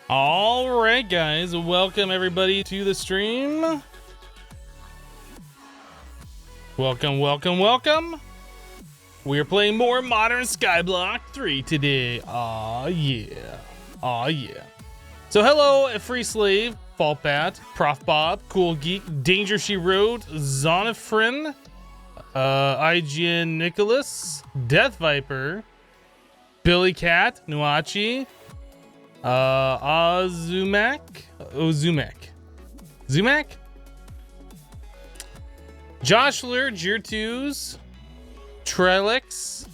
All right, guys, welcome everybody to the stream. Welcome. We are playing more Modern Skyblock 3 today. Aw, yeah. So hello, Free Slave, Fallpat, Prof Bob, Cool Geek, Danger She Wrote, Zonifrin, IGN Nicholas, Death Viper, Billy Cat, Nuachi, Zumak, Joshler, Jirtus, Trelix,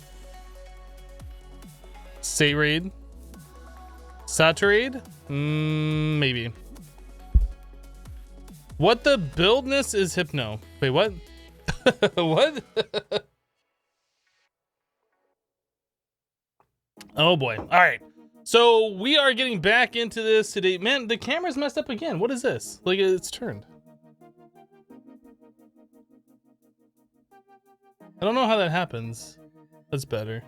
Satraid, maybe. What the buildness is Hypno? Wait, what? What? Oh boy. All right. So we are getting back into this today. Man, the camera's messed up again. What is this? Like, it's turned. I don't know how that happens. That's better.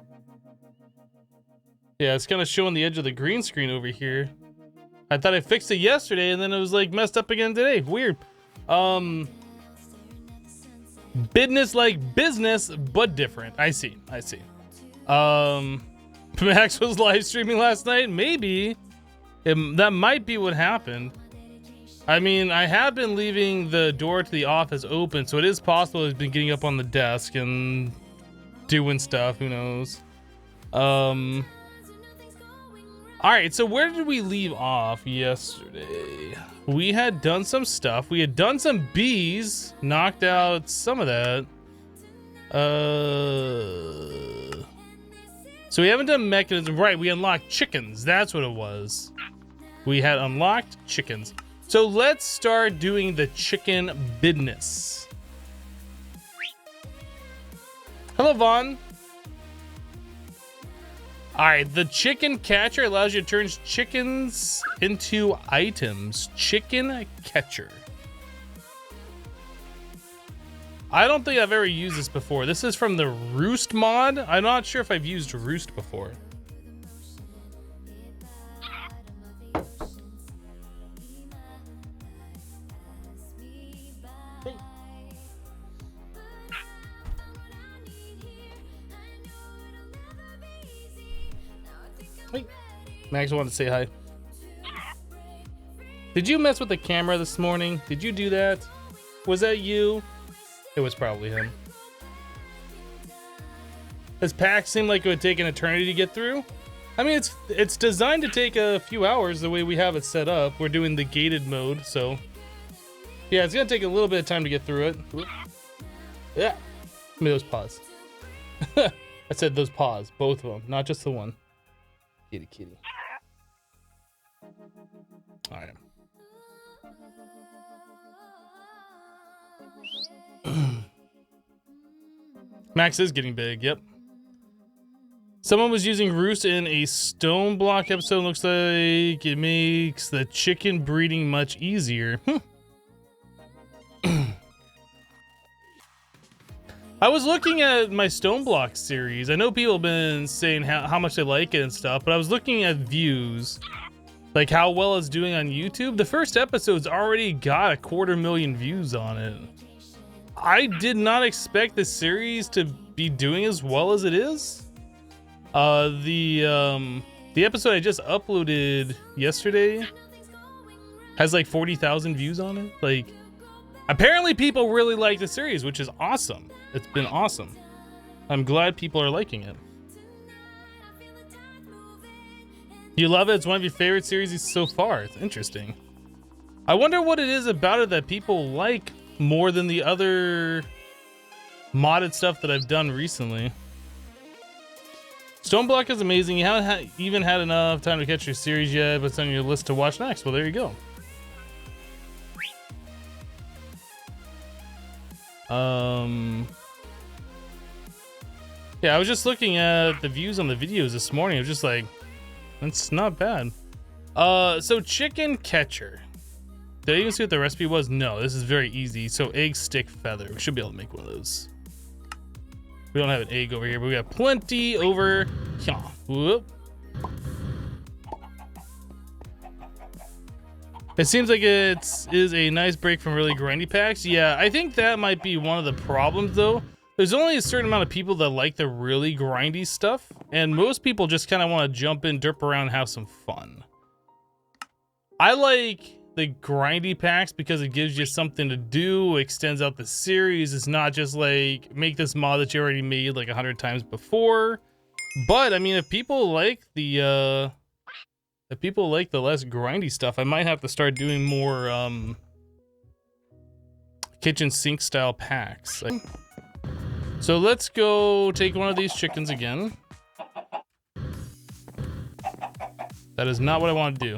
Yeah, it's kind of showing the edge of the green screen over here. I thought I fixed it yesterday and then it was like messed up again today. Weird. Business like business, but different. I see. Max was live streaming last night. Maybe that might be what happened. I mean, I have been leaving the door to the office open, so it is possible he's been getting up on the desk and doing stuff. Who knows? All right, so where did we leave off yesterday? We had done some stuff. We had done some bees, knocked out some of that. So we haven't done mechanism. Right, we unlocked chickens. That's what it was. We had unlocked chickens. So let's start doing the chicken business. Hello, Vaughn. All right, the chicken catcher allows you to turn chickens into items. Chicken catcher. I don't think I've ever used this before. This is from the Roost mod. I'm not sure if I've used Roost before. Hey. Max wanted to say hi. Did you mess with the camera this morning? Did you do that? Was that you? It was probably him. This pack seemed like it would take an eternity to get through. I mean, it's designed to take a few hours the way we have it set up. We're doing the gated mode, so yeah, it's gonna take a little bit of time to get through it. Yeah, give me those paws. I said those paws, both of them, not just the one. Kitty. All right. Max is getting big, yep. Someone was using Roost in a stone block episode. Looks like it makes the chicken breeding much easier. I was looking at my stone block series. I know people have been saying how much they like it and stuff, but I was looking at views, like how well it's doing on YouTube. The first episode's already got 250,000 views on it. I did not expect this series to be doing as well as it is. The episode I just uploaded yesterday has like 40,000 views on it. Like, apparently people really like the series, which is awesome. It's been awesome. I'm glad people are liking it. You love it? It's one of your favorite series so far. It's interesting. I wonder what it is about it that people like more than the other modded stuff that I've done recently. Stoneblock is amazing. You haven't even had enough time to catch your series yet, but it's on your list to watch next. Well, there you go. Yeah, I was just looking at the views on the videos this morning. I was just like, that's not bad. So chicken catcher. Did I even see what the recipe was? No, this is very easy. So egg, stick, feather. We should be able to make one of those. We don't have an egg over here, but we got plenty over here. Whoop. It seems like it is a nice break from really grindy packs. Yeah, I think that might be one of the problems though. There's only a certain amount of people that like the really grindy stuff, and most people just kind of want to jump in, derp around, and have some fun. I like the grindy packs because it gives you something to do, extends out the series. It's not just like make this mod that you already made like 100 times before. But I mean, if people like the less grindy stuff, I might have to start doing more kitchen sink style packs. So let's go take one of these chickens again. That is not what I want to do.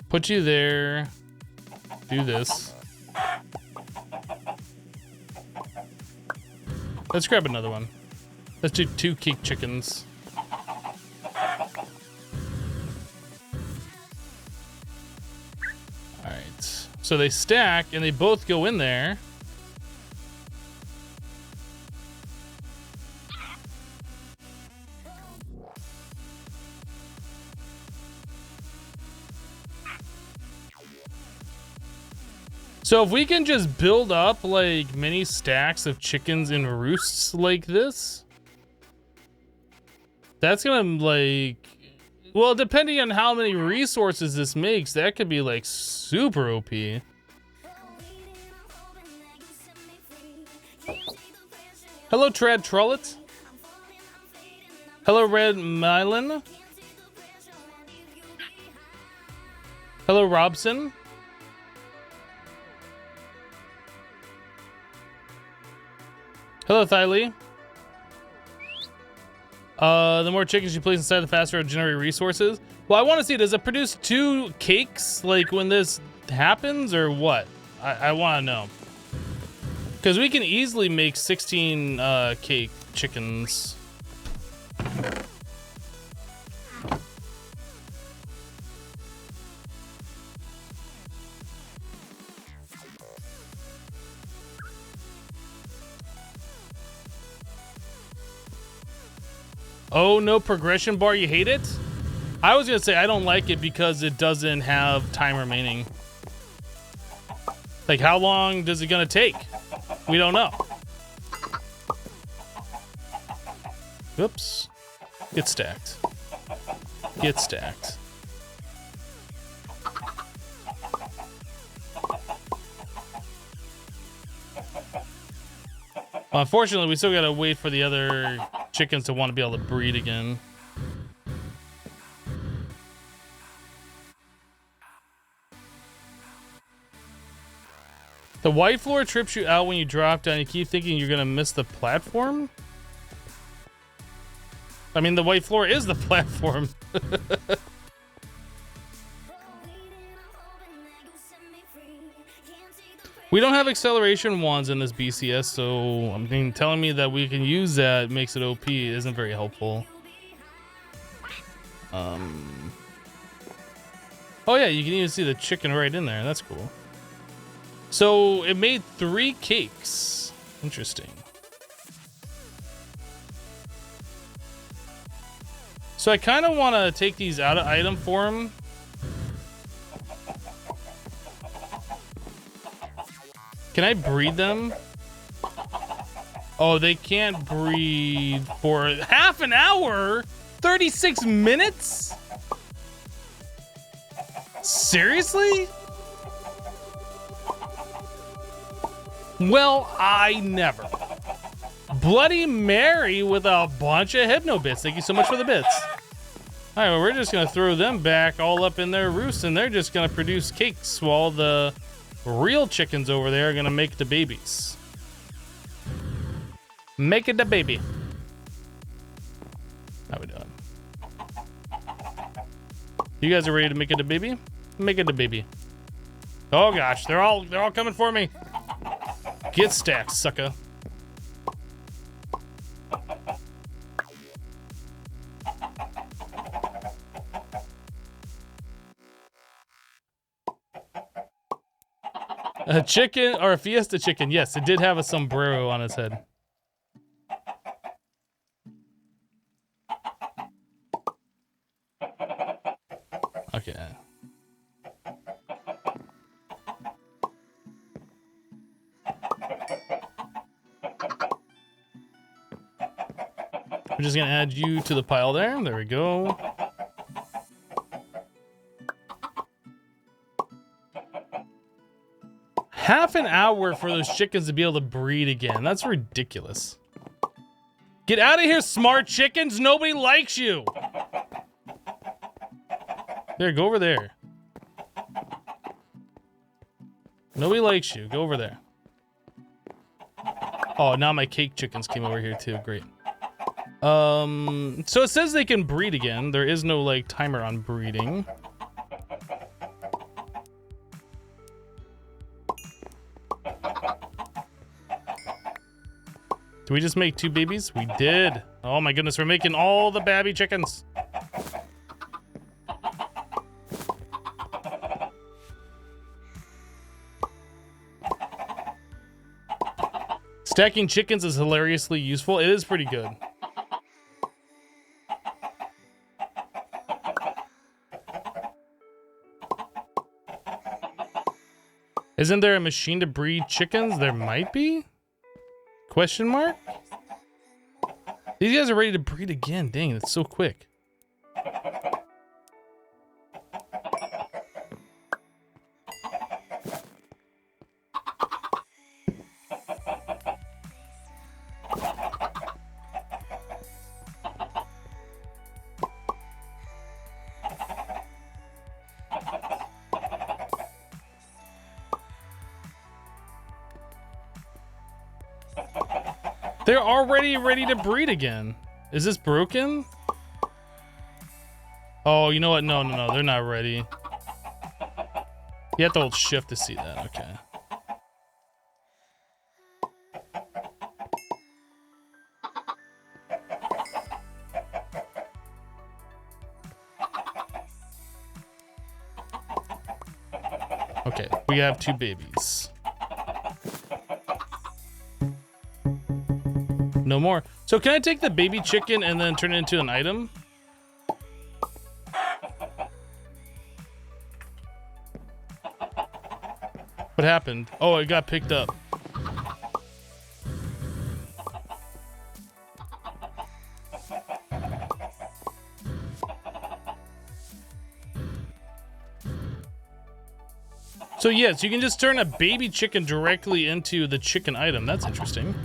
Put you there. Do this. Let's grab another one. Let's do 2 cake chickens. Alright. So they stack and they both go in there. So if we can just build up like mini stacks of chickens in roosts like this, that's gonna like, well, depending on how many resources this makes, that could be like super OP. Hello, Trad Trollet. Hello, Red Mylan. Hello, Robson. Hello, Thylee. The more chickens you place inside, the faster it'll generate resources. Well, I want to see, does it produce 2 cakes like when this happens or what? I want to know. Because we can easily make 16 cake chickens. Oh, no progression bar, you hate it? I was gonna say I don't like it because it doesn't have time remaining. Like, how long does it gonna take? We don't know. Oops. Get stacked. Get stacked. Unfortunately, we still gotta wait for the other chickens to want to be able to breed again. The white floor trips you out when you drop down. You keep thinking you're gonna miss the platform? I mean, the white floor is the platform. We don't have acceleration wands in this BCS, so I mean, telling me that we can use that makes it OP isn't very helpful. Oh yeah, you can even see the chicken right in there. That's cool. So it made 3 cakes. Interesting. So I kind of want to take these out of item form. Can I breed them? Oh, they can't breed for half an hour? 36 minutes? Seriously? Well, I never. Bloody Mary with a bunch of hypno bits. Thank you so much for the bits. All right, well, we're just gonna throw them back all up in their roost, and they're just gonna produce cakes while the real chickens over there are gonna make the babies. Make it the baby. How we doing? You guys are ready to make it a baby? Make it a baby. Oh gosh, they're all coming for me. Get stacked, sucker. A chicken or a fiesta chicken. Yes, it did have a sombrero on its head. Okay. We're just gonna add you to the pile there. There we go. Half an hour for those chickens to be able to breed again. That's ridiculous. Get out of here, smart chickens. Nobody likes you. There, go over there. Nobody likes you. Go over there. Oh, now my cake chickens came over here too. Great. So it says they can breed again. There is no like timer on breeding. Did we just make 2 babies? We did. Oh my goodness, we're making all the babby chickens. Stacking chickens is hilariously useful. It is pretty good. Isn't there a machine to breed chickens? There might be? Question mark? These guys are ready to breed again. Dang, that's so quick. They're already ready to breed again. Is this broken? Oh, you know what? No, they're not ready. You have to hold shift to see that. Okay. Okay, we have 2 babies. No more. So can I take the baby chicken and then turn it into an item? What happened? Oh, it got picked up. So yes, you can just turn a baby chicken directly into the chicken item. That's interesting.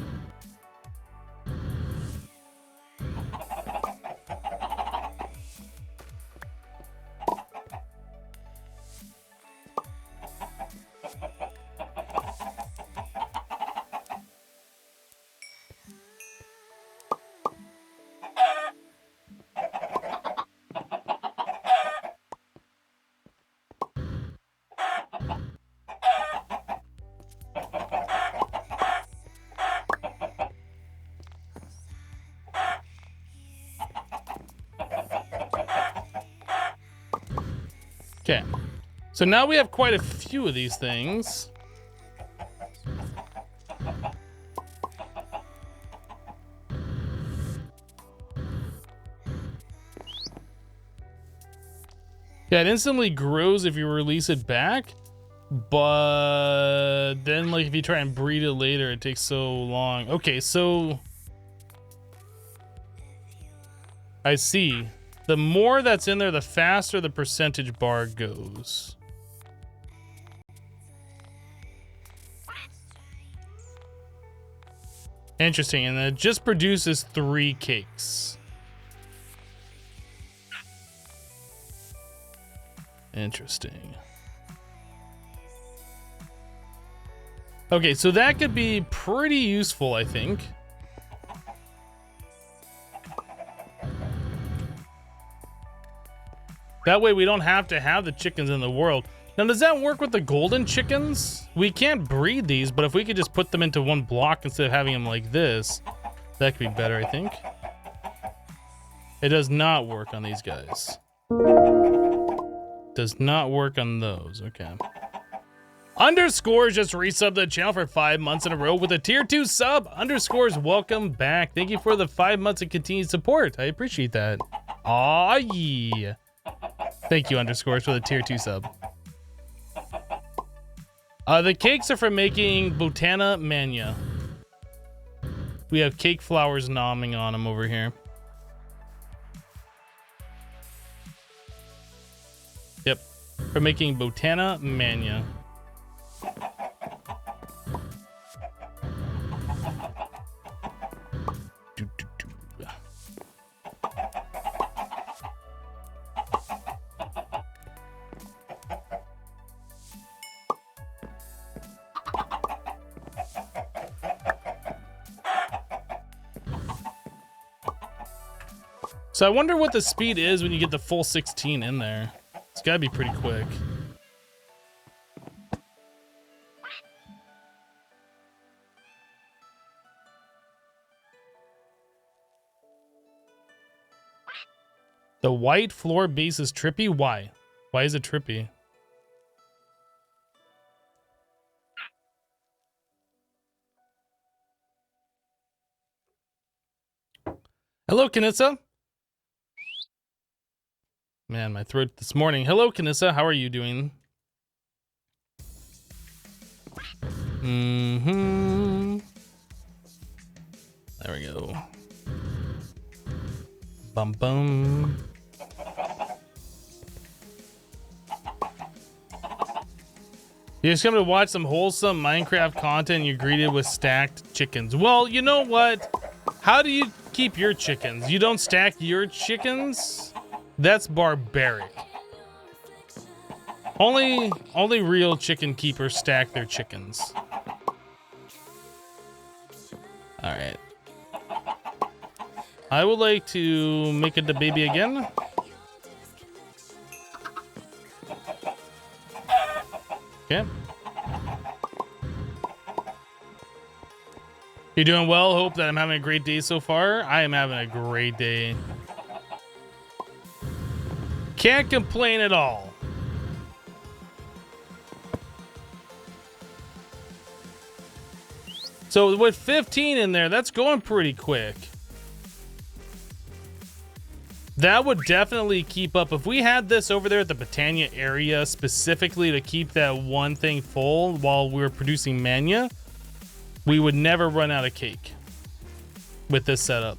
Okay, so now we have quite a few of these things. Yeah, it instantly grows if you release it back, but then like if you try and breed it later, it takes so long. Okay, so I see. The more that's in there, the faster the percentage bar goes. Interesting, and it just produces 3 cakes. Interesting. Okay, so that could be pretty useful, I think. That way we don't have to have the chickens in the world. Now, does that work with the golden chickens? We can't breed these, but if we could just put them into one block instead of having them like this, that could be better, I think. It does not work on these guys. Does not work on those, okay. Underscores just resubbed the channel for 5 months in a row with a tier 2 sub. Underscores, welcome back. Thank you for the 5 months of continued support. I appreciate that. Aw, yeah. Thank you, Underscores, for the tier 2 sub. The cakes are for making Botana Mania. We have cake flowers nomming on them over here. Yep, for making Botana Mania. So I wonder what the speed is when you get the full 16 in there. It's gotta be pretty quick. The white floor base is trippy? Why? Why is it trippy? Hello, Kanissa. Man, my throat this morning. Hello, Kanissa. How are you doing? Mm-hmm. There we go. Bum bum. You just come to watch some wholesome Minecraft content and you're greeted with stacked chickens. Well, you know what? How do you keep your chickens? You don't stack your chickens? That's barbaric. Only real chicken keepers stack their chickens. All right. I would like to make it the baby again. Okay. You're doing well. Hope that I'm having a great day so far. I am having a great day. Can't complain at all. So with 15 in there, that's going pretty quick. That would definitely keep up. If we had this over there at the Botania area specifically to keep that one thing full while we were producing Mania, we would never run out of cake with this setup.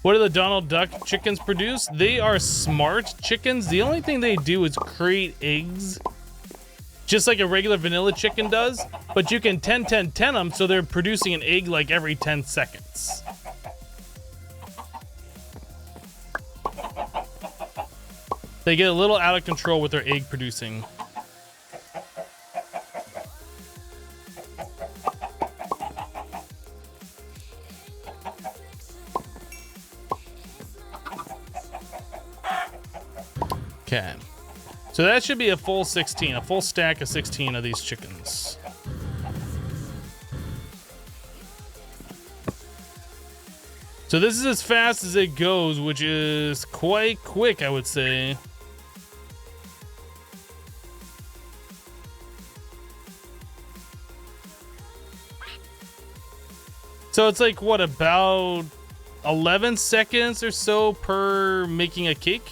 What do the Donald Duck chickens produce? They are smart chickens. The only thing they do is create eggs, just like a regular vanilla chicken does, but you can 10-10-10 them, so they're producing an egg like every 10 seconds. They get a little out of control with their egg producing. Okay. So that should be a full 16, a full stack of 16 of these chickens. So this is as fast as it goes, which is quite quick, I would say. So it's like, what, about 11 seconds or so per making a cake?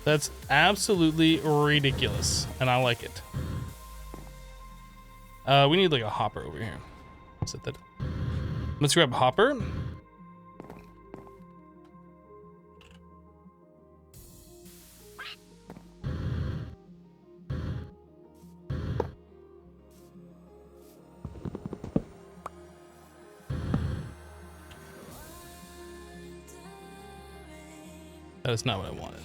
That's absolutely ridiculous, and I like it. We need like a hopper over here. Set that. Let's grab a hopper. That is not what I wanted.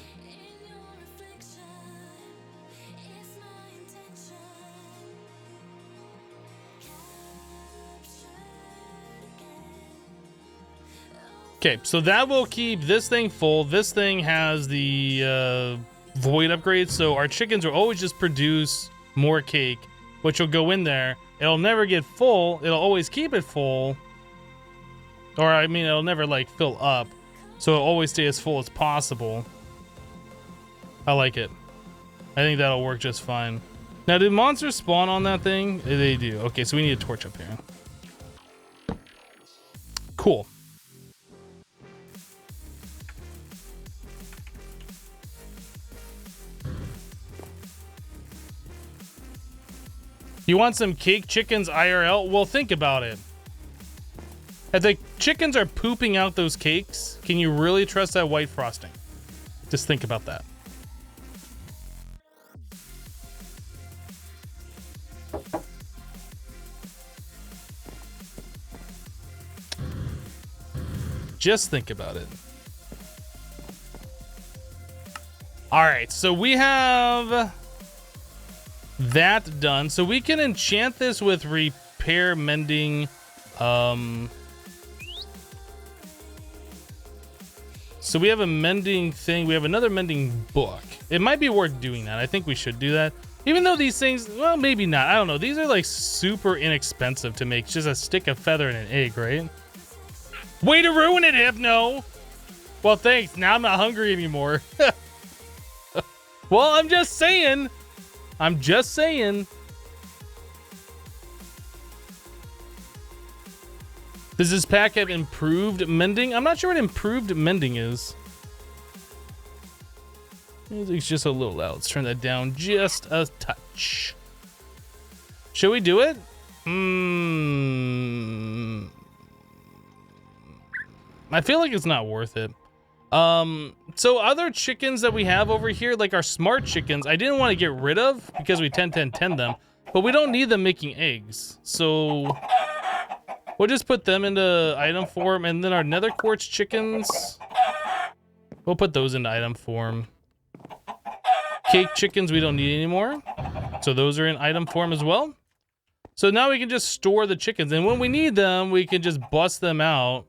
Okay, so that will keep this thing full. This thing has the void upgrade, so our chickens will always just produce more cake, which will go in there. It'll never get full. It'll always keep it full. Or, I mean, it'll never, like, fill up. So it'll always stay as full as possible. I like it. I think that'll work just fine. Now, did monsters spawn on that thing? They do. Okay, so we need a torch up here. Cool. You want some cake chickens IRL? Well, think about it. If the chickens are pooping out those cakes, can you really trust that white frosting? Just think about that. Just think about it. All right, so we have that done. So we can enchant this with repair, mending. So we have a mending thing. We have another mending book. It might be worth doing that. I think we should do that. Even though these things, well, maybe not. I don't know. These are like super inexpensive to make. It's just a stick of feather and an egg, right? Way to ruin it, Hypno. Well, thanks. Now I'm not hungry anymore. Well, I'm just saying. I'm just saying. Does this pack have improved mending? I'm not sure what improved mending is. Music's just a little loud. Let's turn that down just a touch. Should we do it? I feel like it's not worth it. So other chickens that we have over here, like our smart chickens, I didn't want to get rid of because we 10-10-10 them, but we don't need them making eggs. So we'll just put them into item form, and then our nether quartz chickens, we'll put those into item form. Cake chickens we don't need anymore, so those are in item form as well. So now we can just store the chickens, and when we need them, we can just bust them out.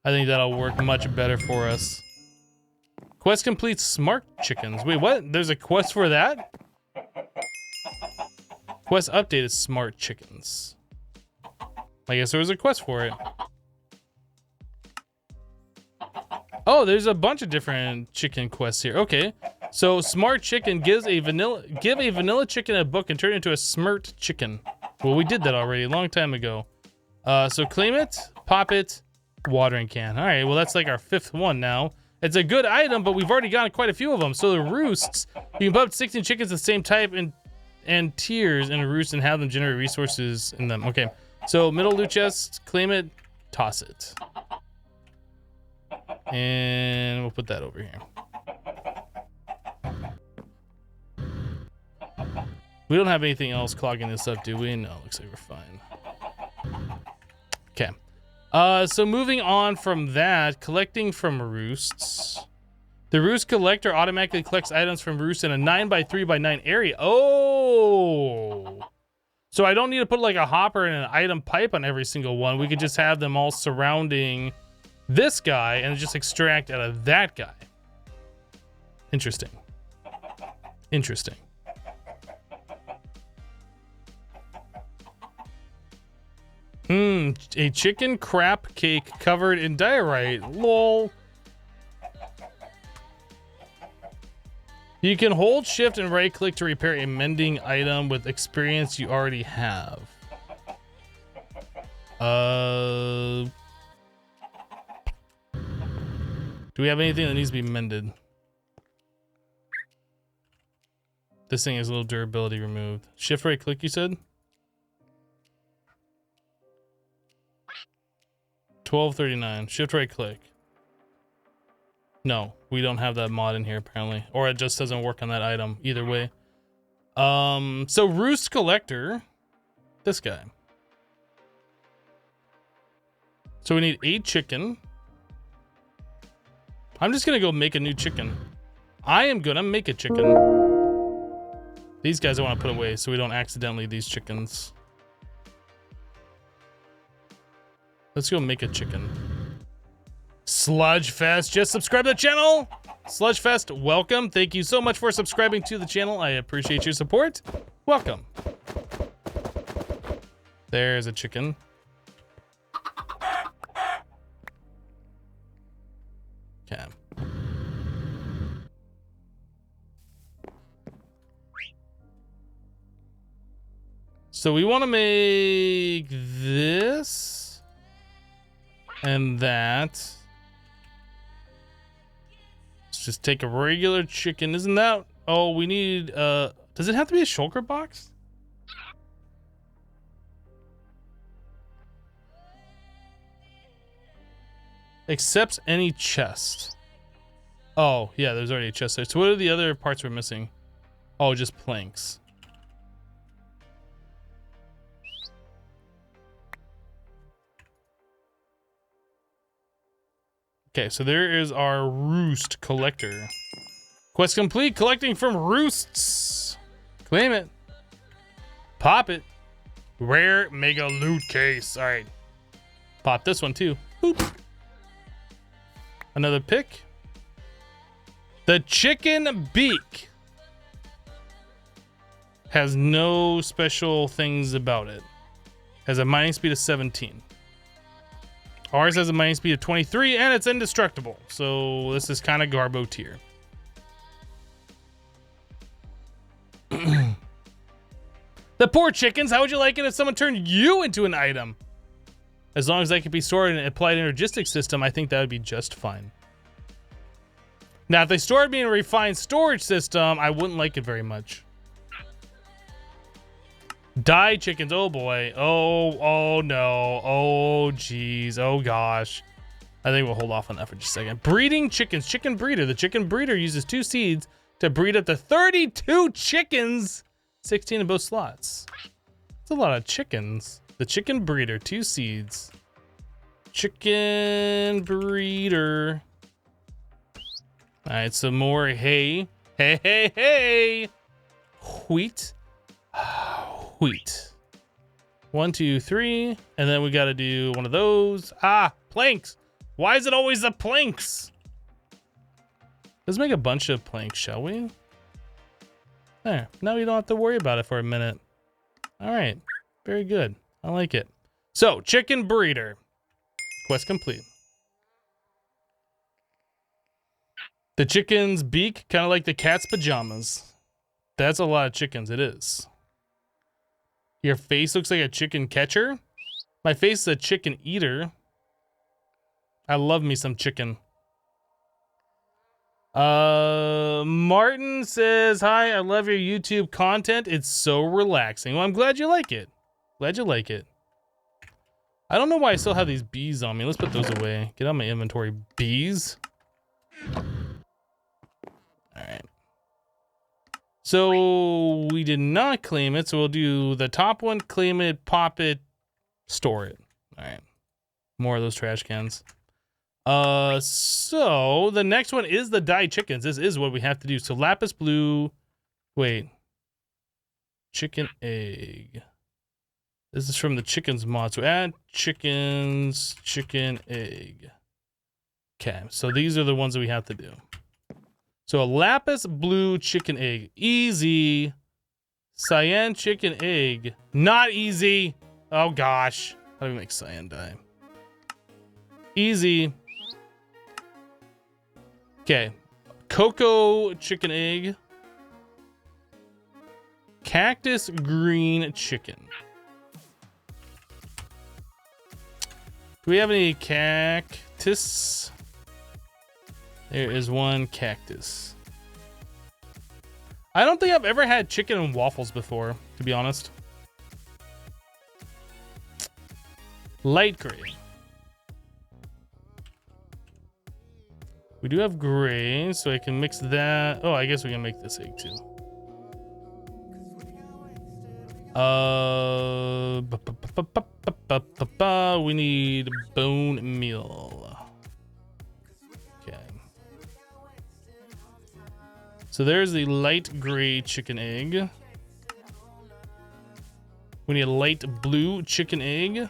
I think that'll work much better for us. Quest complete smart chickens. Wait, what? There's a quest for that? Quest updated smart chickens. I guess there was a quest for it. Oh, there's a bunch of different chicken quests here. Okay. So smart chicken give a vanilla chicken a book and turn it into a smart chicken. Well, we did that already a long time ago. So claim it, pop it, watering can. All right, well, that's like our 5th one now. It's a good item, but we've already gotten quite a few of them. So the roosts, you can put up 16 chickens of the same type and tiers in a roost and have them generate resources in them. Okay, so middle loot chest, claim it, toss it. And we'll put that over here. We don't have anything else clogging this up, do we? No, looks like we're fine. Okay. So moving on from that, collecting from roosts. The Roost Collector automatically collects items from roosts in a 9x3x9 area. Oh! So I don't need to put like a hopper and an item pipe on every single one. We could just have them all surrounding this guy and just extract out of that guy. Interesting. Interesting. A chicken crap cake covered in diorite. Lol. You can hold shift and right click to repair a mending item with experience you already have. Do we have anything that needs to be mended? This thing has a little durability removed. Shift right click, you said? 1239. Shift right click. No, we don't have that mod in here apparently, or it just doesn't work on that item. Either way. So Roost Collector, this guy. So we need 8 chicken. I'm just gonna go make a new chicken. I am gonna make a chicken. These guys I want to put away so we don't accidentally these chickens. Let's go make a chicken. Sludgefest, just subscribe to the channel. Sludgefest, welcome. Thank you so much for subscribing to the channel. I appreciate your support. Welcome. There's a chicken. Okay. So we want to make this. And that. Let's just take a regular chicken. Isn't that? Oh, we need to Does it have to be a shulker box? Accepts any chest. Oh, yeah, there's already a chest there. So what are the other parts we're missing? Oh, just planks. Okay, so there is our Roost Collector. Quest complete, collecting from roosts. Claim it. Pop it. Rare mega loot case. All right. Pop this one too. Boop. Another pick. The chicken beak. Has no special things about it. Has a mining speed of 17. Ours has a mining speed of 23 and it's indestructible. So this is kind of garbo tier. The poor chickens, how would you like it if someone turned you into an item? As long as that could be stored in an applied energistic system, I think that would be just fine. Now, if they stored me in a refined storage system, I wouldn't like it very much. Die chickens, oh boy. Oh no. Oh geez. Oh gosh. I think we'll hold off on that for just a second. Breeding chickens, chicken breeder. The chicken breeder uses 2 seeds to breed up to 32 chickens, 16 in both slots. That's a lot of chickens. The chicken breeder, 2 seeds. Chicken breeder. All right, some more hay. Hey. Wheat. Wheat. 1, 2, 3. And then we got to do one of those. Ah, planks. Why is it always the planks? Let's make a bunch of planks, shall we? There. Now we don't have to worry about it for a minute. All right. Very good. I like it. So, chicken breeder. Quest complete. The chicken's beak, kind of like the cat's pajamas. That's a lot of chickens. It is. Your face looks like a chicken catcher. My face is a chicken eater. I love me some chicken. Martin says, hi, I love your YouTube content. It's so relaxing. Well, I'm glad you like it. Glad you like it. I don't know why I still have these bees on me. Let's put those away. Get out my inventory. Bees. All right. So we did not claim it. So we'll do the top one, claim it, pop it, store it. All right. More of those trash cans. So the next one is the dyed chickens. This is what we have to do. So lapis blue, wait, chicken egg. This is from the chickens mod. So add chickens, chicken egg. Okay, so these are the ones that we have to do. So a lapis blue chicken egg, easy. Cyan chicken egg, not easy. Oh gosh, how do we make cyan dye? Easy. Okay, cocoa chicken egg. Cactus green chicken. Do we have any cactus? There is one cactus. I don't think I've ever had chicken and waffles before, to be honest. Light gray. We do have gray, so I can mix that. Oh, I guess we can make this egg too. We need bone meal. Okay. So there's the light gray chicken egg. We need a light blue chicken egg.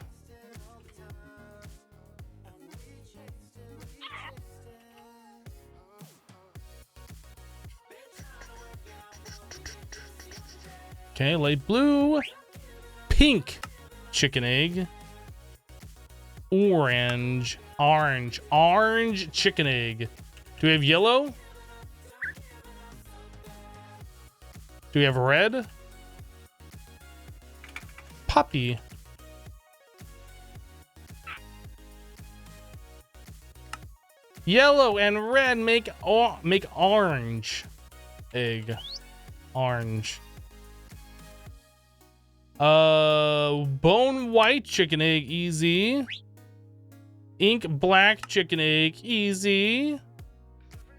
Okay, light blue, pink chicken egg, orange chicken egg. Do we have yellow? Do we have red? Poppy. Yellow and red make orange egg. Orange. Bone white chicken egg, easy. Ink black chicken egg, easy.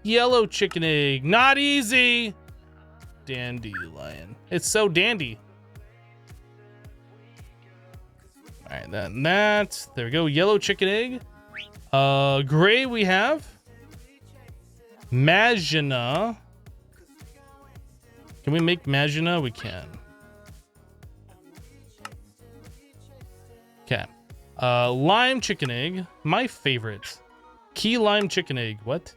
Yellow chicken egg, not easy. Dandelion. It's so dandy. All right, that. There we go. Yellow chicken egg. Gray we have. Magina. Can we make Magina? We can. Okay. Lime chicken egg. My favorite. Key lime chicken egg. What?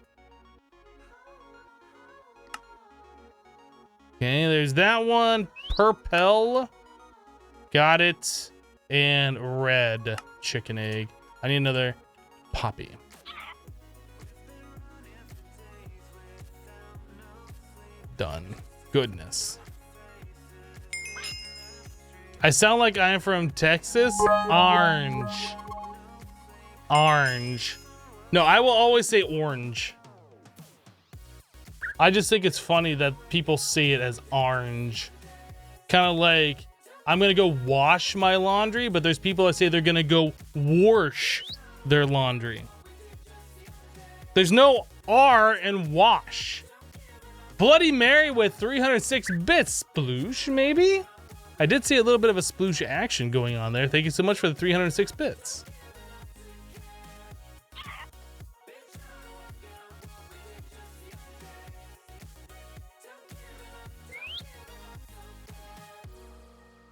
Okay, there's that one. Purple. Got it. And red chicken egg. I need another poppy. Done. Goodness. I sound like I'm from Texas. Orange. Orange. No, I will always say orange. I just think it's funny that people say it as orange. Kind of like, I'm gonna go wash my laundry, but there's people that say they're gonna go wash their laundry. There's no R in wash. Bloody Mary with 306 bits. Sploosh, maybe? I did see a little bit of a sploosh action going on there. Thank you so much for the 306 bits.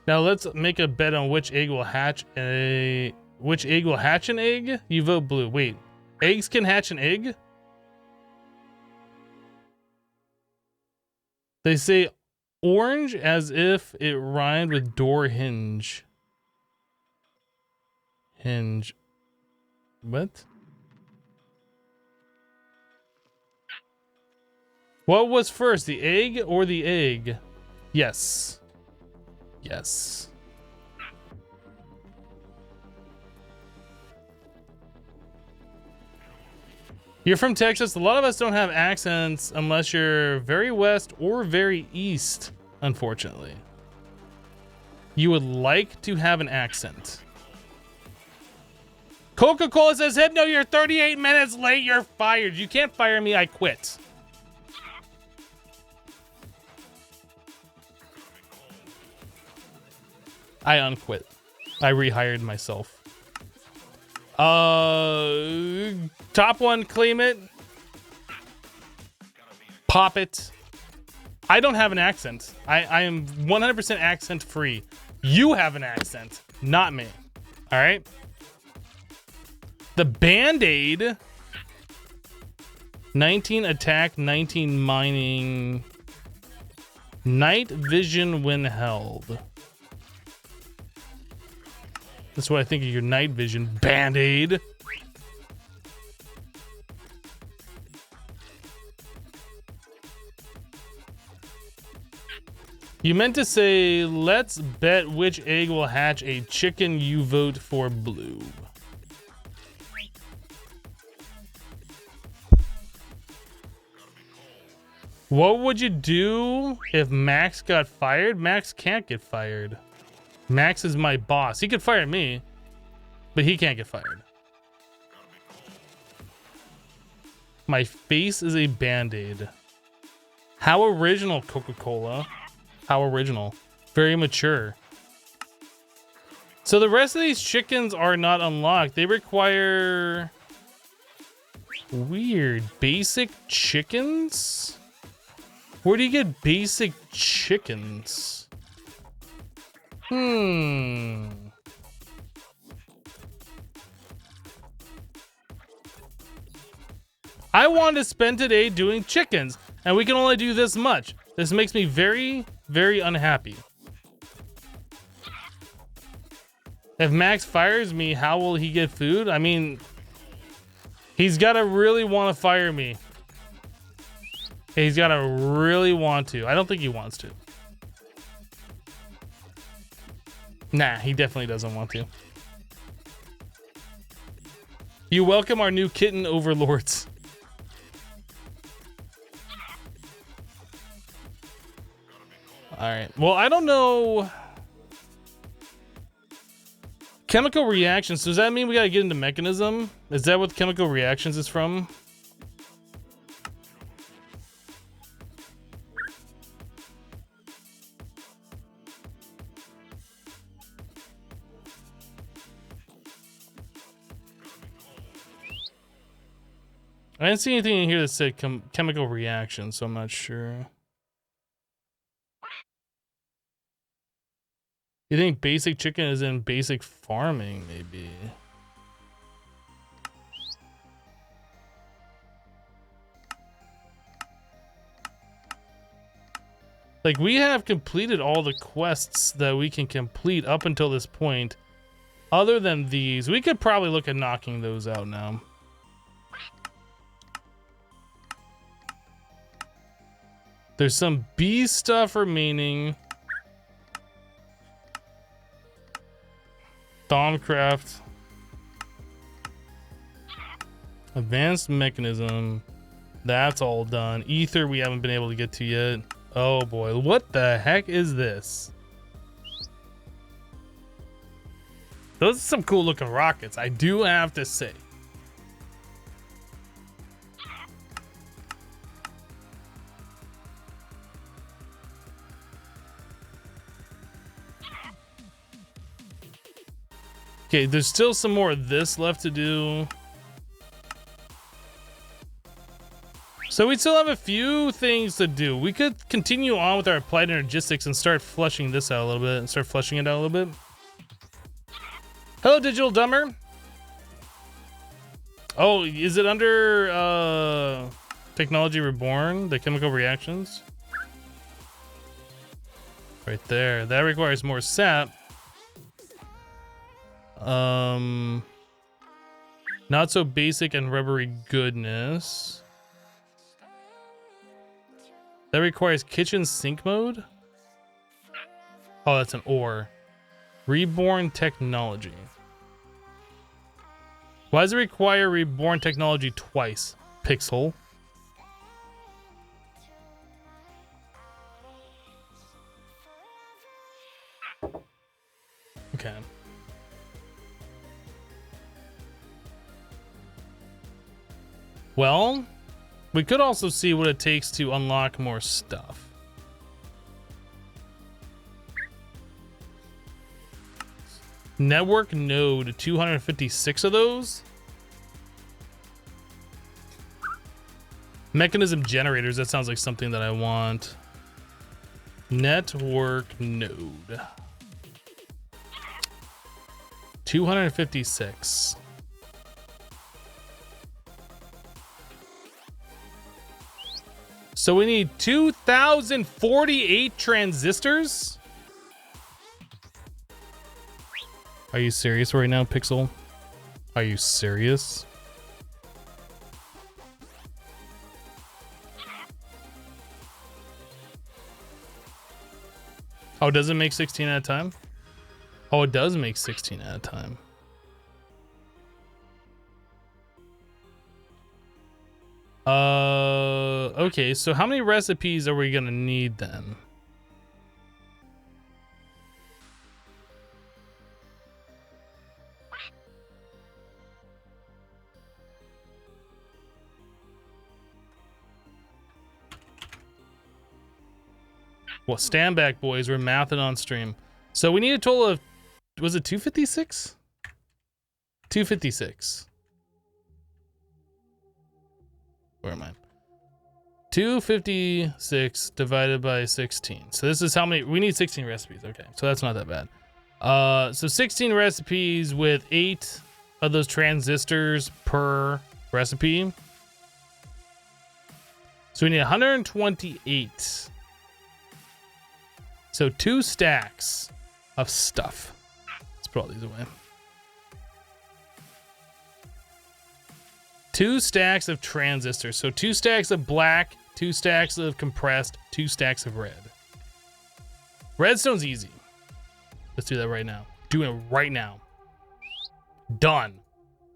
Now let's make a bet on which egg will hatch an egg. You vote blue. Wait, eggs can hatch an egg? They say orange as if it rhymed with door hinge. Hinge. What? What was first, the egg or the egg? Yes. Yes. You're from Texas. A lot of us don't have accents unless you're very west or very east, unfortunately. You would like to have an accent. Coca-Cola says, Hypno, you're 38 minutes late. You're fired. You can't fire me. I quit. I unquit. I rehired myself. Top one, claim it. Pop it. I don't have an accent. I am 100% accent free. You have an accent, not me. All right. The Band-Aid. 19 attack, 19 mining. Night vision when held. That's what I think of your night vision. Band-Aid. You meant to say, let's bet which egg will hatch a chicken. You vote for blue. What would you do if Max got fired? Max can't get fired. Max is my boss. He could fire me, but he can't get fired. My face is a Band-Aid. How original, Coca-Cola. How original. Very mature. So the rest of these chickens are not unlocked. They require... weird. Basic chickens? Where do you get basic chickens? I want to spend today doing chickens, and we can only do this much. This makes me very, very unhappy. If Max fires me, how will he get food? I mean, he's got to really want to fire me. He's got to really want to. I don't think he wants to. Nah, he definitely doesn't want to. You welcome our new kitten overlords. All right. Well, I don't know. Chemical reactions. So does that mean we gotta get into mechanism? Is that what chemical reactions is from? I didn't see anything in here that said chemical reaction, so I'm not sure. You think basic chicken is in basic farming, maybe? Like, we have completed all the quests that we can complete up until this point. Other than these, we could probably look at knocking those out now. There's some bee stuff remaining. Thaumcraft. Advanced mechanism. That's all done. Ether we haven't been able to get to yet. Oh boy, what the heck is this? Those are some cool looking rockets, I do have to say. Okay, there's still some more of this left to do. So we still have a few things to do. We could continue on with our applied energistics and start flushing this out a little bit and start flushing it out a little bit. Hello, Digital Dumber. Oh, is it under Technology Reborn, the chemical reactions? Right there. That requires more sap. Not so basic and rubbery goodness. That requires kitchen sink mode? Oh, that's an ore. Reborn technology. Why does it require reborn technology twice? Pixel. Okay. Well, we could also see what it takes to unlock more stuff. Network node, 256 of those. Mechanism generators, that sounds like something that I want. Network node. 256. So we need 2,048 transistors? Are you serious right now, Pixel? Are you serious? Oh, does it make 16 at a time? Oh, it does make 16 at a time. Okay, so how many recipes are we gonna need then? Well, stand back, boys. We're mathing on stream. So we need a total of, was it 256? 256. Where am I? 256 divided by 16. So this is how many, we need 16 recipes. Okay, so that's not that bad. So 16 recipes with 8 of those transistors per recipe. So we need 128. So 2 stacks of stuff. Let's put all these away. 2 stacks of transistors. So 2 stacks of black, 2 stacks of compressed, 2 stacks of red. Redstone's easy. Let's do that right now. Doing it right now. Done.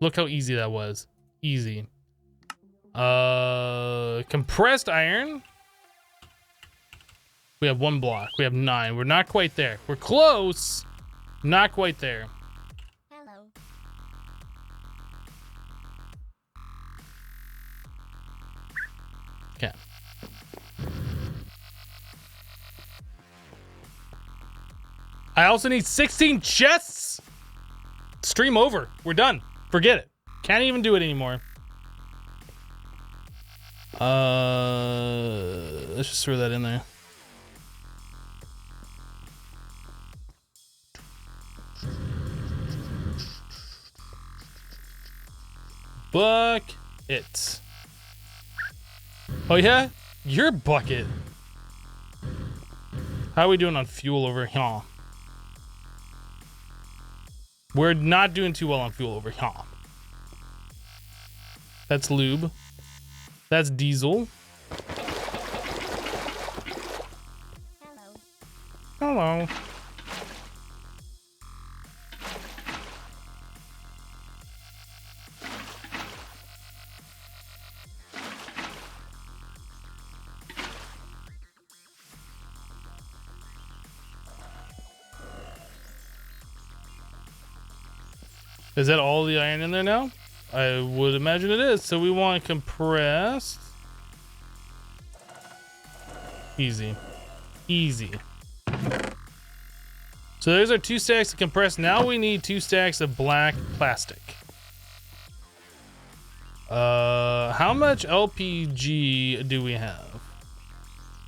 Look how easy that was. Easy. Compressed iron. We have 1 block. We have 9. We're not quite there. We're close. Not quite there. I also need 16 chests. Stream over. We're done. Forget it. Can't even do it anymore. Let's just throw that in there. Bucket. Oh yeah? Your bucket. How are we doing on fuel over here? We're not doing too well on fuel over here. That's lube. That's diesel. Hello. Is that all the iron in there now? I would imagine it is. So we want compressed. Easy. Easy. So there's our 2 stacks of compressed. Now we need 2 stacks of black plastic. How much LPG do we have?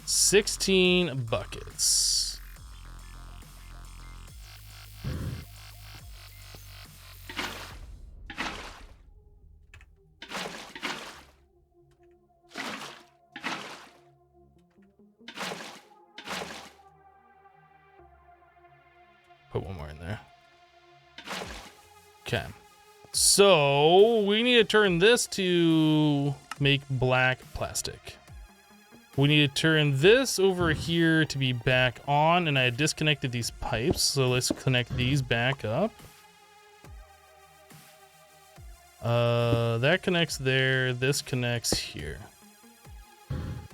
16 buckets. Put one more in there. Okay. So we need to turn this to make black plastic. We need to turn this over here to be back on, and I disconnected these pipes, so let's connect these back up. That connects there, this connects here.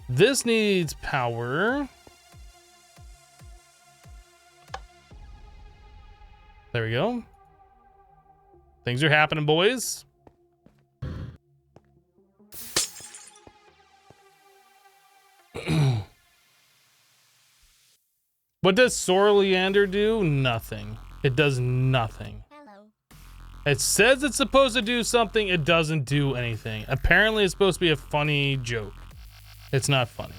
This needs power. There we go. Things are happening, boys. What does Sorleander do? Nothing. It does nothing. Hello. It says it's supposed to do something, it doesn't do anything. Apparently it's supposed to be a funny joke. It's not funny.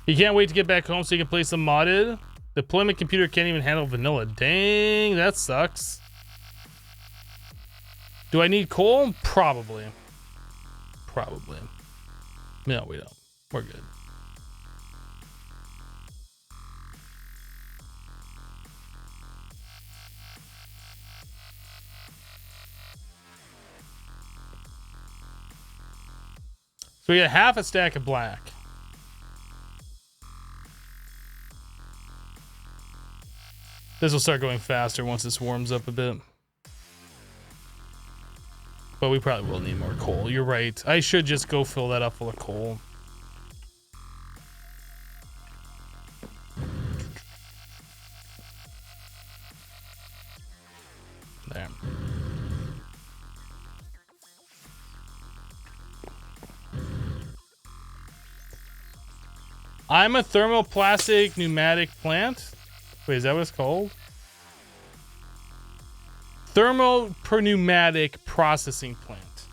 You can't wait to get back home so you can play some modded. Deployment computer can't even handle vanilla. Dang, that sucks. Do I need coal? Probably. Probably. No, we don't. We're good. So we got half a stack of black. This will start going faster once this warms up a bit. But we probably will need more coal. You're right. I should just go fill that up full of coal. There. I'm a thermoplastic pneumatic plant. Wait, is that what it's called? Thermopneumatic processing plant.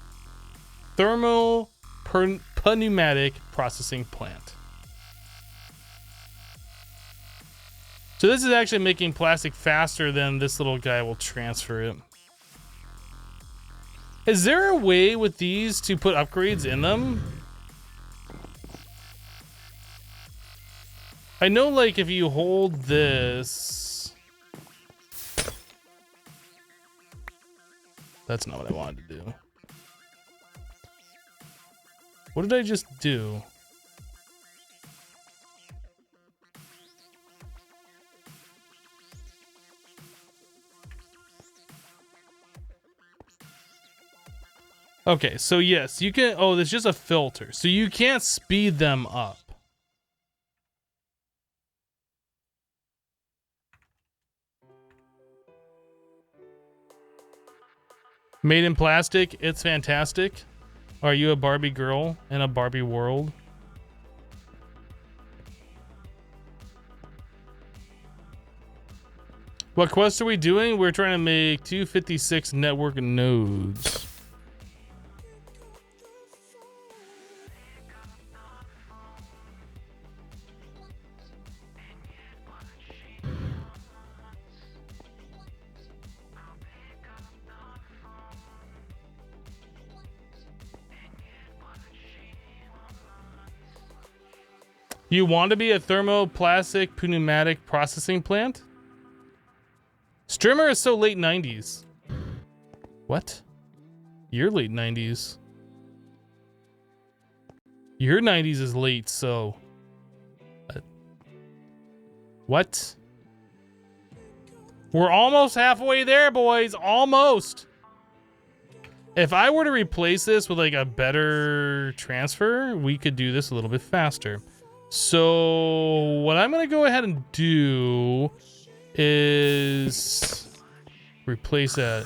Thermopneumatic processing plant. So this is actually making plastic faster than this little guy will transfer it. Is there a way with these to put upgrades in them? I know, like, if you hold this... That's not what I wanted to do. What did I just do? Okay, so yes, you can... Oh, there's just a filter. So you can't speed them up. Made in plastic, it's fantastic. Are you a Barbie girl in a Barbie world? What quest are we doing? We're trying to make 256 network nodes. You want to be a thermoplastic pneumatic processing plant? Strimmer is so late 90s. What? You're late 90s. Your 90s is late, so... What? We're almost halfway there, boys. Almost. If I were to replace this with like a better transfer, we could do this a little bit faster. So what I'm going to go ahead and do is replace that.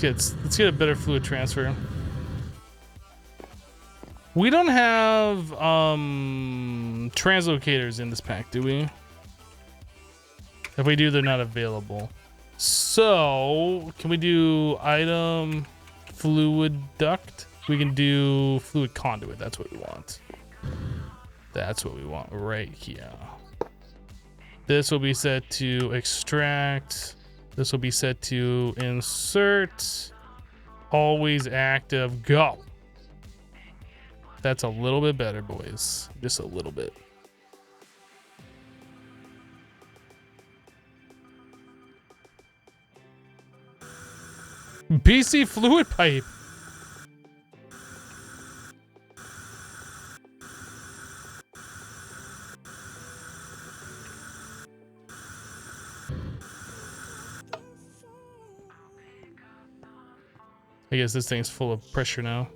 Let's get a better fluid transfer. We don't have translocators in this pack, do we? If we do, they're not available. So can we do item fluid duct? We can do fluid conduit. That's what we want. That's what we want right here. This will be set to extract. This will be set to insert. Always active. Go. That's a little bit better, boys. Just a little bit. BC fluid pipe. I guess this thing's full of pressure now.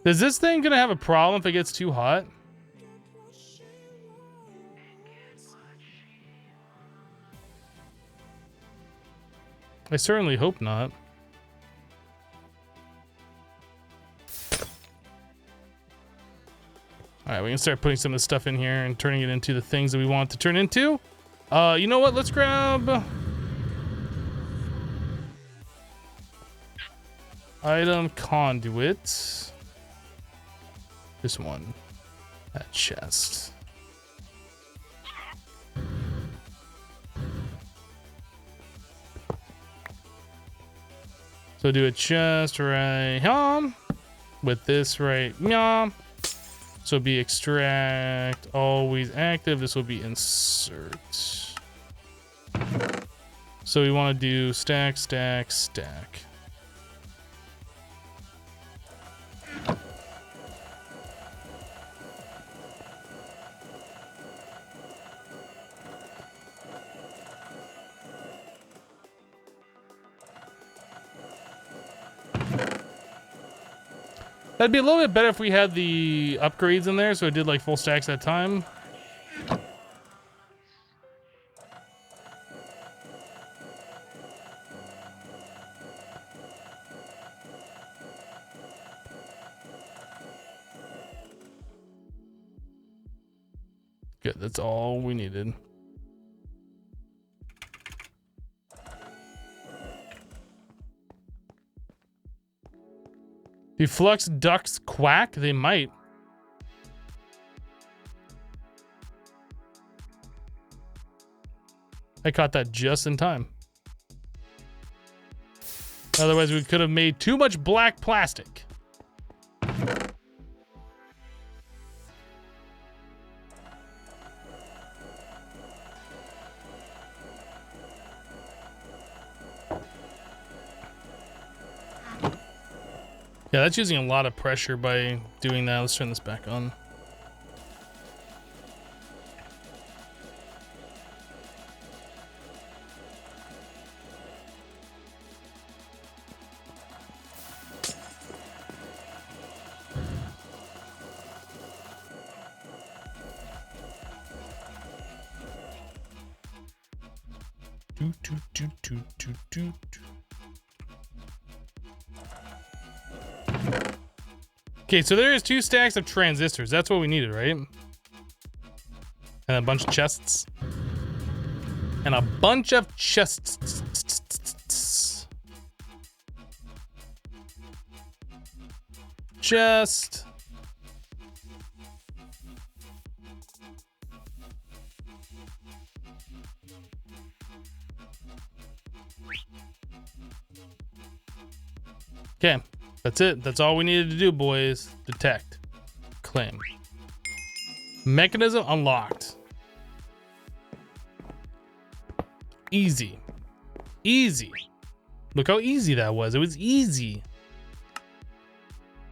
Is this thing gonna have a problem if it gets too hot? I certainly hope not. All right, we can start putting some of this stuff in here and turning it into the things that we want it to turn into. You know what? Let's grab item conduit. This one. That chest. So do a chest right here with this right here. So be extract, always active. This will be insert. So we want to do stack, stack, stack. That'd be a little bit better if we had the upgrades in there, so it did like full stacks at a time. Good, that's all we needed. Do flux ducks quack? They might. I caught that just in time. Otherwise, we could have made too much black plastic. Yeah, that's using a lot of pressure by doing that. Let's turn this back on. Okay, so there is 2 stacks of transistors. That's what we needed, right? And a bunch of chests. And a bunch of chests. Chest. Okay, that's it. That's all we needed to do, boys. Detect. Claim. Mechanism unlocked. Easy. Easy. Look how easy that was. It was easy.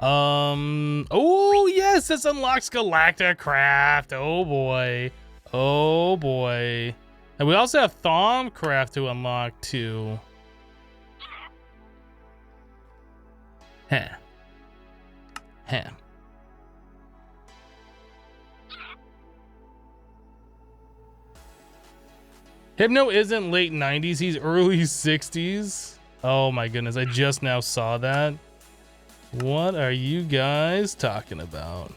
Oh yes, this unlocks Galactic Craft. Oh boy. Oh boy. And we also have Thom Craft to unlock too. Huh. Huh. Hypno isn't late 90s, he's early 60s. Oh my goodness, I just now saw that. What are you guys talking about?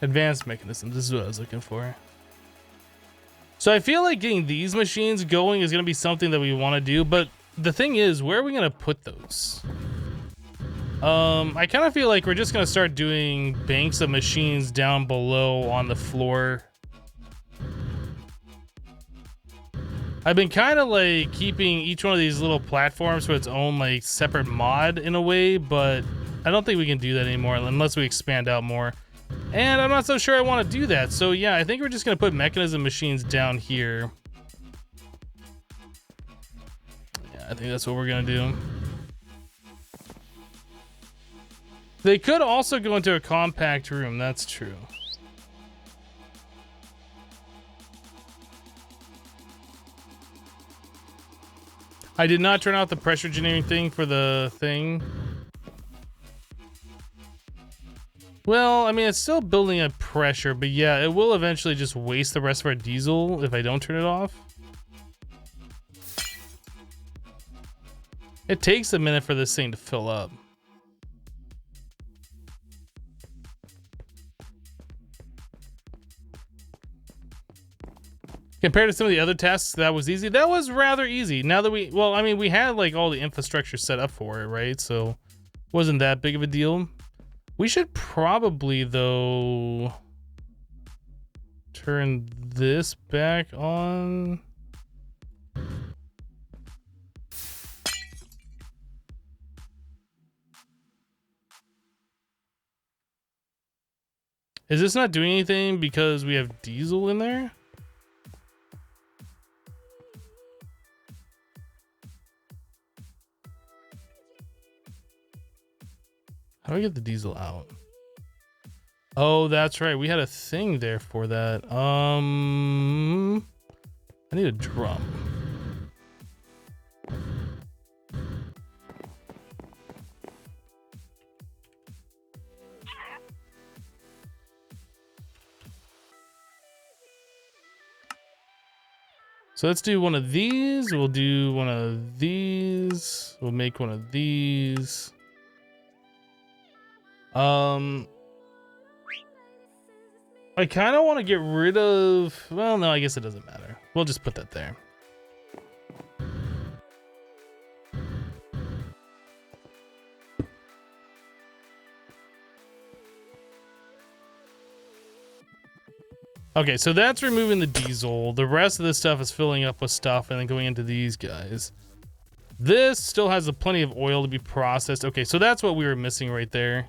Advanced mechanisms, this is what I was looking for. So I feel like getting these machines going is going to be something that we want to do, but the thing is, where are we going to put those? I kind of feel like we're just going to start doing banks of machines down below on the floor. I've been kind of like keeping each one of these little platforms for its own like separate mod in a way, but I don't think we can do that anymore unless we expand out more. And I'm not so sure I want to do that. So yeah, I think we're just going to put mechanism machines down here. Yeah, I think that's what we're going to do. They could also go into a compact room. That's true. I did not turn out the pressure generating thing for the thing. Well, I mean, it's still building up pressure, but yeah, it will eventually just waste the rest of our diesel if I don't turn it off. It takes a minute for this thing to fill up. Compared to some of the other tasks, that was easy. That was rather easy. Now that well, I mean, we had like all the infrastructure set up for it, right? So it wasn't that big of a deal. We should probably, though, turn this back on. Is this not doing anything because we have diesel in there? How do I get the diesel out? Oh, that's right. We had a thing there for that. I need a drum. So let's do one of these. We'll do one of these. We'll make one of these. I kind of want to get rid of, well, no, I guess it doesn't matter. We'll just put that there. Okay, so that's removing the diesel. The rest of this stuff is filling up with stuff and then going into these guys. This still has plenty of oil to be processed. Okay, so that's what we were missing right there.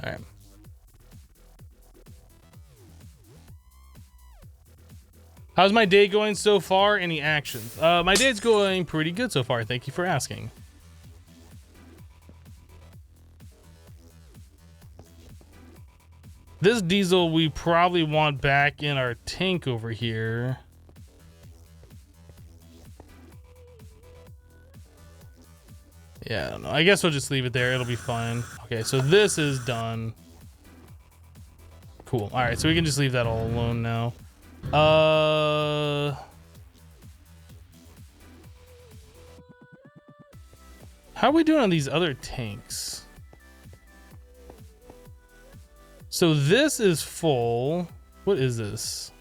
All right. How's my day going so far? Any actions? My day's going pretty good so far. Thank you for asking. This diesel we probably want back in our tank over here. Yeah, I don't know. I guess we'll just leave it there. It'll be fine. Okay, so this is done. Cool. All right, so we can just leave that all alone now. How are we doing on these other tanks? So this is full. What is this?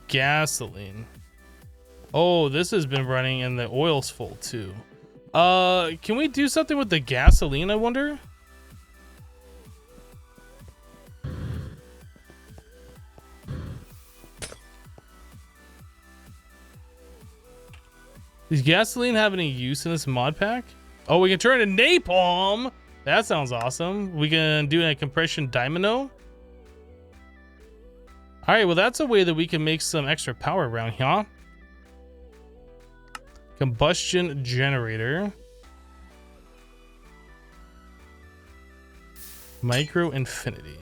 Gasoline. Oh, this has been running and the oil's full too. Can we do something with the gasoline, I wonder? Does gasoline have any use in this mod pack? Oh, we can turn it into napalm. That sounds awesome. We can do a compression dynamo. All right, well, that's a way that we can make some extra power around here. Combustion generator. Micro infinity.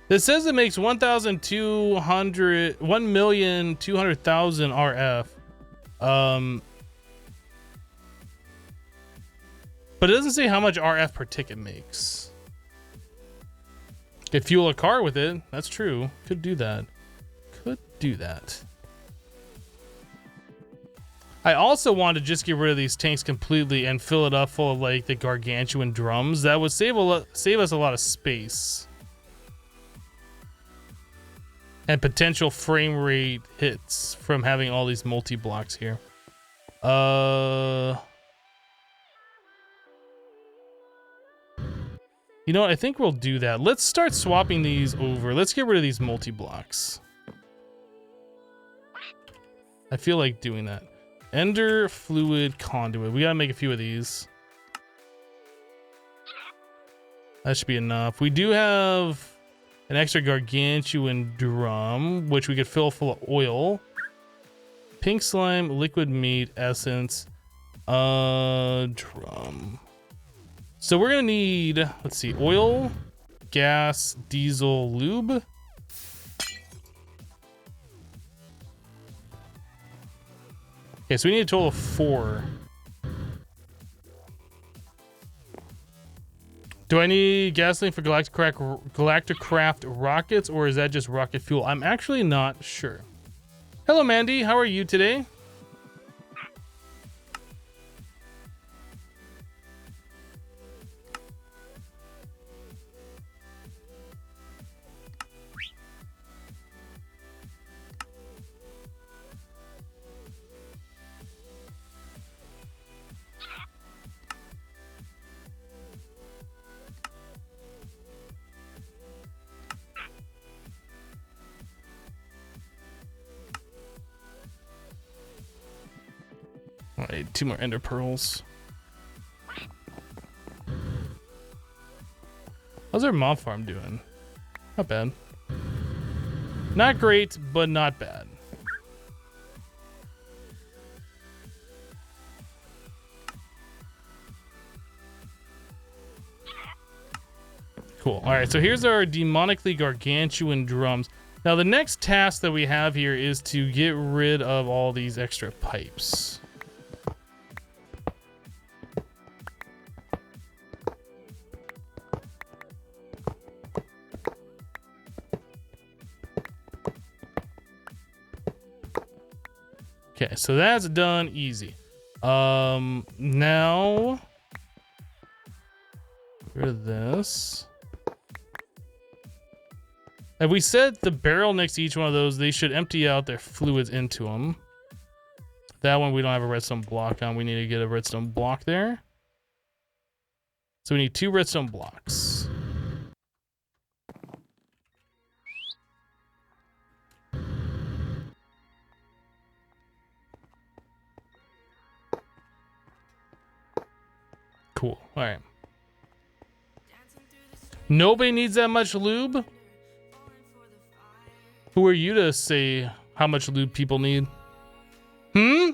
This says it makes 1,200, 1,200,000 RF. But it doesn't say how much RF per ticket makes. Could fuel a car with it. That's true. Could do that. Could do that. I also want to just get rid of these tanks completely and fill it up full of like the gargantuan drums. That would save us a lot of space. And potential frame rate hits from having all these multi-blocks here. You know what? I think we'll do that. Let's start swapping these over. Let's get rid of these multi-blocks. I feel like doing that. Ender fluid conduit. We gotta make a few of these. That should be enough. We do have an extra gargantuan drum, which we could fill full of oil. Pink slime, liquid meat, essence, drum. So we're gonna need, let's see, oil, gas, diesel, lube. Okay, so we need a total of 4. Do I need gasoline for Galacticraft rockets, or is that just rocket fuel? I'm actually not sure. Hello, Mandy. How are you today? All right, 2 more ender pearls. How's our mob farm doing? Not bad. Not great, but not bad. Cool. All right, so here's our demonically gargantuan drums. Now, the next task that we have here is to get rid of all these extra pipes. Okay, so that's done easy. Now, get rid of this. Have we said the barrel next to each one of those, they should empty out their fluids into them. That one we don't have a redstone block on. We need to get a redstone block there. So we need 2 redstone blocks. Cool. All right. Nobody needs that much lube? Who are you to say how much lube people need? Who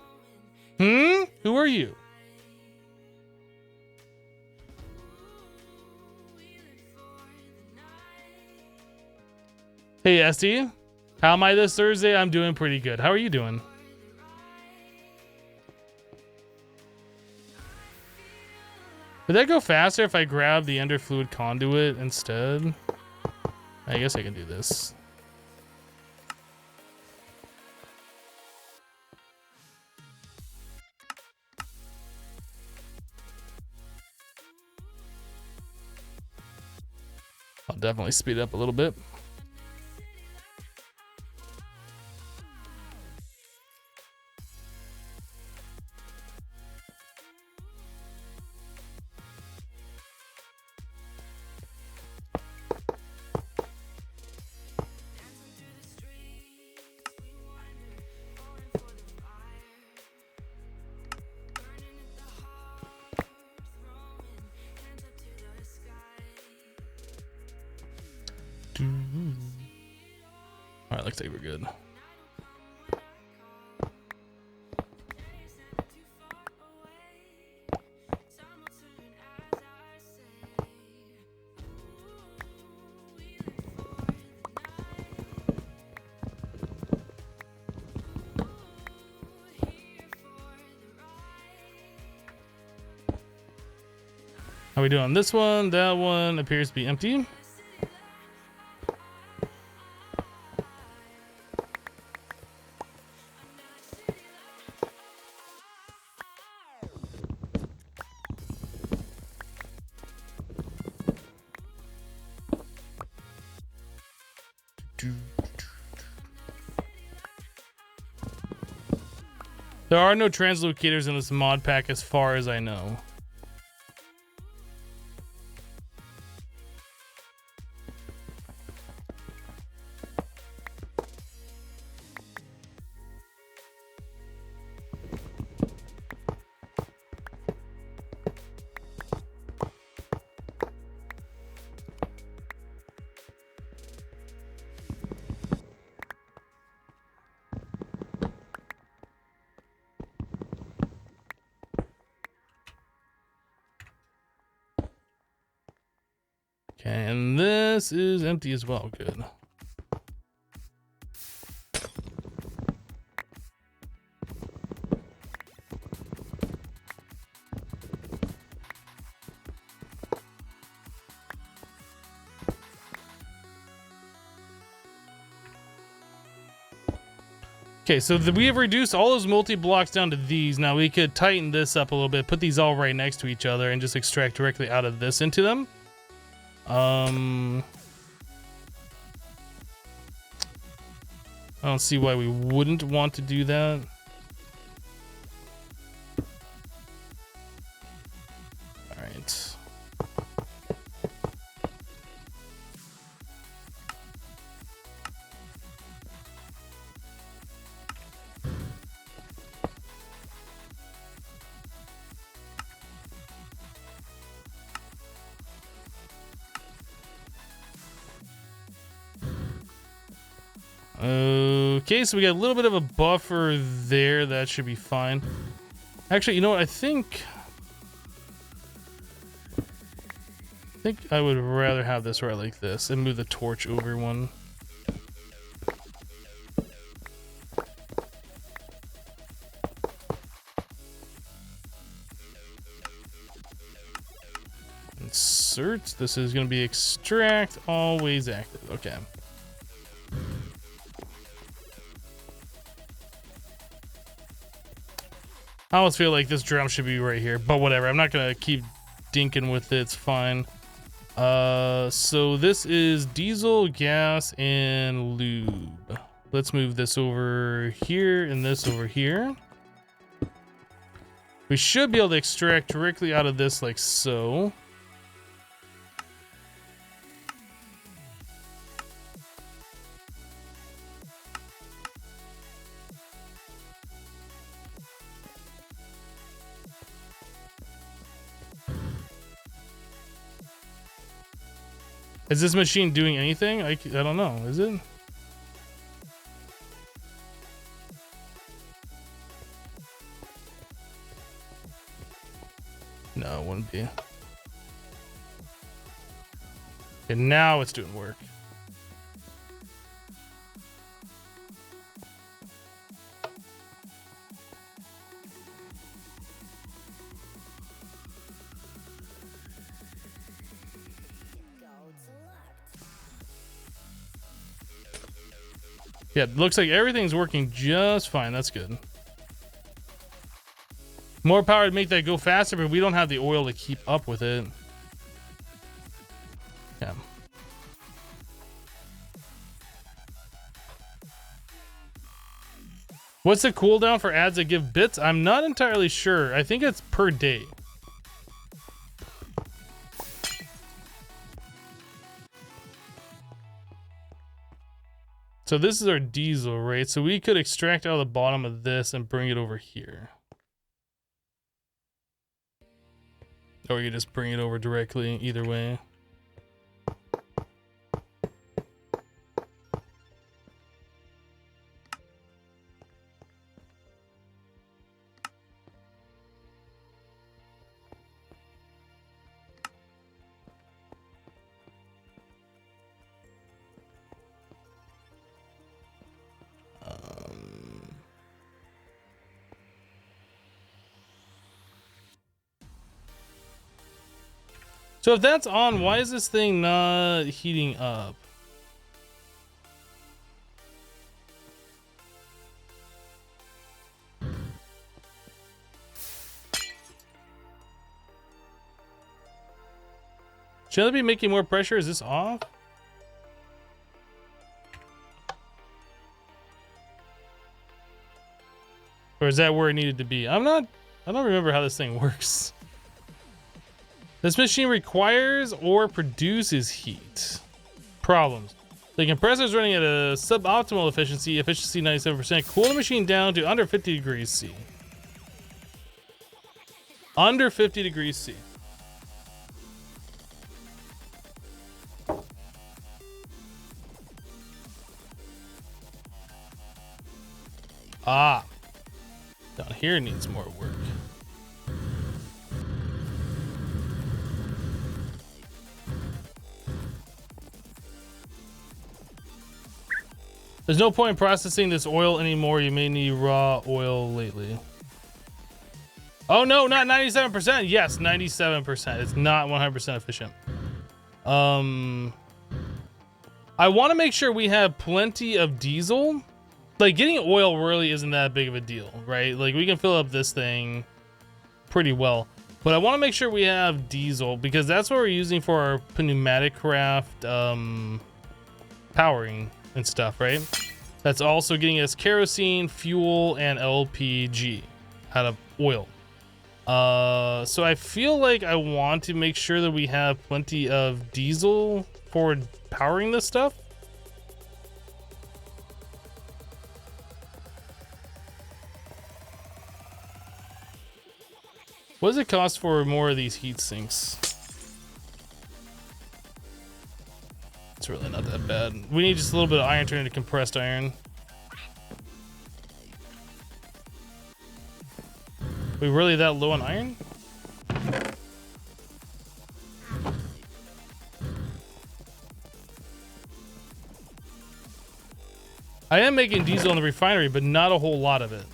are you? Hey, SD. How am I this Thursday? I'm doing pretty good. How are you doing? Would that go faster if I grab the Ender Fluid Conduit instead? I guess I can do this. I'll definitely speed up a little bit. All right, looks like we're good. How are we doing on this one? That one appears to be empty. There are no translocators in this mod pack as far as I know. Okay, and this is empty as well. Good. Okay, so we have reduced all those multi-blocks down to these. Now we could tighten this up a little bit, put these all right next to each other, and just extract directly out of this into them. I don't see why we wouldn't want to do that. All right. Okay, so we got a little bit of a buffer there. That should be fine. Actually, you know what? I think I would rather have this right like this and move the torch over one. Insert. This is going to be extract, always active. Okay. I almost feel like this drum should be right here, but whatever. I'm not gonna keep dinking with it. It's fine. So this is diesel, gas, and lube. Let's move this over here and this over here. We should be able to extract directly out of this like so. Is this machine doing anything? I don't know. Is it? No, it wouldn't be. And now it's doing work. Yeah, it looks like everything's working just fine. That's good. More power to make that go faster, but we don't have the oil to keep up with it. Yeah. What's the cooldown for ads that give bits? I'm not entirely sure. I think it's per day. So this is our diesel, right? So we could extract out of the bottom of this and bring it over here. Or you just bring it over directly, either way. So if that's on, why is this thing not heating up? Should I be making more pressure? Is this off? Or is that where it needed to be? I don't remember how this thing works. This machine requires or produces heat. Problems. The compressor is running at a suboptimal efficiency 97%. Cool the machine down to under 50 degrees C. Under 50 degrees C. Ah. Down here needs more work. There's no point in processing this oil anymore. You may need raw oil lately. Oh no, not 97%. Yes, 97%. It's not 100% efficient. I want to make sure we have plenty of diesel. Like, getting oil really isn't that big of a deal, right? Like, we can fill up this thing pretty well. But I want to make sure we have diesel, because that's what we're using for our pneumatic craft powering and stuff, right? That's also getting us kerosene, fuel, and LPG out of oil. So I feel like I want to make sure that we have plenty of diesel for powering this stuff. What does it cost for more of these heat sinks? It's really not that bad. We need just a little bit of iron turned into compressed iron. We really that low on iron? I am making diesel in the refinery, but not a whole lot of it.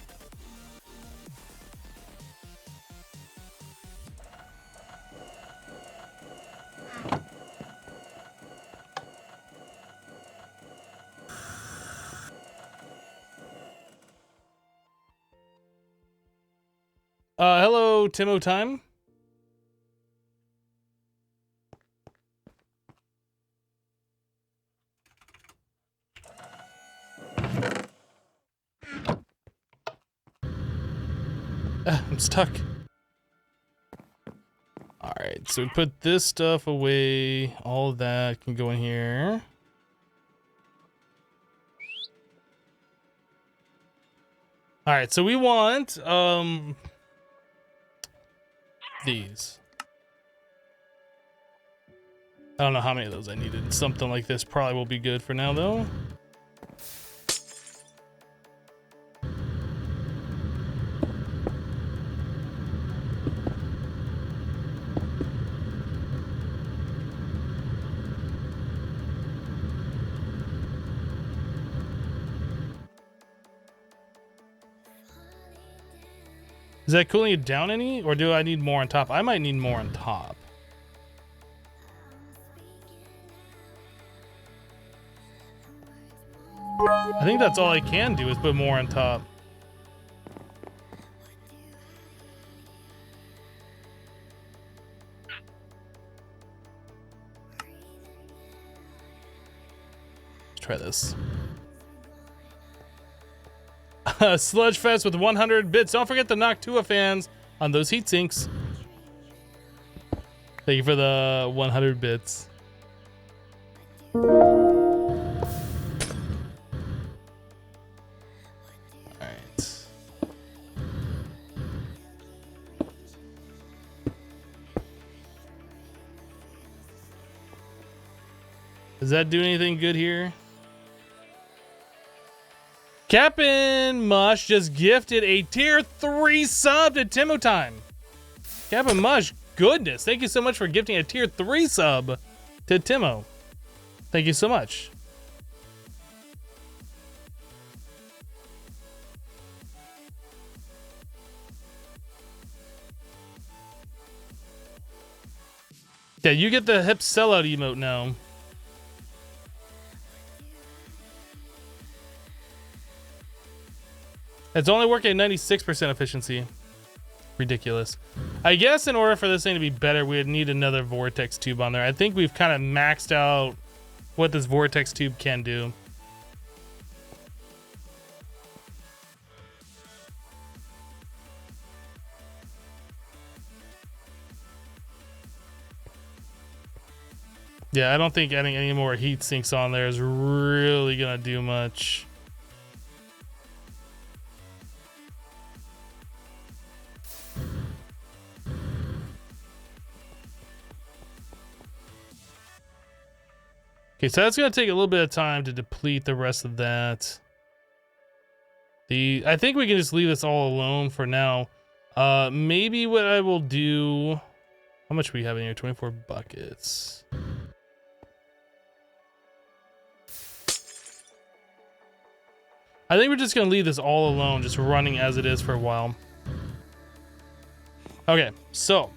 Hello, Timo Time. I'm stuck. All right, so we put this stuff away. All of that can go in here. All right, so we want these. I don't know how many of those I needed. Something like this probably will be good for now, though. Is that cooling it down any, or do I need more on top? I might need more on top. I think that's all I can do is put more on top. Let's try this. Sludge Fest with 100 bits. Don't forget the Noctua fans on those heat sinks. Thank you for the 100 bits. Does that do anything good here? Captain Mush just gifted a tier 3 sub to Timo Time. Captain Mush, goodness, thank you so much for gifting a tier 3 sub to Timo. Thank you so much. Yeah, you get the hip sellout emote now. It's only working at 96% efficiency. Ridiculous. I guess in order for this thing to be better, we would need another vortex tube on there. I think we've kind of maxed out what this vortex tube can do. Yeah, I don't think adding any more heat sinks on there is really gonna do much. Okay, so that's gonna take a little bit of time to deplete the rest of that. I think we can just leave this all alone for now. Maybe what I will do. How much we have in here? 24 buckets. I think we're just gonna leave this all alone, just running as it is for a while. Okay, so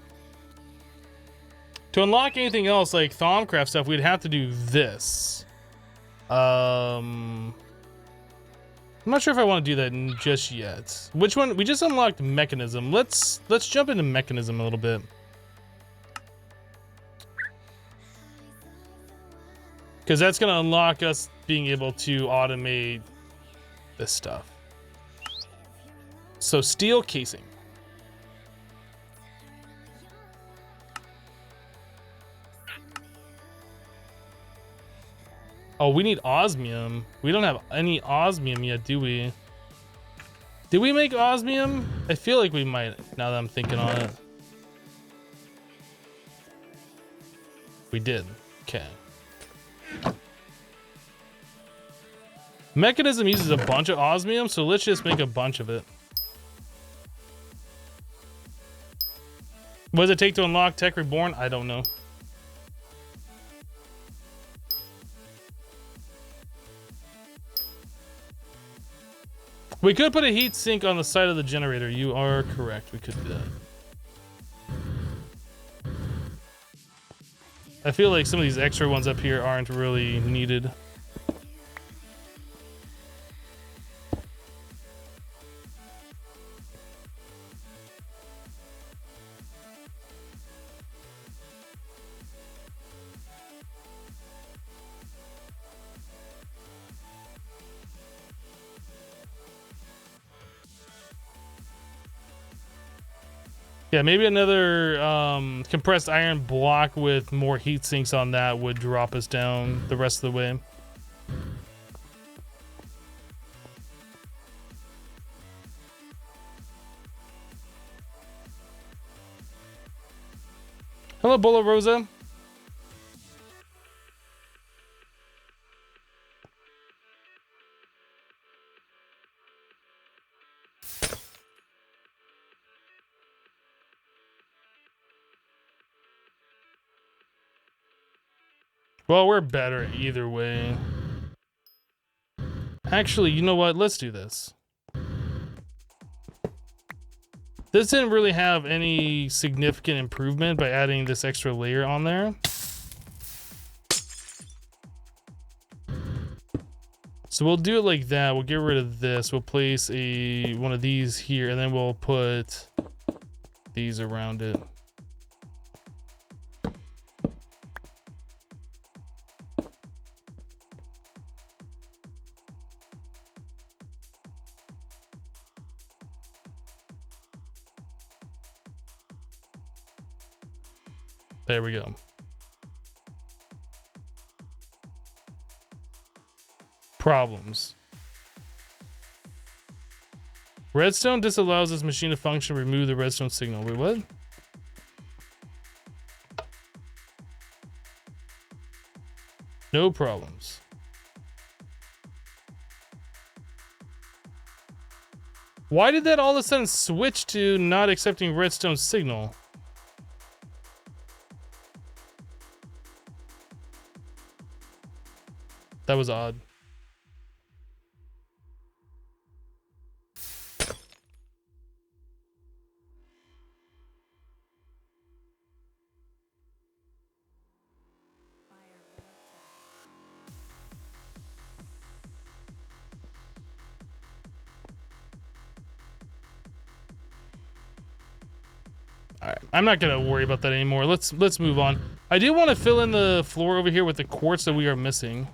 to unlock anything else like Thaumcraft stuff, we'd have to do this. I'm not sure if I want to do that just yet. Which one? We just unlocked Mechanism. Let's jump into Mechanism a little bit. Because that's gonna unlock us being able to automate this stuff. So steel casing. Oh, we need osmium. We don't have any osmium yet, do we? Did we make osmium? I feel like we might, now that I'm thinking on it. We did. Okay. Mechanism uses a bunch of osmium, so let's just make a bunch of it. What does it take to unlock Tech Reborn? I don't know. We could put a heat sink on the side of the generator. You are correct. We could do that. I feel like some of these extra ones up here aren't really needed. Yeah, maybe another compressed iron block with more heat sinks on that would drop us down the rest of the way. Hello, Bola Rosa. Well, we're better either way. Actually, you know what? Let's do this. This didn't really have any significant improvement by adding this extra layer on there. So we'll do it like that. We'll get rid of this. We'll place one of these here, and then we'll put these around it. There we go. Problems. Redstone disallows this machine to function. Remove the redstone signal. Wait, what? No problems. Why did that all of a sudden switch to not accepting redstone signal? That was odd. All right, I'm not gonna worry about that anymore. Let's move on. I do want to fill in the floor over here with the quartz that we are missing.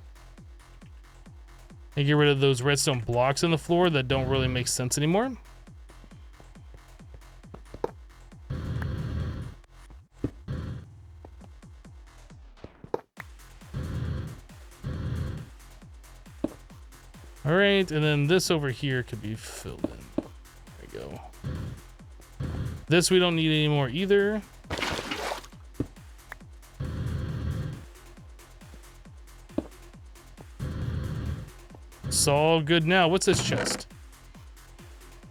And get rid of those redstone blocks in the floor that don't really make sense anymore. All right, and then this over here could be filled in. There we go. This we don't need anymore either. It's all good now. What's this chest?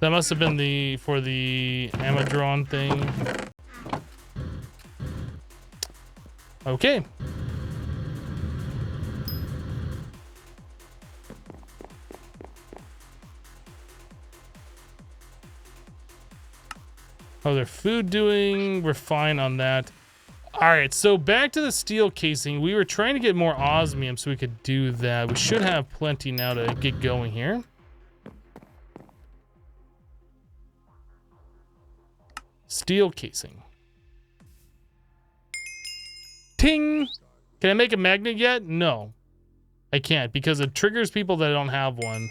That must have been for the Amadron thing. Okay. How's their food doing? We're fine on that. All right, so back to the steel casing. We were trying to get more osmium so we could do that. We should have plenty now to get going here. Steel casing. Ting! Can I make a magnet yet? No. I can't because it triggers people that don't have one.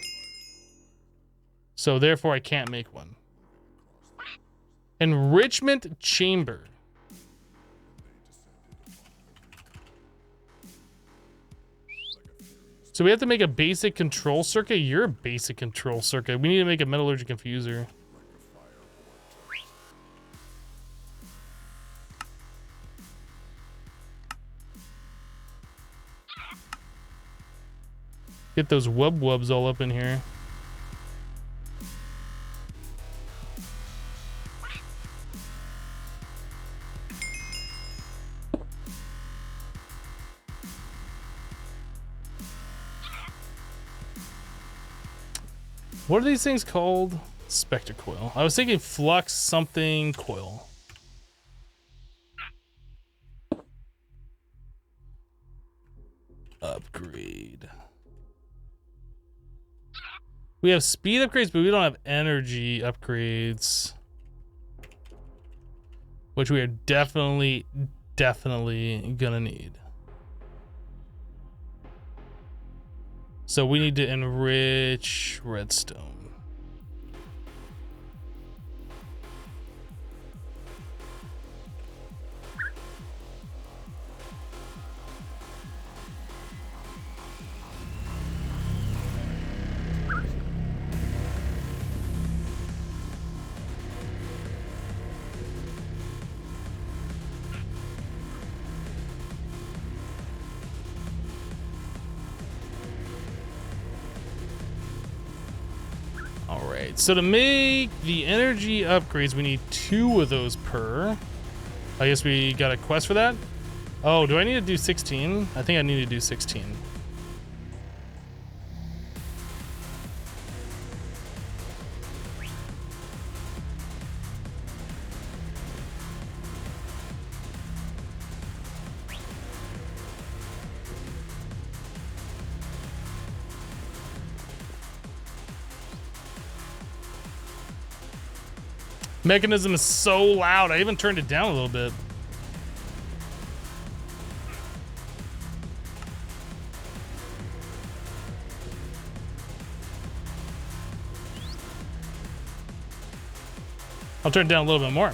So therefore I can't make one. Enrichment chamber. So we have to make a basic control circuit. You're a basic control circuit. We need to make a metallurgic infuser. Get those wubs all up in here. What are these things called? Spectre coil. I was thinking flux something coil. Upgrade. We have speed upgrades, but we don't have energy upgrades. Which we are definitely gonna need. So we need to enrich redstone. So to make the energy upgrades, we need 2 of those per. I guess we got a quest for that. Oh, do I need to do 16? I think I need to do 16. Mechanism is so loud. I even turned it down a little bit. I'll turn it down a little bit more.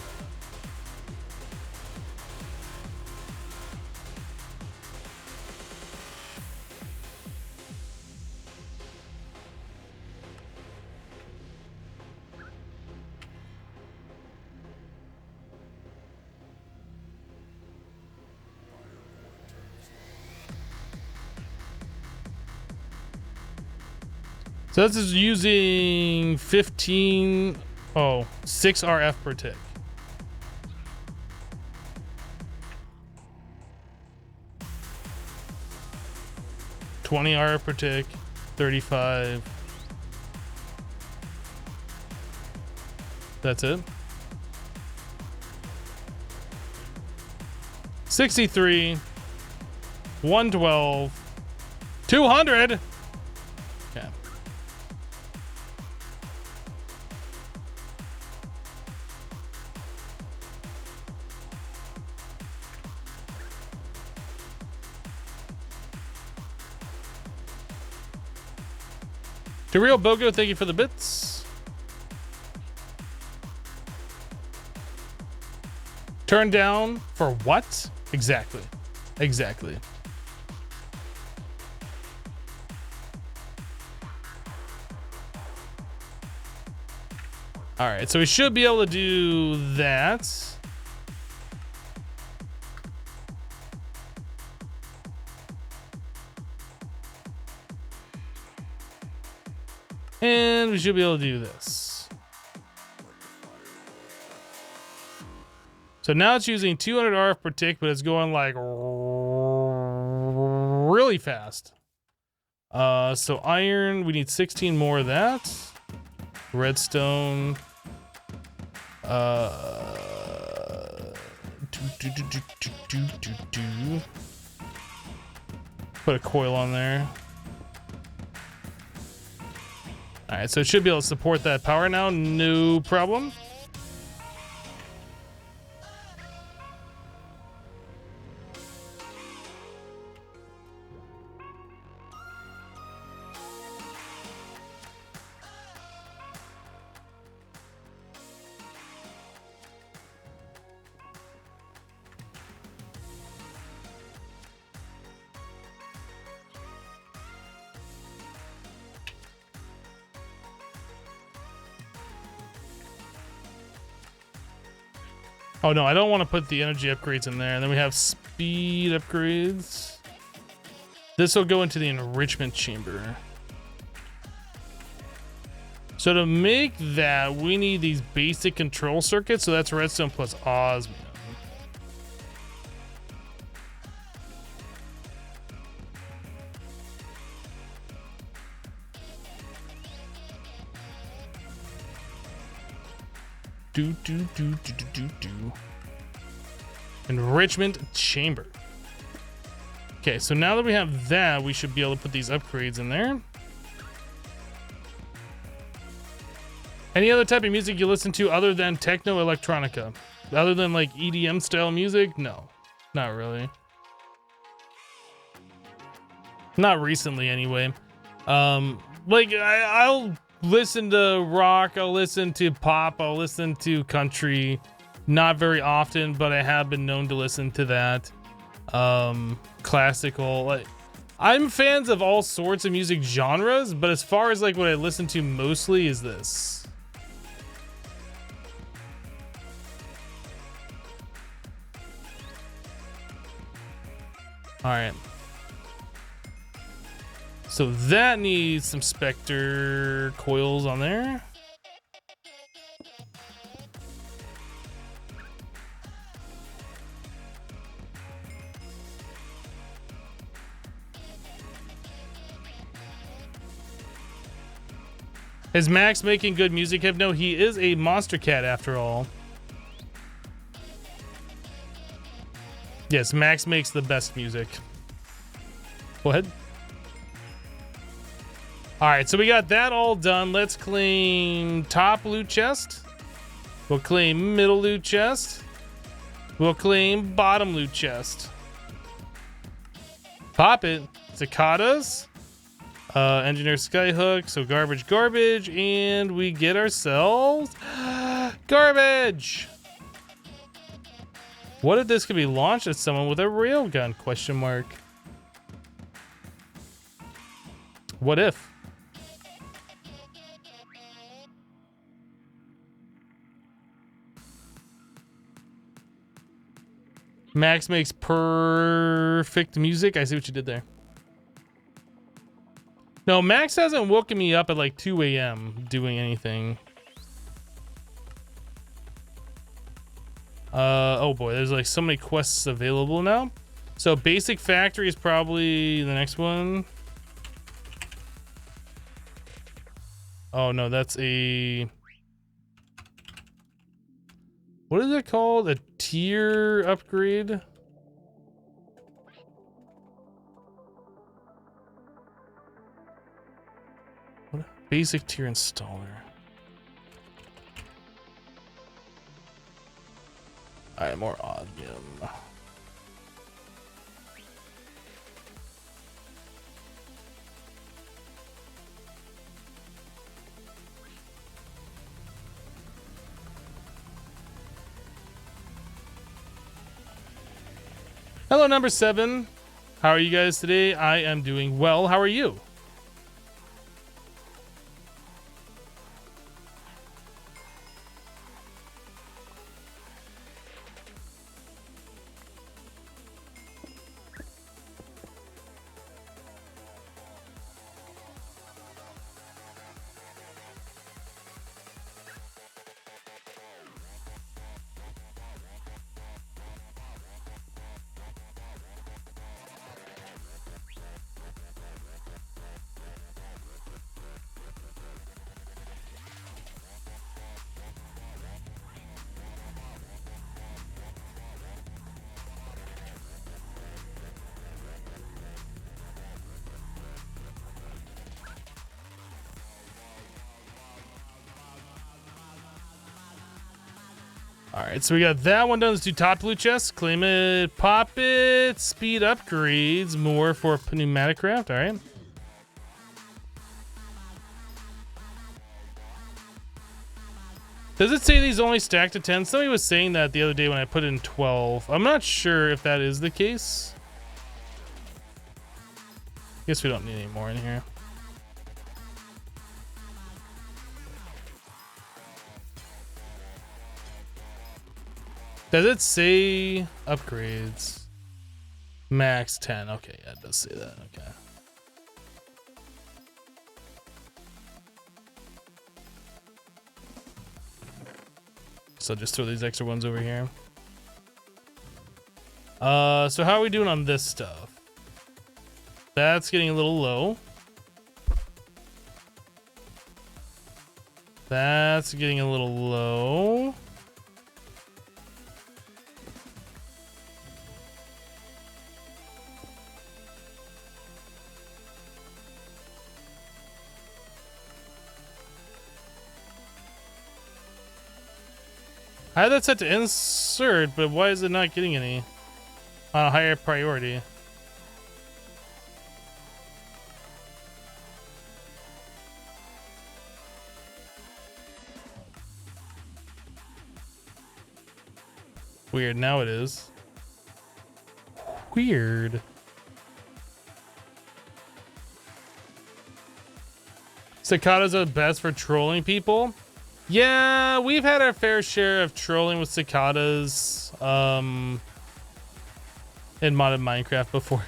So this is using 6 RF per tick. $20 RF per tick, 35. That's it. 63, 112, 200. Okay. To Real Bogo, thank you for the bits. Turn down for what? Exactly. Exactly. All right, so we should be able to do that. And we should be able to do this. So now it's using 200 RF per tick, but it's going like really fast. So iron, we need 16 more of that. Redstone. Put a coil on there. All right, so it should be able to support that power now, no problem. Oh no, I don't want to put the energy upgrades in there. And then we have speed upgrades. This will go into the enrichment chamber. So to make that, we need these basic control circuits. So that's redstone plus osmium. Do. Enrichment chamber. Okay, so now that we have that, we should be able to put these upgrades in there. Any other type of music you listen to other than techno electronica? Other than like EDM style music? No, not really. Not recently anyway. Like I'll listen to rock, I'll listen to pop, I'll listen to country. Not very often, but I have been known to listen to that. Classical. Like, I'm fans of all sorts of music genres, but as far as like what I listen to mostly is this. All right. So that needs some Spectre coils on there. Is Max making good music? No, he is a monster cat after all. Yes, Max makes the best music. Go ahead. All right, so we got that all done. Let's claim top loot chest. We'll claim middle loot chest. We'll claim bottom loot chest. Pop it. Cicadas. Engineer Skyhook. So garbage, garbage. And we get ourselves garbage. What if this could be launched at someone with a railgun? Question mark. What if? Max makes perfect music. I see what you did there. No, Max hasn't woken me up at like 2 a.m. doing anything. Oh boy, there's like so many quests available now. So basic factory is probably the next one. Oh no, that's a... What is it called? A tier upgrade? What? Basic tier installer. Alright, more Ognium. Hello, number 7. How are you guys today? I am doing well. How are you? All right, so we got that one done. Let's do top blue chest. Claim it, pop it, speed upgrades, more for pneumatic craft. All right. Does it say these only stack to 10? Somebody was saying that the other day when I put in 12. I'm not sure if that is the case. Guess we don't need any more in here. Does it say upgrades? Max 10. Okay, yeah, it does say that. Okay. So just throw these extra ones over here. So how are we doing on this stuff? That's getting a little low. That's getting a little low. I had that set to insert, but why is it not getting any on a higher priority? Weird, now it is. Weird. Cicadas are best for trolling people. Yeah, we've had our fair share of trolling with cicadas in modded Minecraft before.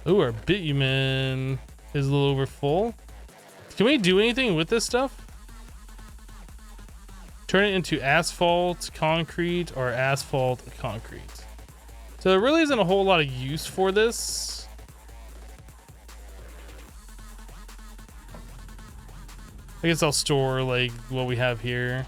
Ooh, our bitumen is a little over full. Can we do anything with this stuff? Turn it into asphalt, concrete, or asphalt, concrete. So there really isn't a whole lot of use for this. I guess I'll store like what we have here.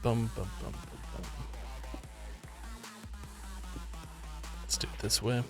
Bum, bum, bum, bum, bum. Let's do it this way.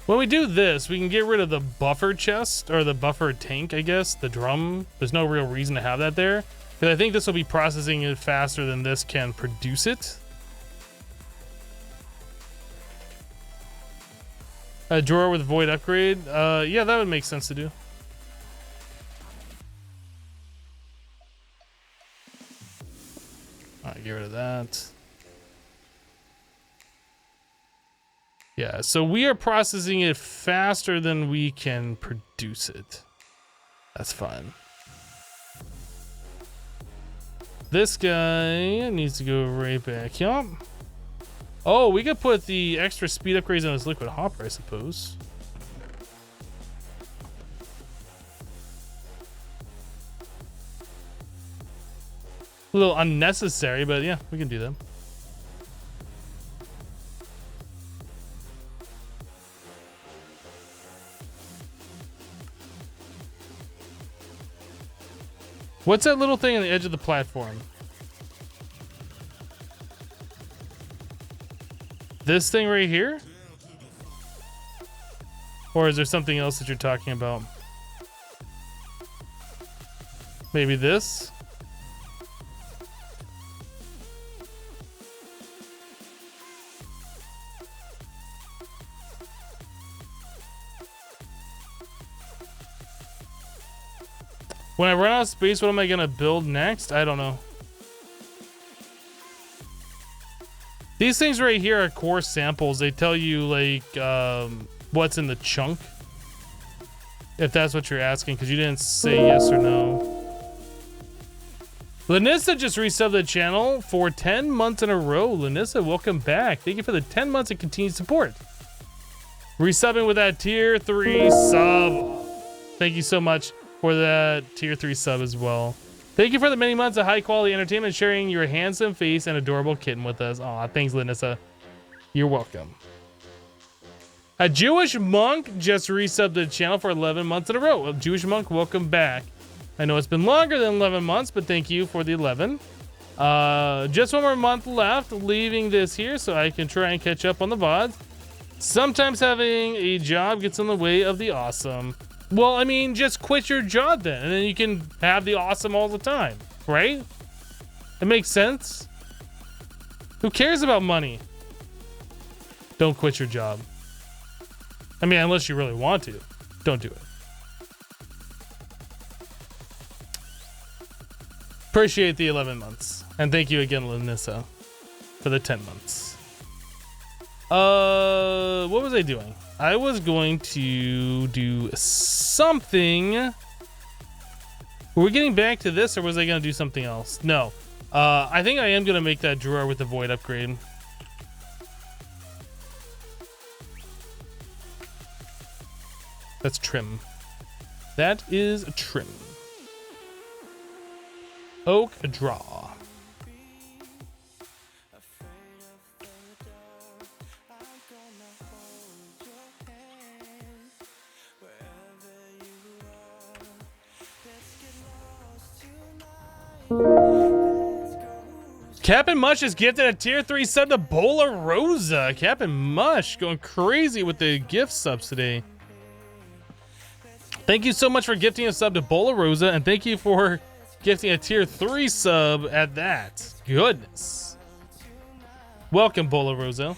When we do this, we can get rid of the buffer chest, or the buffer tank, I guess, the drum. There's no real reason to have that there, because I think this will be processing it faster than this can produce it. A drawer with void upgrade. Yeah, that would make sense to do. All right, get rid of that. Yeah, so we are processing it faster than we can produce it. That's fine. This guy needs to go right back here. Oh, we could put the extra speed upgrades on this liquid hopper, I suppose. A little unnecessary, but yeah, we can do that. What's that little thing on the edge of the platform? This thing right here? Or is there something else that you're talking about? Maybe this? When I run out of space, what am I gonna build next? I don't know. These things right here are core samples. They tell you like what's in the chunk. If that's what you're asking, because you didn't say yes or no. Lanissa just resubbed the channel for 10 months in a row. Lanissa, welcome back. Thank you for the 10 months of continued support. Resubbing with that tier 3 sub. Thank you so much for that tier 3 sub as well. Thank you for the many months of high quality entertainment, sharing your handsome face and adorable kitten with us. Aw, thanks, Lanissa. You're welcome. A Jewish monk just resubbed the channel for 11 months in a row. Well, Jewish monk, welcome back. I know it's been longer than 11 months, but thank you for the 11. Just one more month left, leaving this here so I can try and catch up on the VODs. Sometimes having a job gets in the way of the awesome. Well, I mean, just quit your job then, and then you can have the awesome all the time, right? It makes sense. Who cares about money? Don't quit your job. I mean, unless you really want to. Don't do it. Appreciate the 11 months. And thank you again, Lanissa, for the 10 months. What was I doing? I was going to do something. Were we getting back to this, or was I going to do something else? No. I think I am going to make that drawer with the void upgrade. That's trim. That is a trim. Oak draw. Captain Mush is gifted a tier 3 sub to Bola Rosa. Captain Mush going crazy with the gift subs today. Thank you so much for gifting a sub to Bola Rosa, and thank you for gifting a tier 3 sub at that. Goodness. Welcome, Bola Rosa.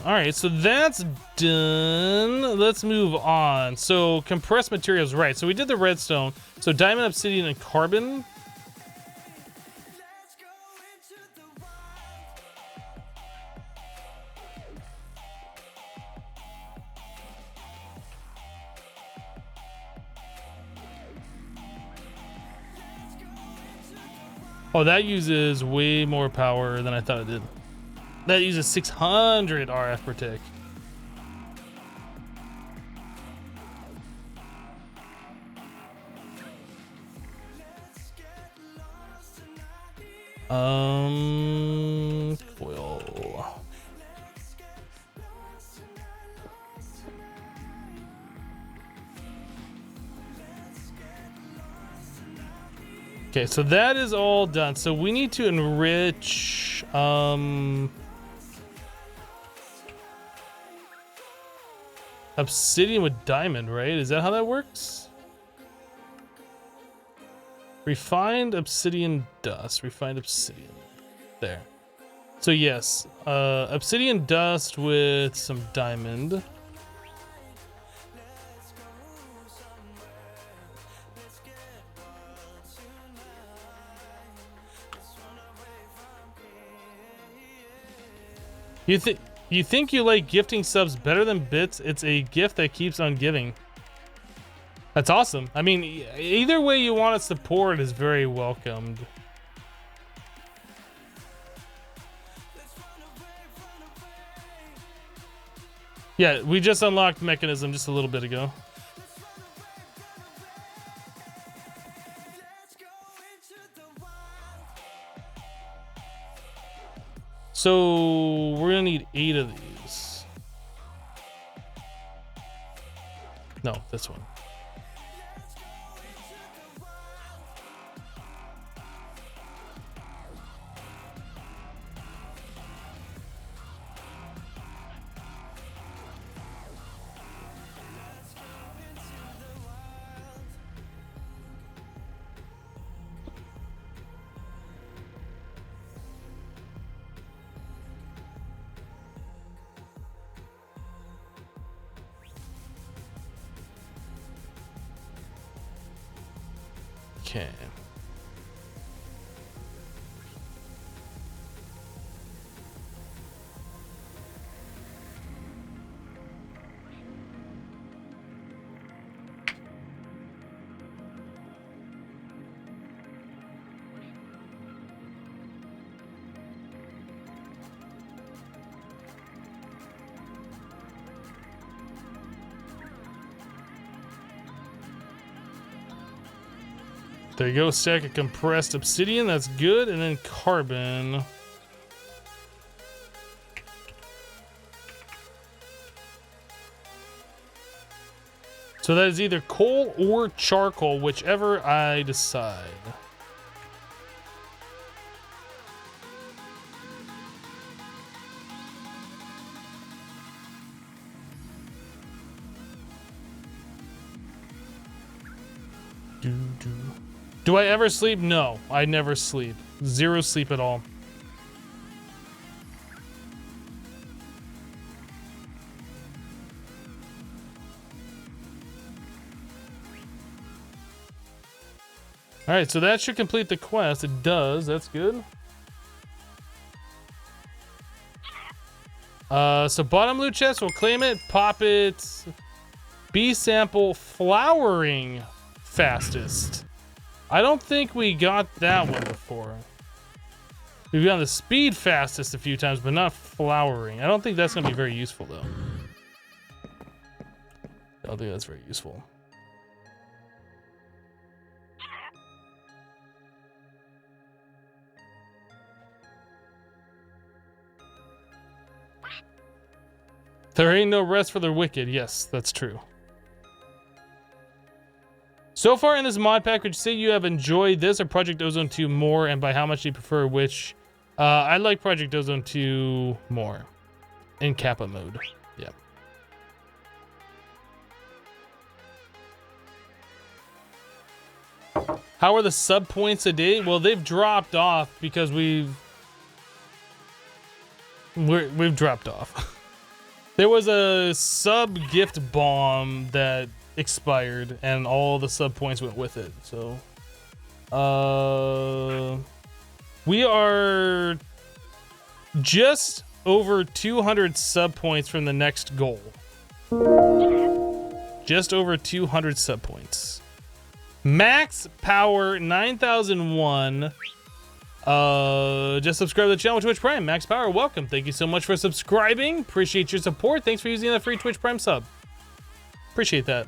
All right, so that's done. Let's move on. So compressed materials, right? So we did the redstone. So diamond, obsidian, and carbon. Oh, that uses way more power than I thought it did. That uses 600 RF per tick. Foil. Okay, so that is all done. So we need to enrich, obsidian with diamond, right? Is that how that works? Refined obsidian dust. Refined obsidian. There. So yes, obsidian dust with some diamond. You think you like gifting subs better than bits? It's a gift that keeps on giving. That's awesome. I mean, either way you want to support is very welcomed. Yeah, we just unlocked Mechanism just a little bit ago. So we're gonna need 8 of these. No, this one. Okay. There you go, stack of compressed obsidian, that's good, and then carbon. So that is either coal or charcoal, whichever I decide. Do I ever sleep? No, I never sleep. Zero sleep at all. All right, so that should complete the quest. It does, that's good. So bottom loot chest, we'll claim it, pop it. B sample flowering fastest. I don't think we got that one before. We've gotten the speed fastest a few times, but not flowering. I don't think that's gonna be very useful though. I don't think that's very useful. There ain't no rest for the wicked. Yes, that's true. So far in this mod pack, would you say you have enjoyed this or Project Ozone 2 more, and by how much do you prefer which? I like Project Ozone 2 more in Kappa mode. Yeah. How are the sub points a day? Well, they've dropped off because we've dropped off. There was a sub gift bomb that expired and all the sub points went with it. So we are just over 200 sub points from the next goal. Just over 200 sub points. Max power 9001. Just subscribe to the channel with Twitch Prime. Max Power, welcome. Thank you so much for subscribing. Appreciate your support. Thanks for using the free Twitch Prime sub. Appreciate that.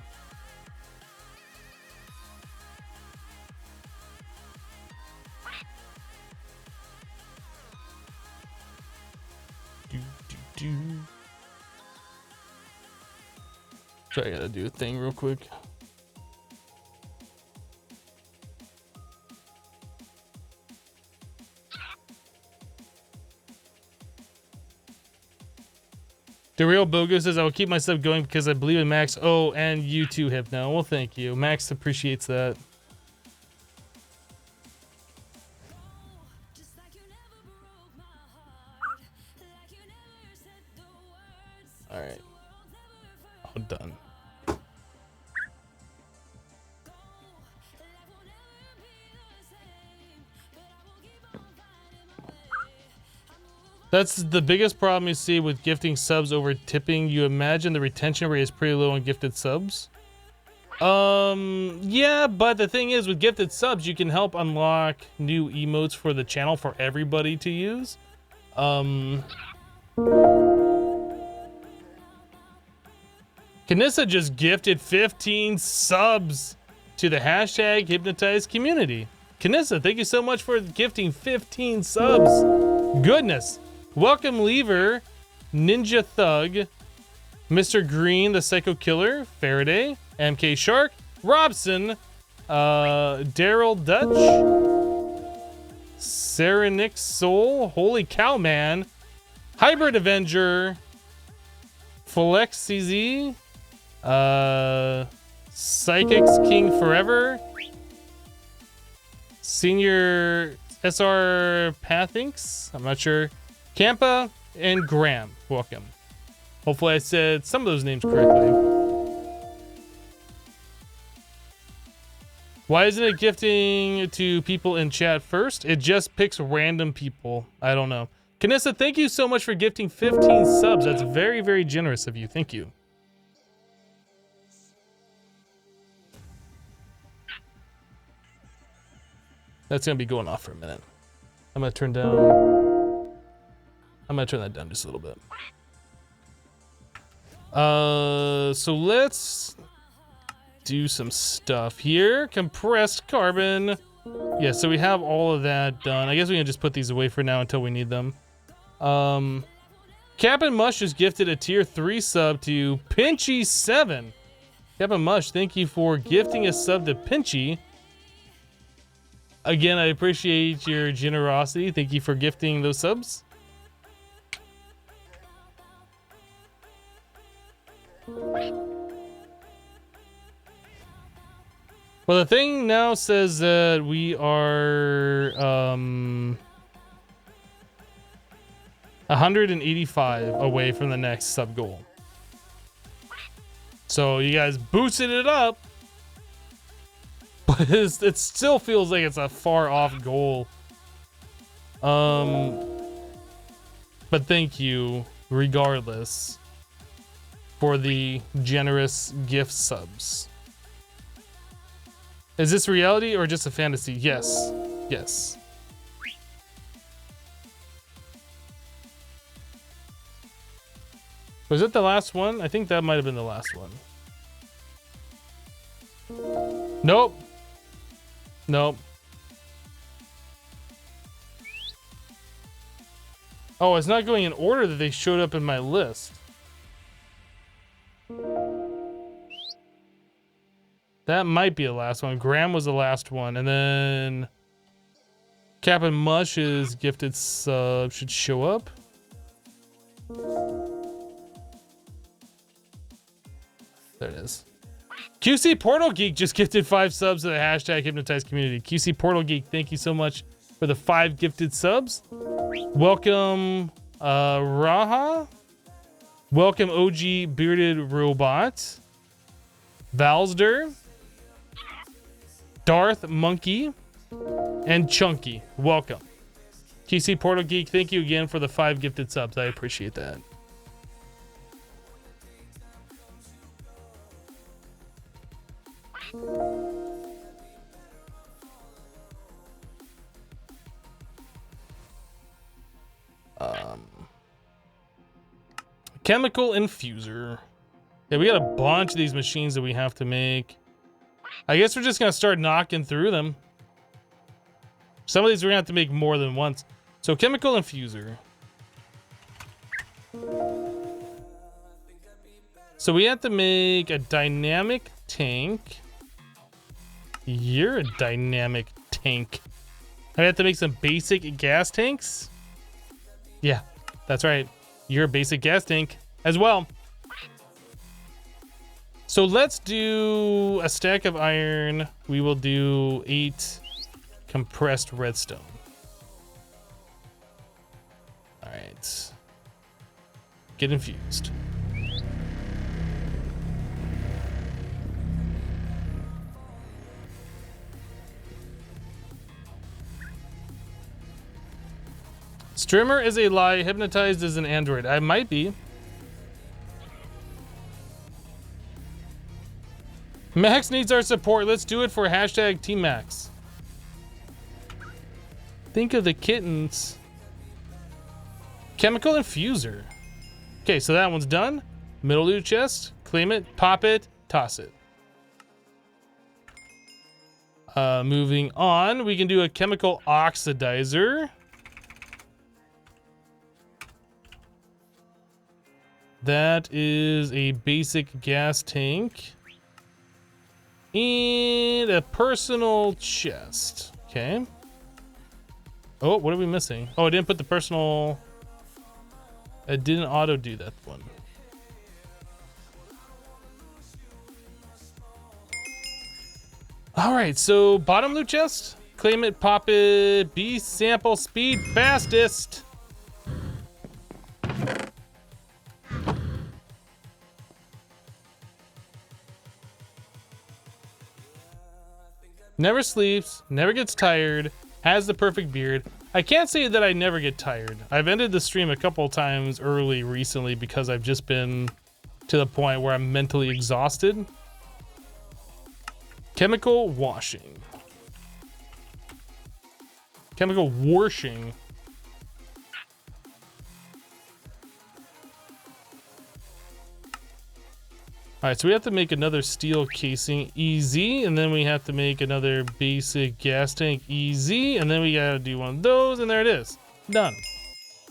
So I gotta do a thing real quick. The real Bogo says I will keep my sub going because I believe in Max. Oh, and you too, Hypno. Well, thank you. Max appreciates that. All right. All done. That's the biggest problem you see with gifting subs over tipping. You imagine the retention rate is pretty low on gifted subs. Yeah, but the thing is with gifted subs, you can help unlock new emotes for the channel for everybody to use. Kanissa just gifted 15 subs to the hashtag hypnotized community. Kanissa, thank you so much for gifting 15 subs. Goodness. Welcome, Lever, Ninja Thug, Mr. Green, the Psycho Killer, Faraday, MK Shark, Robson, Daryl Dutch, Saranic Soul, Holy Cow Man, Hybrid Avenger, Flex CZ, Psychics King Forever, Senior SR Pathinks, I'm not sure. Kampa and Graham, welcome. Hopefully I said some of those names correctly. Why isn't it gifting to people in chat first? It just picks random people. I don't know. Kanissa, thank you so much for gifting 15 subs. That's very, very generous of you. Thank you. That's gonna be going off for a minute. I'm gonna turn that down just a little bit. So let's do some stuff here. Compressed carbon. Yeah, so we have all of that done. I guess we can just put these away for now until we need them. Captain Mush just gifted a tier 3 sub to Pinchy7. Captain Mush, thank you for gifting a sub to Pinchy. Again, I appreciate your generosity. Thank you for gifting those subs. Well, the thing now says that we are 185 away from the next sub goal. So you guys boosted it up, but it still feels like it's a far off goal. But thank you regardless for the generous gift subs. Is this reality or just a fantasy? Yes. Yes. Was it the last one? I think that might have been the last one. Nope. Nope. Oh, it's not going in order that they showed up in my list. That might be the last one. Graham was the last one. And then Captain Mush's gifted sub should show up. There it is. QC Portal Geek just gifted 5 subs to the hashtag hypnotized community. QC Portal Geek, thank you so much for the 5 gifted subs. Welcome, Raha. Welcome, OG Bearded Robot. Valsder. Darth Monkey. And Chunky. Welcome. QC Portal Geek, thank you again for the 5 gifted subs. I appreciate that. Chemical infuser. Yeah, we got a bunch of these machines that we have to make. I guess we're just gonna start knocking through them. Some of these we're gonna have to make more than once. So chemical infuser. So we have to make a dynamic tank. You're a dynamic tank. I have to make some basic gas tanks. Yeah, that's right. You're a basic gas tank as well. So let's do a stack of iron. We will do 8 compressed redstone. All right. Get infused. Streamer is a lie. Hypnotized is an android. I might be. Max needs our support. Let's do it for hashtag Team Max. Think of the kittens. Chemical infuser. Okay, so that one's done. Middle loot chest. Claim it, pop it, toss it. Moving on, we can do a chemical oxidizer. That is a basic gas tank. And a personal chest. Okay. Oh, what are we missing? Oh, I didn't put the personal... I didn't auto do that one. All right, so bottom loot chest. Claim it, pop it, B sample speed fastest. Never sleeps, never gets tired, has the perfect beard. I can't say that I never get tired. I've ended the stream a couple times early recently because I've just been to the point where I'm mentally exhausted. Chemical washing. Chemical washing. All right, so we have to make another steel casing, easy, and then we have to make another basic gas tank, easy, and then we gotta do one of those, and there it is, done.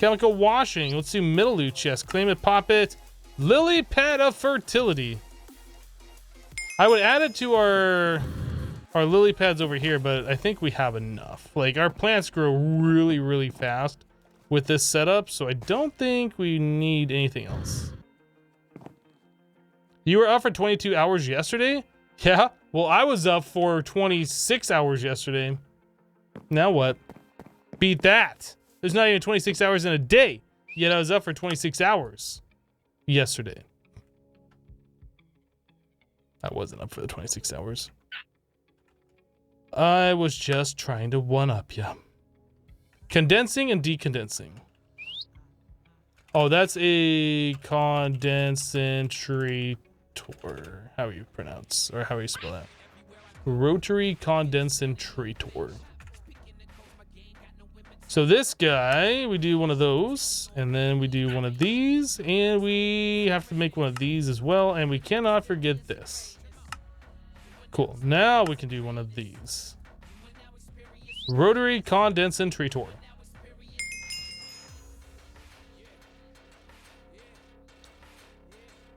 Chemical washing, let's do middle loot chest, claim it, pop it, lily pad of fertility. I would add it to our lily pads over here, but I think we have enough. Like, our plants grow really, really fast with this setup, so I don't think we need anything else. You were up for 22 hours yesterday? Yeah, well, I was up for 26 hours yesterday. Now what? Beat that. There's not even 26 hours in a day, yet I was up for 26 hours yesterday. I wasn't up for the 26 hours. I was just trying to one-up you. Condensing and decondensing. Oh, that's a condensator. How you pronounce, or how you spell that? Rotary condensator. So this guy, we do one of those, and then we do one of these, and we have to make one of these as well, and we cannot forget this. Cool, now we can do one of these. Rotary condensator.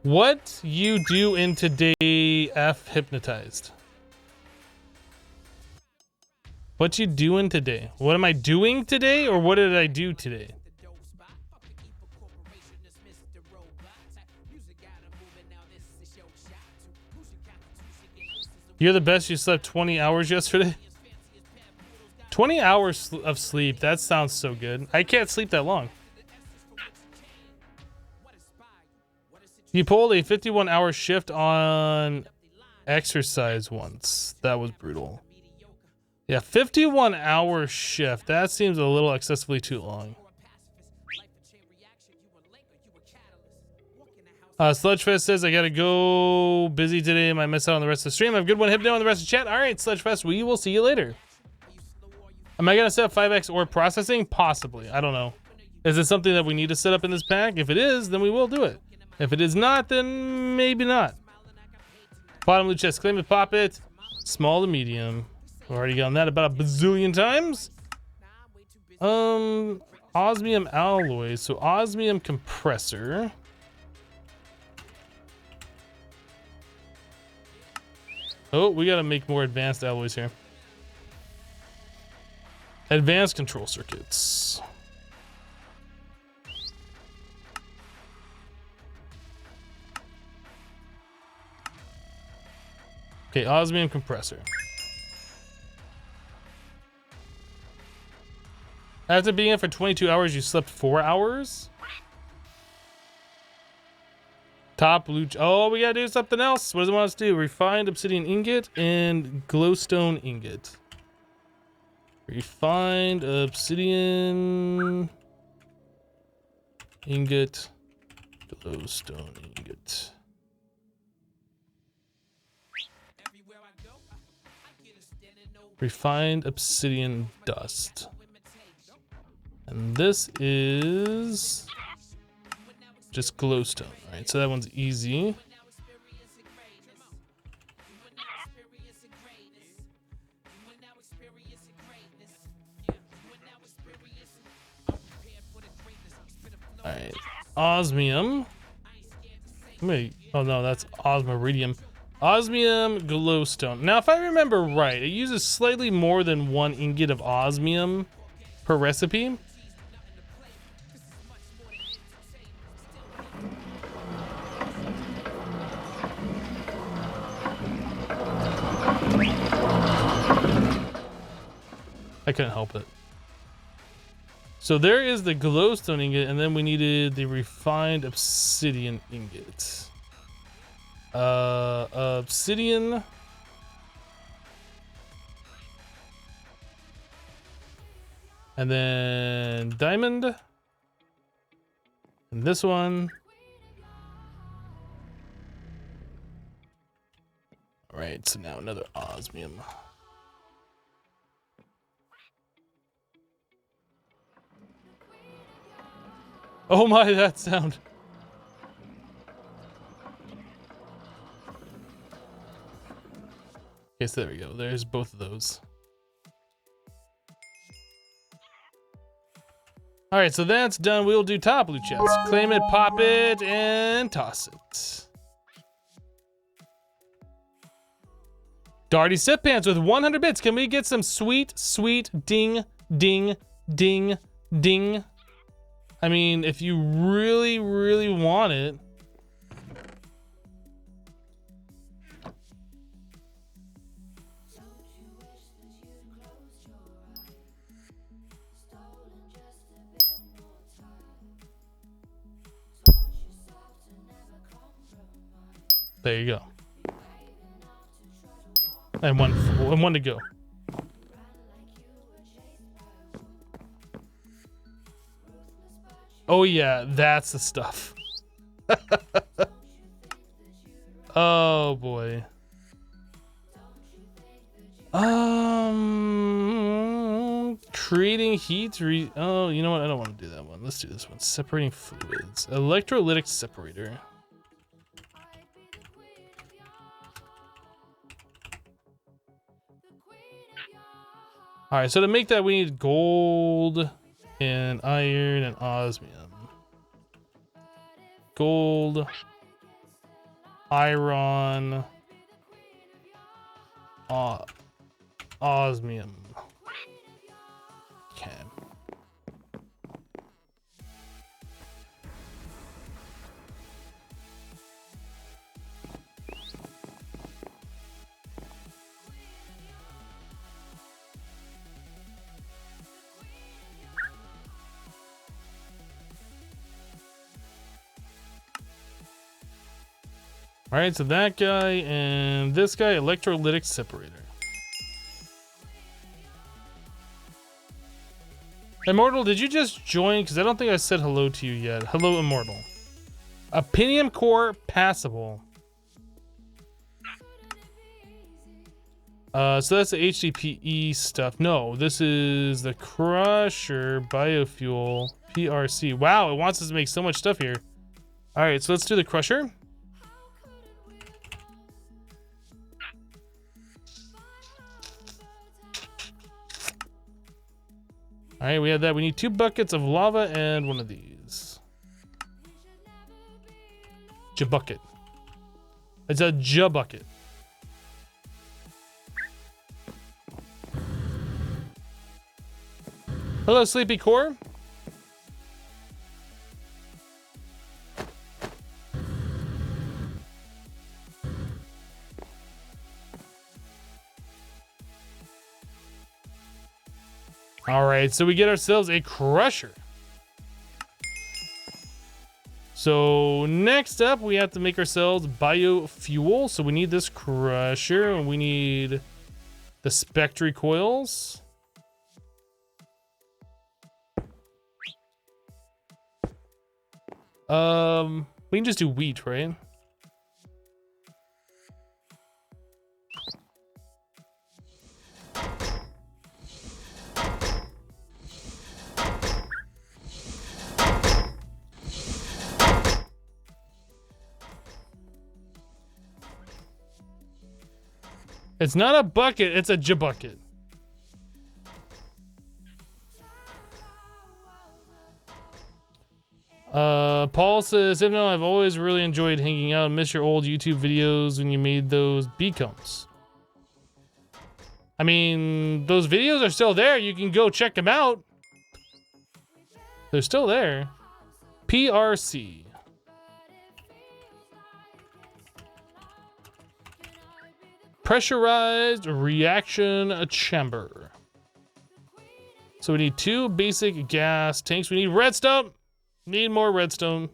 What you do in today, F hypnotized? What you doing today? What am I doing today, or what did I do today? You're the best. You slept 20 hours yesterday. 20 hours of sleep. That sounds so good. I can't sleep that long. You pulled a 51-hour shift on exercise once. That was brutal. Yeah, 51-hour shift. That seems a little excessively too long. Sludgefest says, I gotta go. Busy today. Might miss out on the rest of the stream. Have a good one. Hypno on the rest of the chat. All right, Sludgefest, we will see you later. Am I gonna set up 5x or processing? Possibly. I don't know. Is it something that we need to set up in this pack? If it is, then we will do it. If it is not, then maybe not. Bottom loot chest, claim it, pop it. Small to medium. We've already gotten that about a bazillion times. Osmium alloy. So osmium compressor. Oh, we gotta make more advanced alloys here. Advanced control circuits. Okay, osmium compressor. After being in for 22 hours, you slept 4 hours? Top loot. Oh, we gotta do something else. What does it want us to do? Refined obsidian ingot and glowstone ingot. Refined obsidian ingot, glowstone ingot. Refined obsidian dust. And this is just glowstone. All right, so that one's easy. All right, osmium. Wait, oh no, that's osmiridium. Osmium glowstone. Now, if I remember right, it uses slightly more than 1 ingot of osmium per recipe. I couldn't help it. So there is the glowstone ingot, and then we needed the refined obsidian ingot. Obsidian. And then diamond. And this one. All right, so now another osmium. Oh my, that sound. Okay, so there we go. There's both of those. All right, so that's done. We'll do top loot chest. Claim it, pop it, and toss it. Darty Sip Pants with 100 bits. Can we get some sweet, sweet ding, ding, ding, ding? I mean, if you really, really want it. There you go. And one to go. Oh yeah, that's the stuff. Oh boy. Creating heat. Oh, you know what? I don't want to do that one. Let's do this one. Separating fluids. Electrolytic separator. All right, so to make that, we need gold and iron and osmium. Gold, iron, osmium. Okay. All right, so that guy and this guy, electrolytic separator. Immortal, did you just join? Because I don't think I said hello to you yet. Hello, Immortal. Opinium core passable. So that's the HDPE stuff. No, this is the Crusher Biofuel PRC. Wow, it wants us to make so much stuff here. All right, so let's do the crusher. All right, we have that. We need 2 buckets of lava and one of these. Bucket. It's a bucket. Hello, Sleepy Core. All right, so we get ourselves a crusher. So next up, we have to make ourselves biofuel. So we need this crusher, and we need the spectry coils. We can just do wheat, right? It's not a bucket, it's a bucket. Paul says, no, I've always really enjoyed hanging out and miss your old YouTube videos when you made those beacons. I mean, those videos are still there. You can go check them out. They're still there. PRC. Pressurized reaction chamber. So we need 2 basic gas tanks. We need redstone. Need more redstone.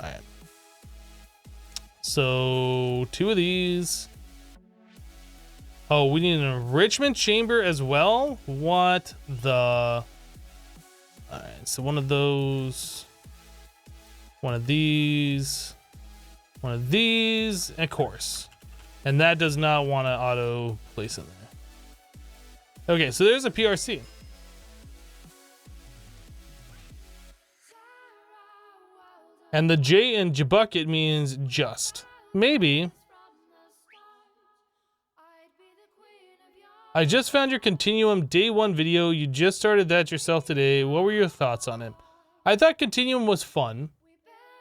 All right. So 2 of these. Oh, we need an enrichment chamber as well. What the? All right. So one of those. One of these. One of these, of course. And that does not want to auto place in there. Okay, so there's a PRC. And the J in bucket means just. Maybe. I just found your Continuum Day 1 video. You just started that yourself today. What were your thoughts on it? I thought Continuum was fun.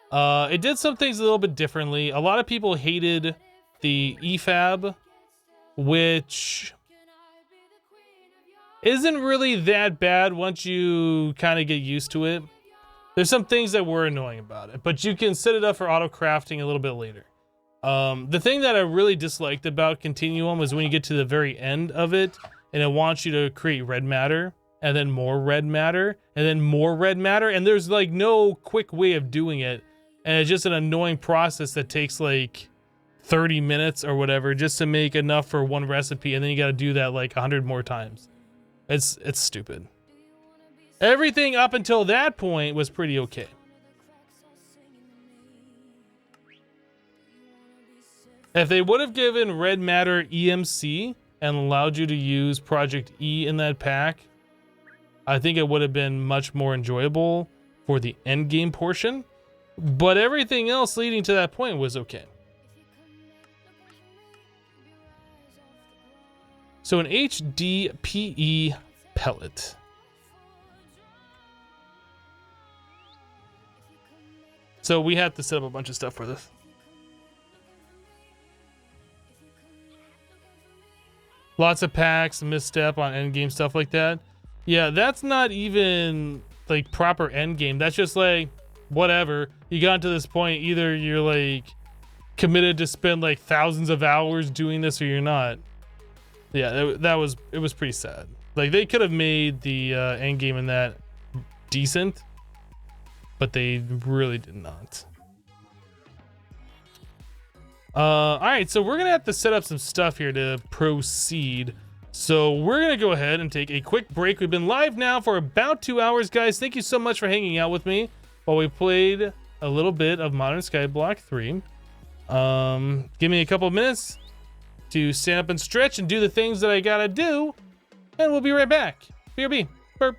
It did some things a little bit differently. A lot of people hated the EFAB, which isn't really that bad once you kind of get used to it. There's some things that were annoying about it, but you can set it up for auto crafting a little bit later. The thing that I really disliked about Continuum was when you get to the very end of it and it wants you to create red matter and then more red matter and then more red matter, and there's like no quick way of doing it. And it's just an annoying process that takes like 30 minutes or whatever just to make enough for one recipe, and then you got to do that like 100 more times. It's stupid. Everything up until that point was pretty okay. If they would have given red matter EMC and allowed you to use Project E in that pack, I think it would have been much more enjoyable for the end game portion. But everything else leading to that point was okay. So an HDPE pellet. So we have to set up a bunch of stuff for this. Lots of packs, misstep on endgame, stuff like that. Yeah, that's not even like proper endgame. That's just like, whatever. You got to this point, either you're like committed to spend like thousands of hours doing this or you're not. Yeah, it was pretty sad. Like they could have made the end game in that decent, but they really did not. All right, so we're gonna have to set up some stuff here to proceed. So we're gonna go ahead and take a quick break. We've been live now for about 2 hours, guys. Thank you so much for hanging out with me while we played a little bit of Modern Skyblock 3. Give me a couple of minutes to stand up and stretch and do the things that I gotta do, and we'll be right back. BRB. Burp.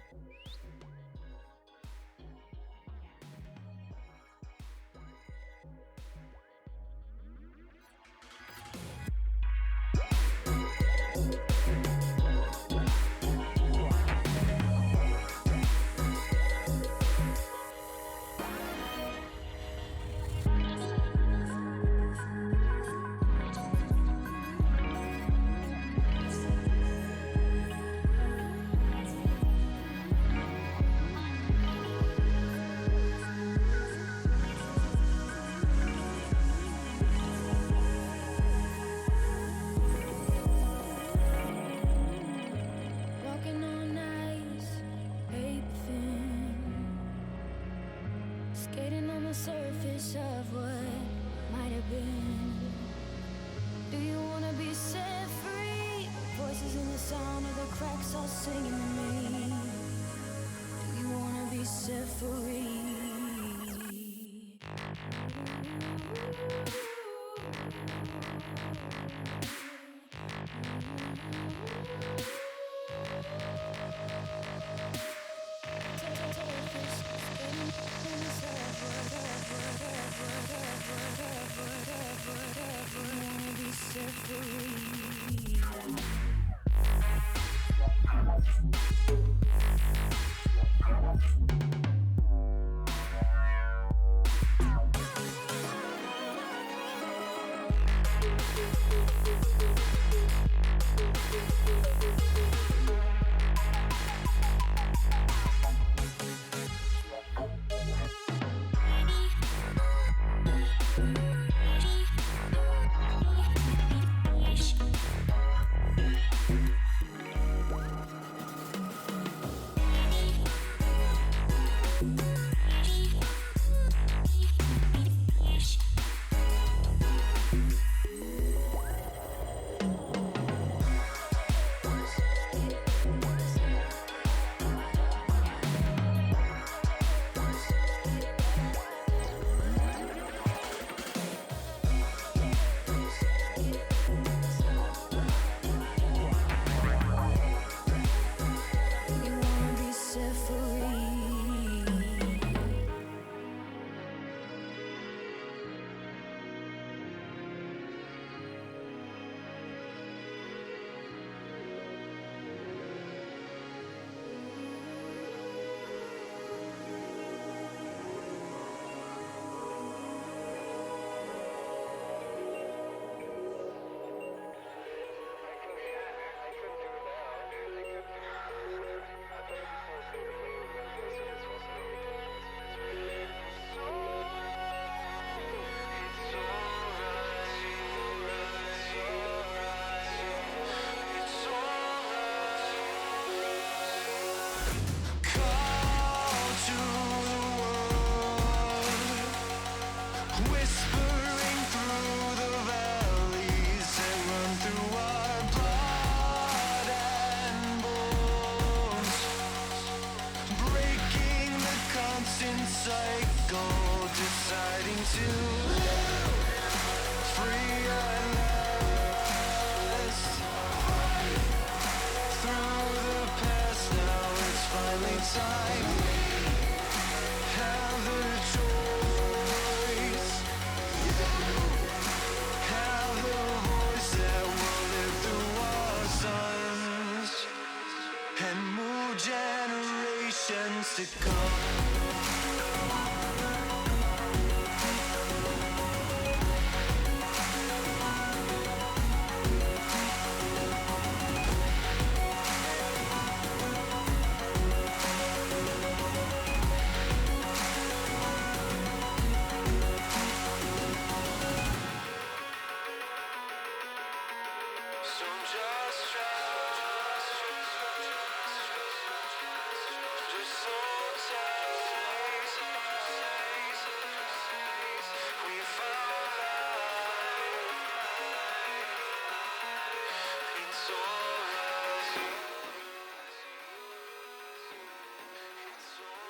singing to me? Do you wanna be set free?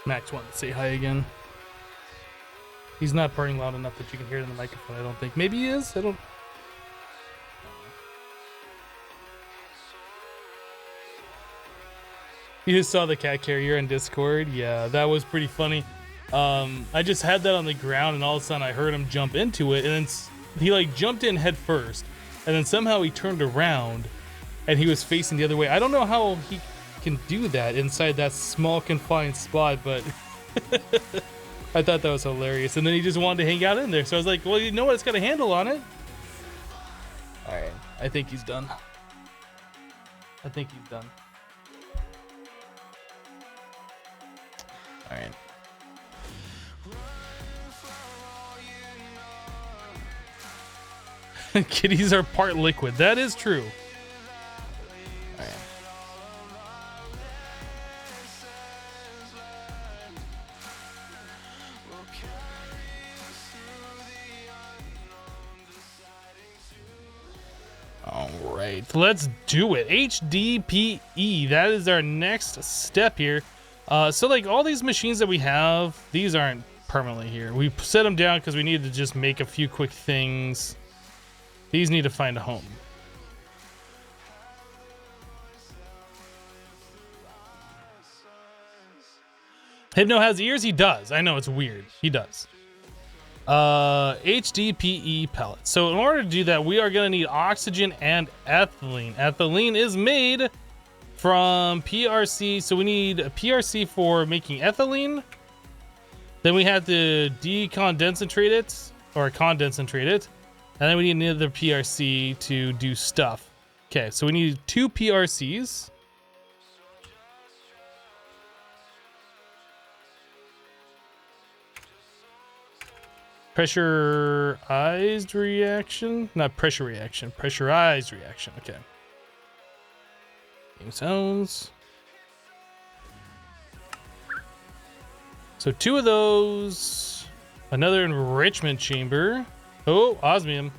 Max wanted to say hi again. He's not purring loud enough that you can hear it in the microphone, I don't think. Maybe he is? I don't... You just saw the cat carrier in Discord? Yeah, that was pretty funny. I just had that on the ground and all of a sudden I heard him jump into it, and then he like jumped in head first, and then somehow he turned around and he was facing the other way. I don't know how he can do that inside that small confined spot, but I thought that was hilarious. And then he just wanted to hang out in there, so I was like, well, you know what, it's got a handle on it. All right, I think he's done. I think he's done. All right. Kitties are part liquid. That is true. All right. All right. let's do it. HDPE, that is our next step here. So like all these machines that we have, these aren't permanently here. We set them down because we need to just make a few quick things. These need to find a home. Hypno has ears? He does. I know, it's weird. He does. HDPE pellets. So in order to do that, we are going to need oxygen and ethylene. Ethylene is made from PRC. So we need a PRC for making ethylene. Then we have to decondentrate it or condentrate it. And then we need another PRC to do stuff. Okay, so we need 2 PRCs. Pressurized reaction? Not pressure reaction. Pressurized reaction. Okay. Game sounds. So 2 of those. Another enrichment chamber. Oh, osmium.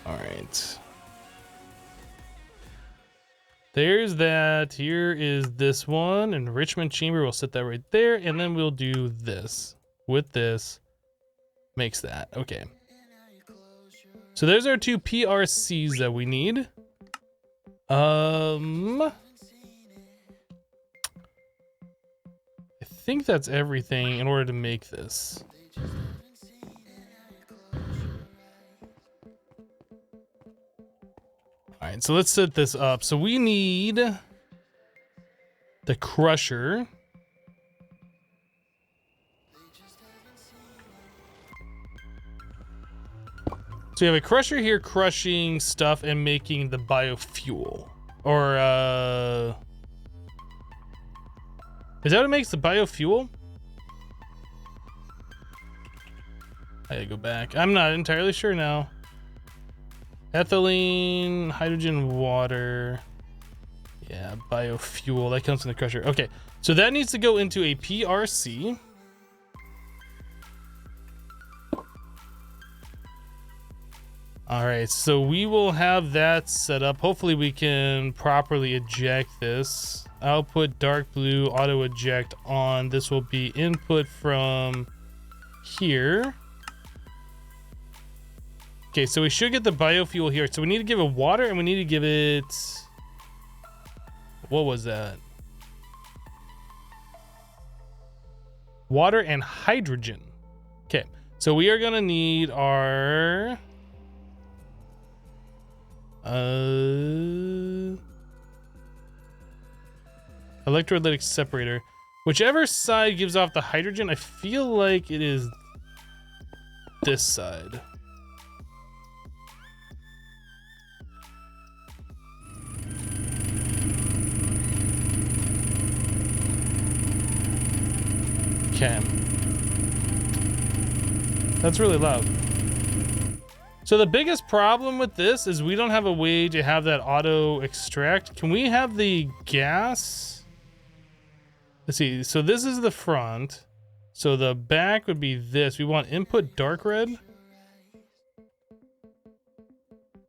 All right. There's that. Here is this one. Enrichment chamber. We'll set that right there. And then we'll do this. With this. Makes that. Okay. So there's our 2 PRCs that we need. I think that's everything in order to make this. All right, so let's set this up. So we need the crusher. So you have a crusher here crushing stuff and making the biofuel. Or, is that what makes the biofuel? I gotta go back. I'm not entirely sure now. Ethylene, hydrogen, water. Yeah, biofuel. That comes from the crusher. Okay, so that needs to go into a PRC. All right, so we will have that set up. Hopefully we can properly eject this. Output dark blue, auto eject on. This will be input from here. Okay, so we should get the biofuel here. So we need to give it water and we need to give it... What was that? Water and hydrogen. Okay, so we are gonna need our... electrolytic separator. Whichever side gives off the hydrogen, I feel like it is this side. Okay. That's really loud. So the biggest problem with this is we don't have a way to have that auto extract. Can we have the gas? Let's see. So this is the front. So the back would be this. We want input dark red.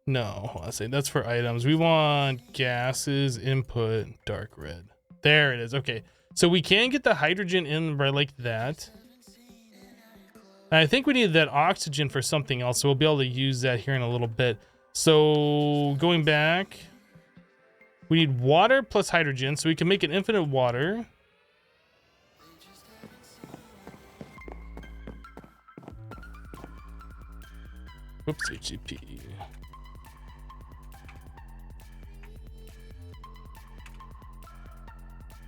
No, let's see. That's for items. We want gases input dark red. There it is. Okay. So we can get the hydrogen in right like that. I think we need that oxygen for something else, so we'll be able to use that here in a little bit. So going back, we need water plus hydrogen, so we can make an infinite water. Oops, HCP.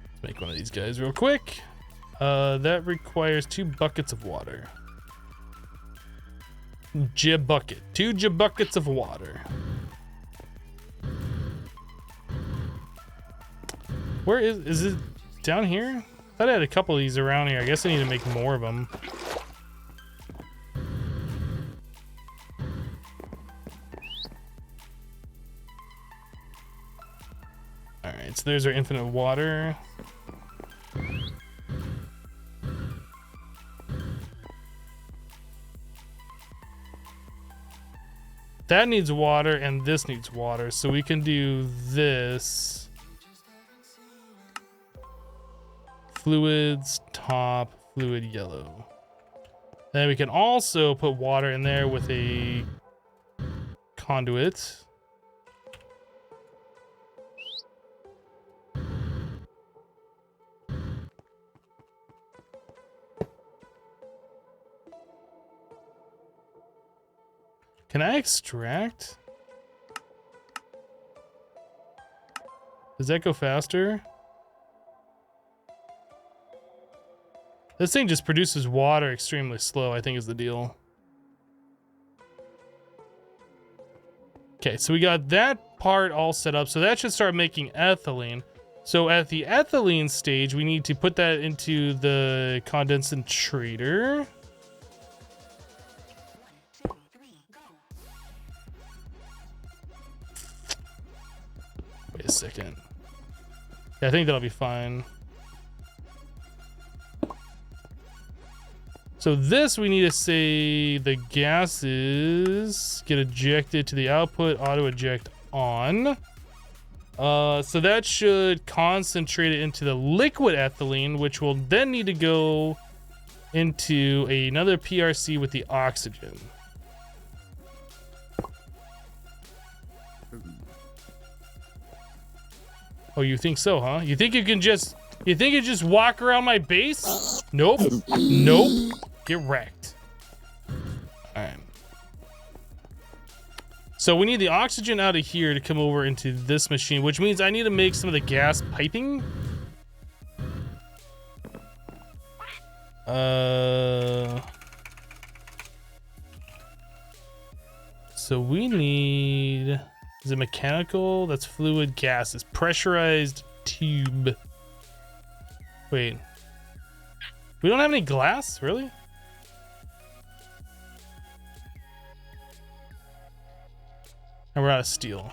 Let's make one of these guys real quick. That requires 2 buckets of water. Bucket. 2 buckets of water. Where is it down here? I thought I had a couple of these around here. I guess I need to make more of them. All right, so there's our infinite water. that needs water and this needs water. So we can do this. Fluids, top, fluid yellow. Then we can also put water in there with a conduit. Can I extract? Does that go faster? This thing just produces water extremely slow, I think is the deal. Okay, so we got that part all set up. So that should start making ethylene. So at the ethylene stage, we need to put that into the condensator. Wait a second. Yeah, I think that'll be fine. So this, we need to say the gases get ejected to the output, auto eject on. So that should concentrate it into the liquid ethylene, which will then need to go into another PRC with the oxygen. Oh, you think so, huh? You think you just walk around my base? Nope. Nope. Get wrecked. Alright. So we need the oxygen out of here to come over into this machine, which means I need to make some of the gas piping. So we need... Is it mechanical? That's fluid gases. Pressurized tube. Wait. We don't have any glass? Really? And we're out of steel.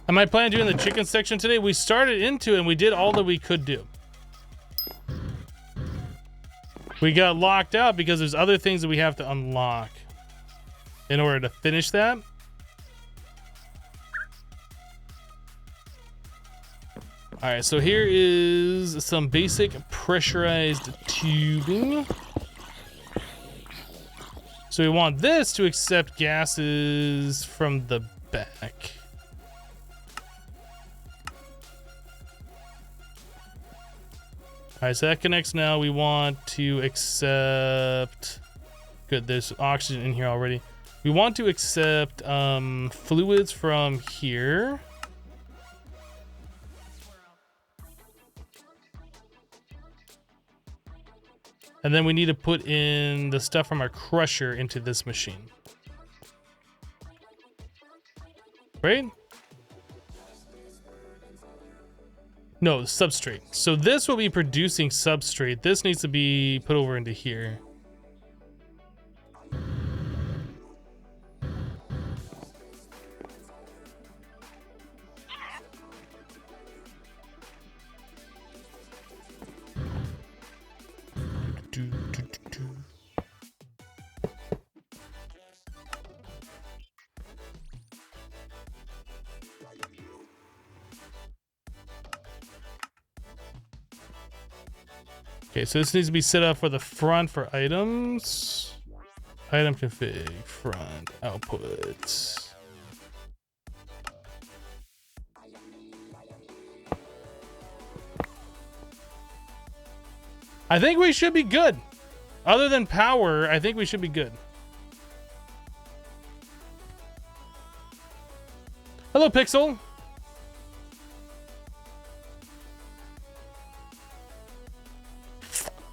Am I planning on doing the chicken section today? We started into it and we did all that we could do. We got locked out because there's other things that we have to unlock in order to finish that. All right, so here is some basic pressurized tubing. So we want this to accept gases from the back. All right, so that connects now. We want to accept... Good, there's oxygen in here already. We want to accept fluids from here. And then we need to put in the stuff from our crusher into this machine. Right? No, substrate. So this will be producing substrate. This needs to be put over into here. Okay, so this needs to be set up for the front for items. Item config, front, output. I think we should be good. Other than power, I think we should be good. Hello, Pixel.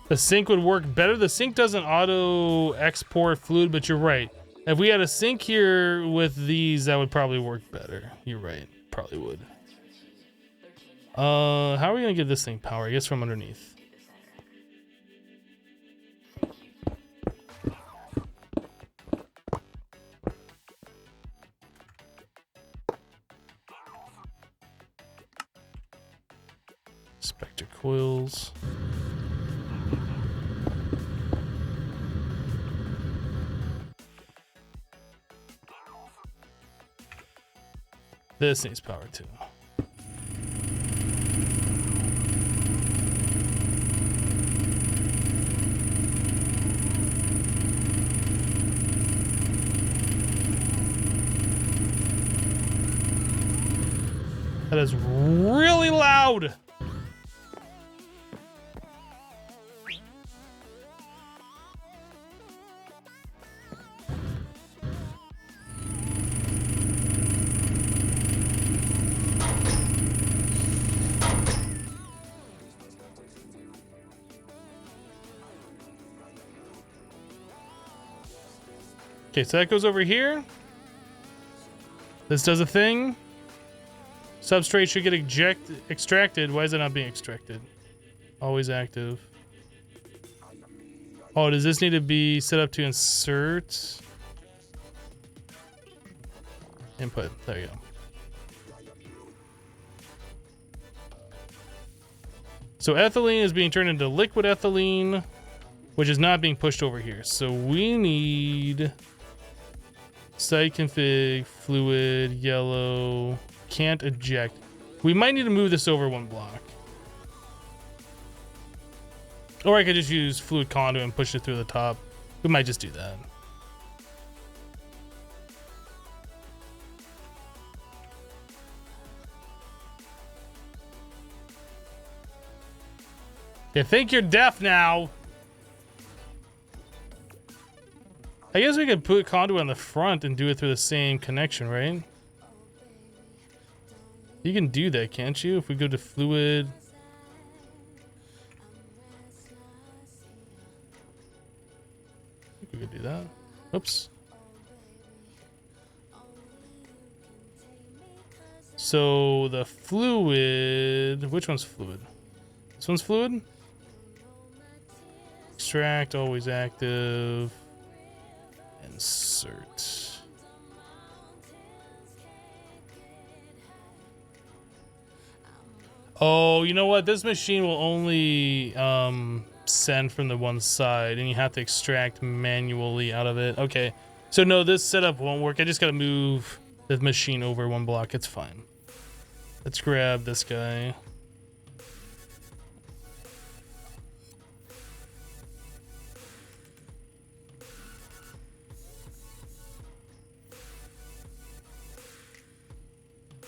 The sink would work better. The sink doesn't auto export fluid, but you're right. If we had a sink here with these, that would probably work better. You're right. Probably would. How are we gonna get this thing power? I guess from underneath. Spectre coils. This needs power too. That is really loud. Okay, so that goes over here. This does a thing. Substrate should get extracted. Why is it not being extracted? Always active. Oh, does this need to be set up to insert? Input. There you go. So ethylene is being turned into liquid ethylene, which is not being pushed over here. So we need site config, fluid, yellow, can't eject. We might need to move this over one block. Or I could just use fluid conduit and push it through the top. We might just do that. You think you're deaf now. I guess we could put conduit on the front and do it through the same connection, right? You can do that, can't you? If we go to fluid. I think we could do that. Oops. So the fluid, which one's fluid? This one's fluid? Extract, always active. Insert. Oh, you know what? This machine will only send from the one side, and you have to extract manually out of it. Okay. So no, this setup won't work. I just gotta move the machine over one block. It's fine. Let's grab this guy.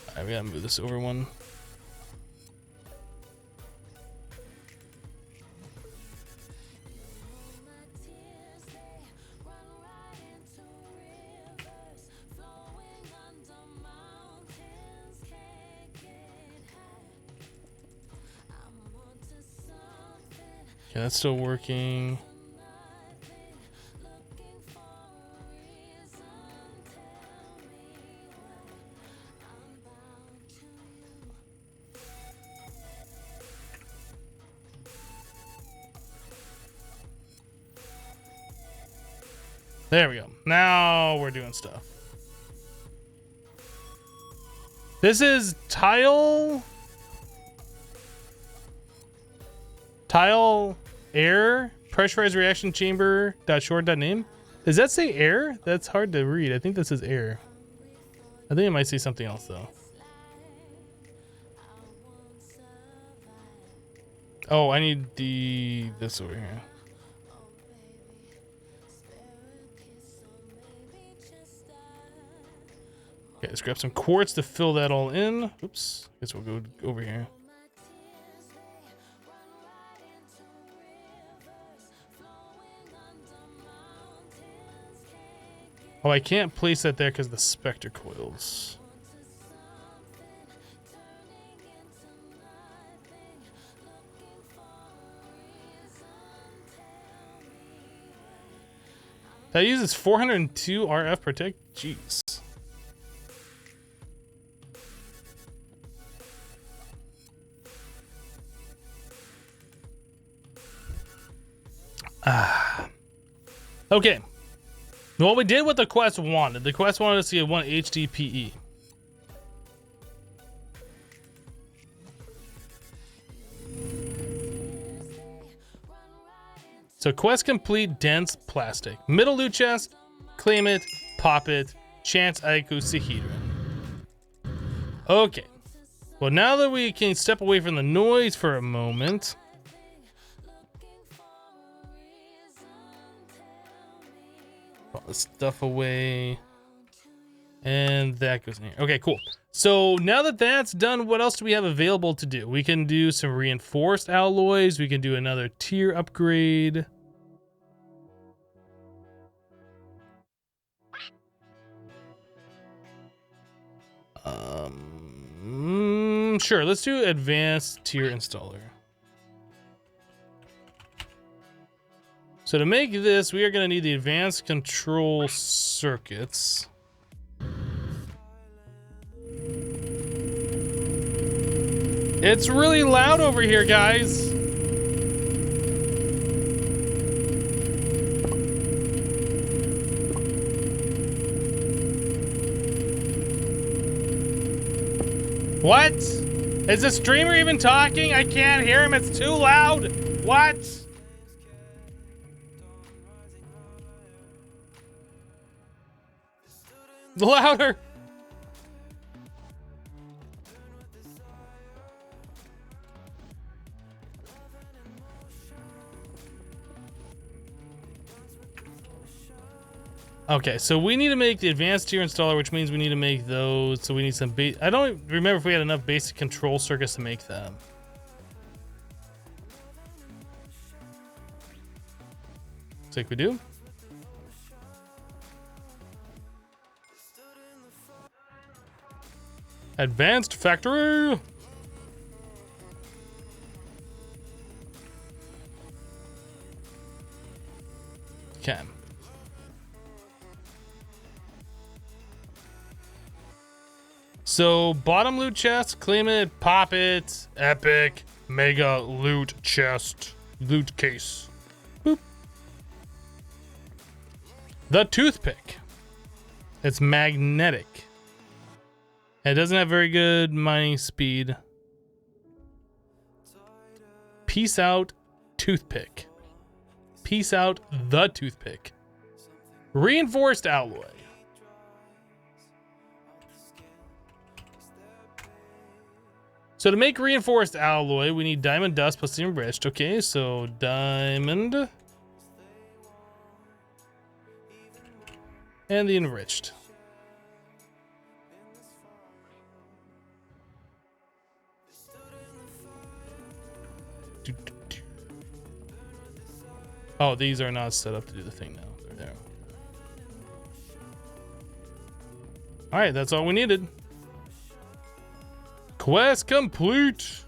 Alright, we gotta move this over one. Okay, that's still working. There we go. Now we're doing stuff. This is tile air pressurized reaction chamber .short.name. Does that say air? That's hard to read. I think this is air. I think it might say something else though. Oh, I need this over here. Okay, let's grab some quartz to fill that all in. Oops. Guess we'll go over here. Oh, I can't place that there because of the spectre coils. That uses 402 RF protect. Jeez. Okay. What we did what the quest wanted. The quest wanted us to get 1 HDPE. So quest complete, dense plastic. Middle loot chest, claim it, pop it, chance Aiku Sihira. Okay. Well, now that we can step away from the noise for a moment. Put all this stuff away. And that goes in here. Okay, cool. So now that that's done, what else do we have available to do? We can do some reinforced alloys. We can do another tier upgrade. Sure, let's do advanced tier installer. So to make this, we are going to need the advanced control circuits. It's really loud over here, guys. What? Is the streamer even talking? I can't hear him. It's too loud. What? Louder. Okay, so we need to make the advanced tier installer, which means we need to make those. So we need some I don't remember if we had enough basic control circuits to make them. Looks like we do. Advanced factory. Okay. So bottom loot chest, claim it, pop it, epic, mega loot chest, loot case. Boop. The toothpick. It's magnetic. It doesn't have very good mining speed. Peace out, toothpick. Peace out, the toothpick. Reinforced alloy. So to make reinforced alloy, we need diamond dust plus the enriched. Okay, so diamond. And the enriched. Oh, these are not set up to do the thing now. They're there. All right, that's all we needed. Quest complete.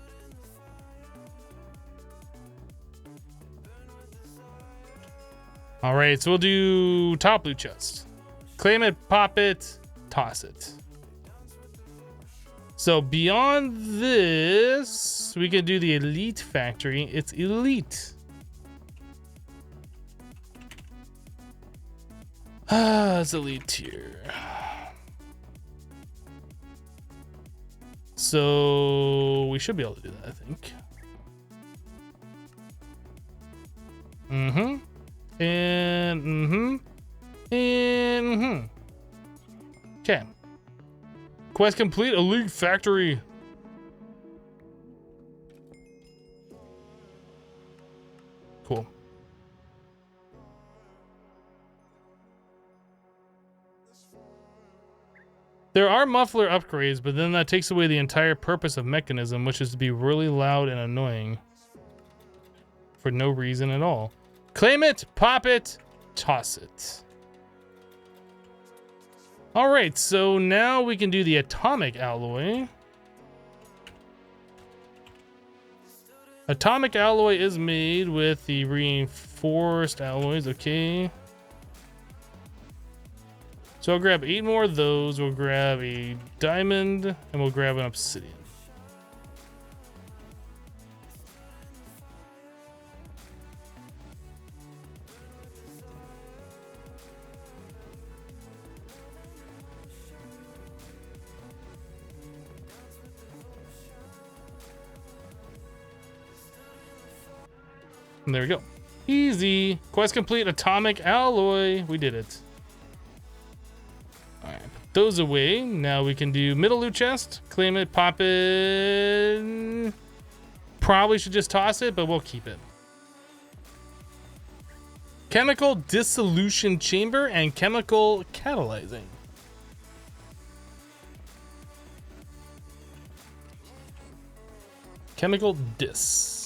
All right, so we'll do top loot chest. Claim it, pop it, toss it. So beyond this, we can do the elite factory. It's elite. It's elite tier. So we should be able to do that, I think. And Okay. Quest complete, elite factory. Cool. There are muffler upgrades, but then that takes away the entire purpose of Mechanism, which is to be really loud and annoying. For no reason at all. Claim it, pop it, toss it. Alright, so now we can do the atomic alloy. Atomic alloy is made with the reinforced alloys, okay. So I'll grab 8 more of those. We'll grab a diamond and we'll grab an obsidian. And there we go. Easy. Quest complete. Atomic alloy. We did it. All right, put those away. Now we can do middle loot chest. Claim it, pop it. Probably should just toss it, but we'll keep it. Chemical dissolution chamber and chemical catalyzing. Chemical dis.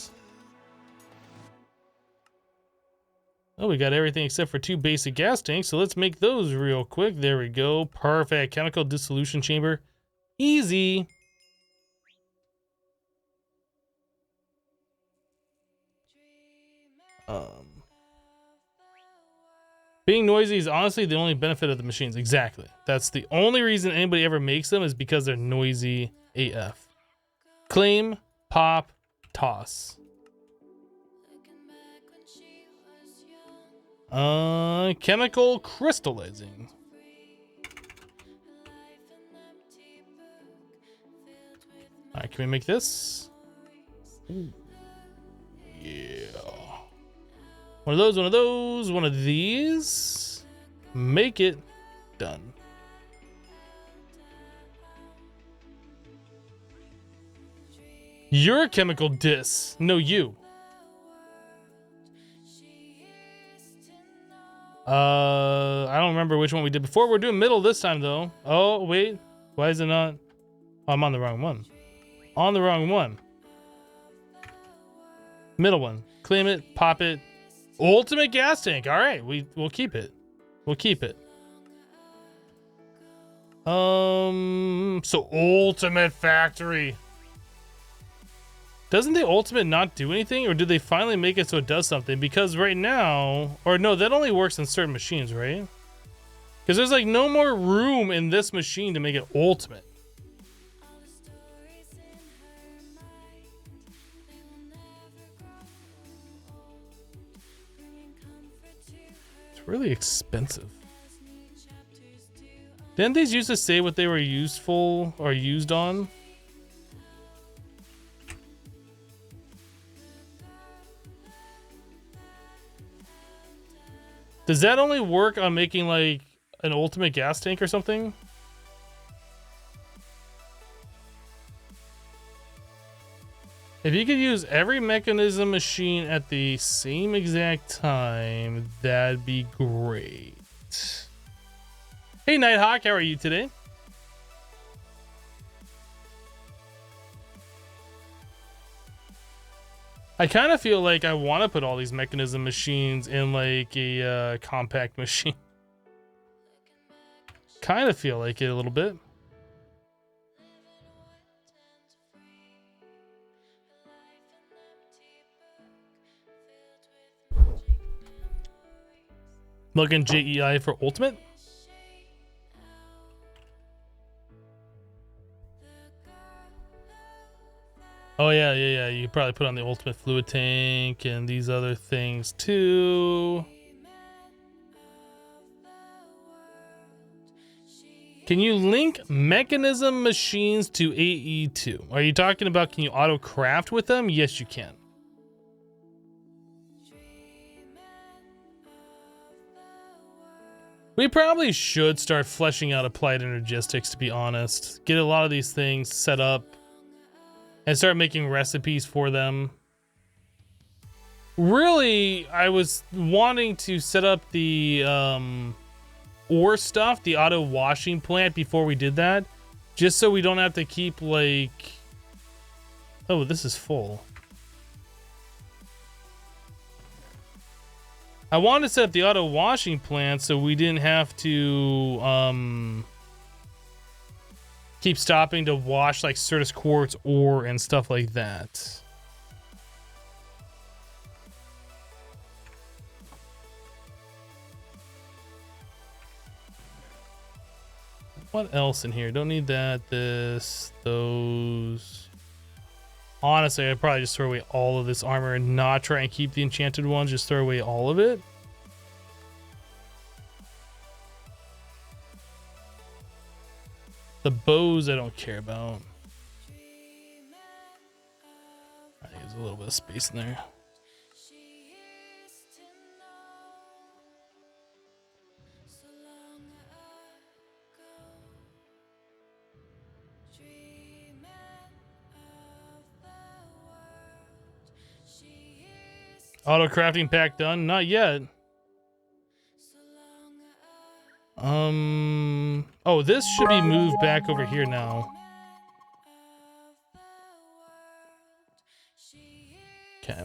Oh, we got everything except for 2 basic gas tanks, so let's make those real quick. There we go. Perfect. Chemical dissolution chamber. Easy. Being noisy is honestly the only benefit of the machines. Exactly. That's the only reason anybody ever makes them, is because they're noisy AF. Claim, pop, toss. Chemical crystallizing. All right, can we make this? Ooh. Yeah. One of those, one of those, one of these. Make it. Done. You're a chemical dis. No, you. I don't remember which one we did before. We're doing middle this time, though. Oh, wait. Why is it not? Oh, I'm on the wrong one. On the wrong one. Middle one. Claim it, pop it. Ultimate gas tank. All right, we'll keep it. We'll keep it. So ultimate factory. Doesn't the ultimate not do anything, or did they finally make it so it does something? Because right now, or no, that only works on certain machines, right? Because there's like no more room in this machine to make it ultimate. It's really expensive. Didn't these used to say what they were useful or used on? Does that only work on making like an ultimate gas tank or something? If you could use every mechanism machine at the same exact time, that'd be great. Hey Nighthawk, how are you today? I kind of feel like I want to put all these mechanism machines in like a compact machine. Kind of feel like it a little bit. Looking JEI for ultimate. Oh yeah. You probably put on the ultimate fluid tank and these other things too. Can you link mechanism machines to AE2? Are you talking about, can you auto craft with them? Yes, you can. We probably should start fleshing out applied energistics, to be honest. Get a lot of these things set up and start making recipes for them. Really, I was wanting to set up the ore stuff, the auto washing plant, before we did that, just so we don't have to keep like, oh, this is full. I wanted to set up the auto washing plant so we didn't have to keep stopping to wash like Certus quartz ore and stuff like that. What else in here? Don't need that, this, those. Honestly, I'd probably just throw away all of this armor and not try and keep the enchanted ones. Just throw away all of it. The bows I don't care about. I think there's a little bit of space in there. Auto crafting pack done? Not yet. Oh, this should be moved back over here now. Okay.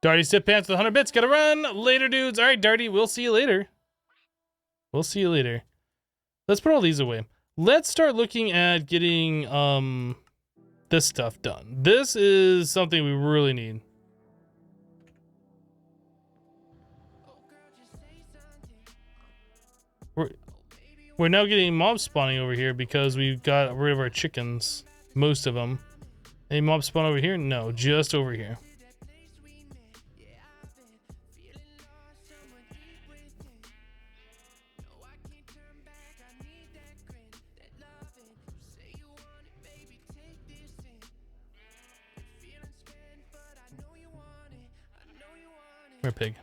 Darty Sip Pants with 100 bits. Gotta run. Later, dudes. All right, Darty. We'll see you later. We'll see you later. Let's put all these away. Let's start looking at getting, this stuff done. This is something we really need. We're now getting mob spawning over here because we got rid of our chickens. Most of them. Any mob spawn over here? No, just over here. Where pig?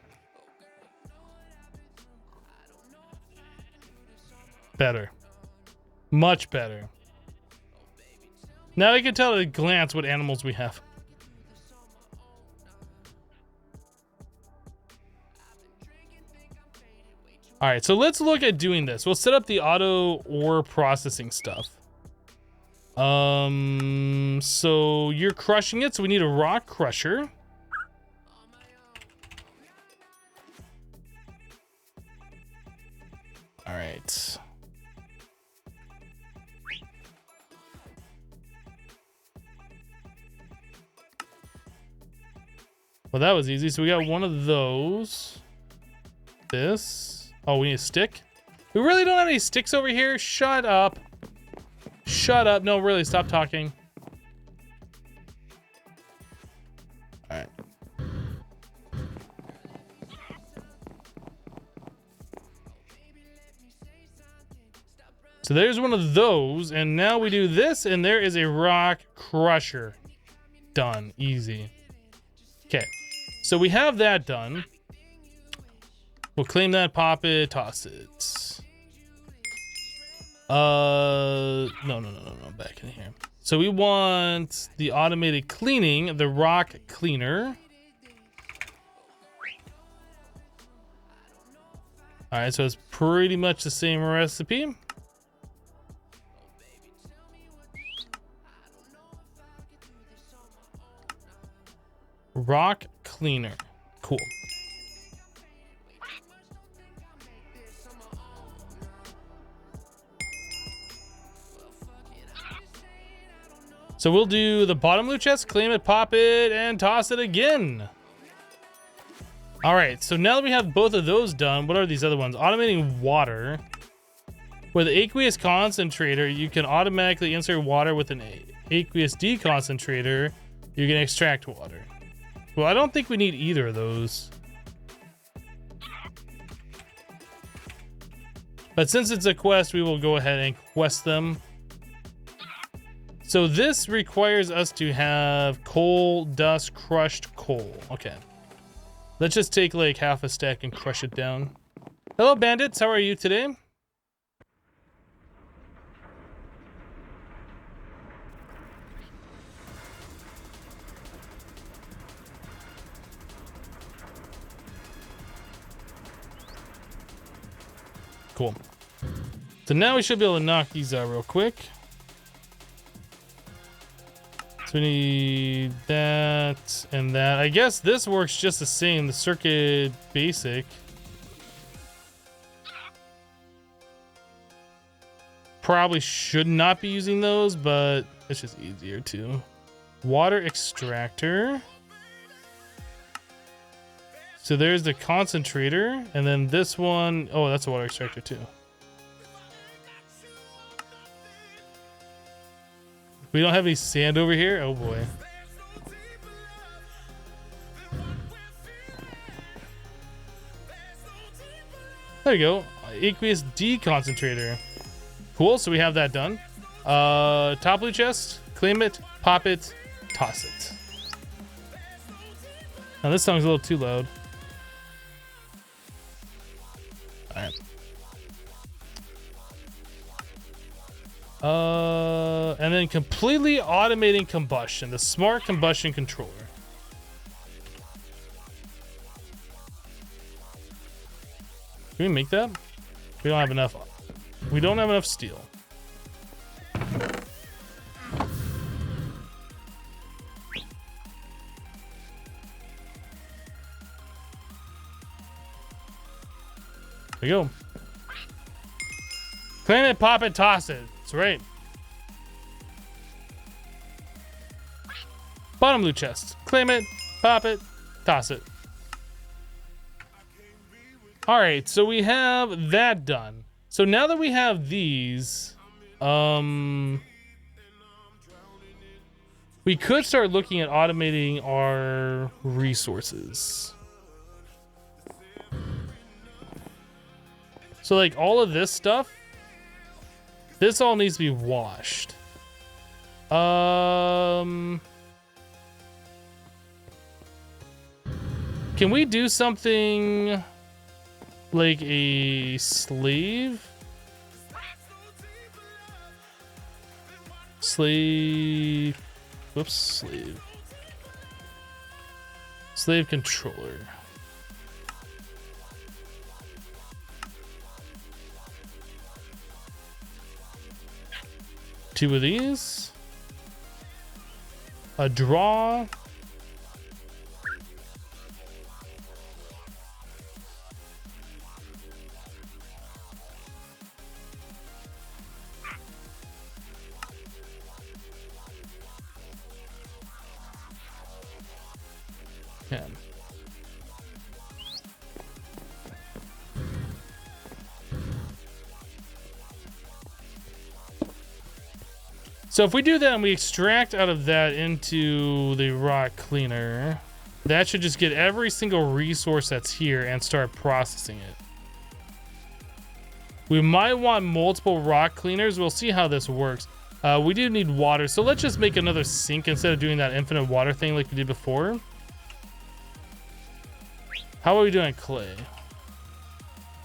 Better. Much better. Now I can tell at a glance what animals we have. Alright, so let's look at doing this. We'll set up the auto ore processing stuff. So you're crushing it, so we need a rock crusher. Alright. Well, that was easy. So we got one of those. This. Oh, we need a stick? We really don't have any sticks over here? Shut up. Shut up. No, really, stop talking. Alright. So there's one of those, and now we do this, and there is a rock crusher. Done. Easy. Okay. So we have that done. We'll claim that, pop it, toss it. No, back in here. So we want the automated cleaning, the rock cleaner. All right, so it's pretty much the same recipe. Rock cleaner. Cool. So we'll do the bottom loot chest, claim it, pop it, and toss it again. All right, so now that we have both of those done, what are these other ones? Automating water. With aqueous concentrator, you can automatically insert water with an aqueous deconcentrator. You can extract water. Well, I don't think we need either of those. But since it's a quest, we will go ahead and quest them. So this requires us to have coal, dust, crushed coal. Okay. Let's just take like half a stack and crush it down. Hello, bandits. How are you today? Cool. So now we should be able to knock these out real quick. So we need that and that. I guess this works just the same, the circuit basic. Probably should not be using those, but it's just easier too. Water extractor. So there's the concentrator, and then this one, oh, that's a water extractor too. We don't have any sand over here? Oh boy. There you go. Aqueous deconcentrator. Cool, so we have that done. Top blue chest, claim it, pop it, toss it. Now this song's a little too loud. Alright. And then completely automating combustion, the smart combustion controller. Can we make that? We don't have enough. We don't have enough steel. There you go. Claim it, pop it, toss it. That's right. Bottom blue chest. Claim it, pop it, toss it. All right, so we have that done. So now that we have these, we could start looking at automating our resources. So like all of this stuff, this all needs to be washed. Can we do something like a slave? Whoops, slave. Slave controller. Two of these. A draw. Okay. So if we do that and we extract out of that into the rock cleaner, that should just get every single resource that's here and start processing it. We might want multiple rock cleaners. We'll see how this works. We do need water, so let's just make another sink instead of doing that infinite water thing like we did before. How are we doing on clay?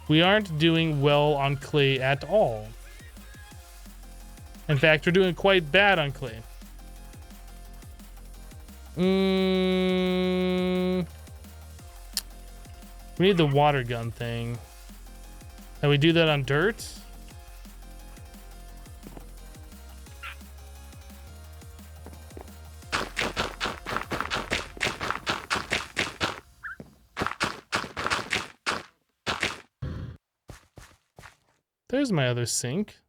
We aren't doing well on clay at all. In fact, we're doing quite bad on clay. We need the water gun thing. And we do that on dirt. There's my other sink.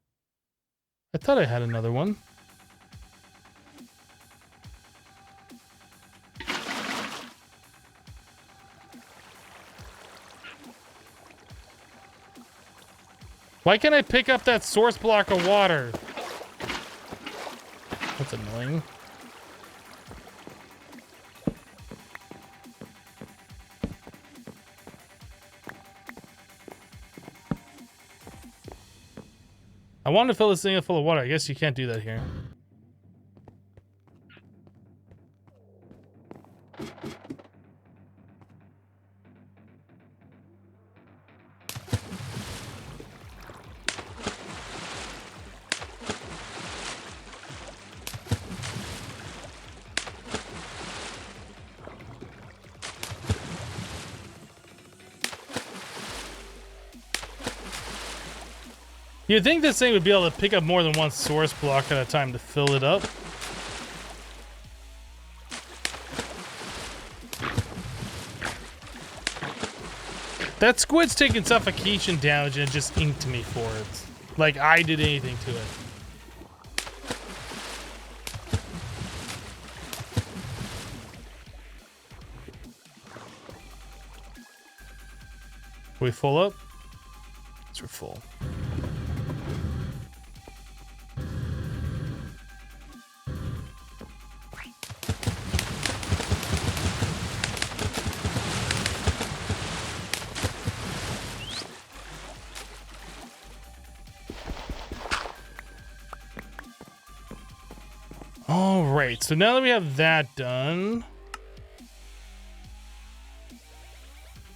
I thought I had another one. Why can't I pick up that source block of water? That's annoying. I wanted to fill this thing up full of water. I guess you can't do that here. You'd think this thing would be able to pick up more than one source block at a time to fill it up. That squid's taking suffocation damage and it just inked me for it. Like I did anything to it. Are we full up? Yes, we're full. right, so now that we have that done,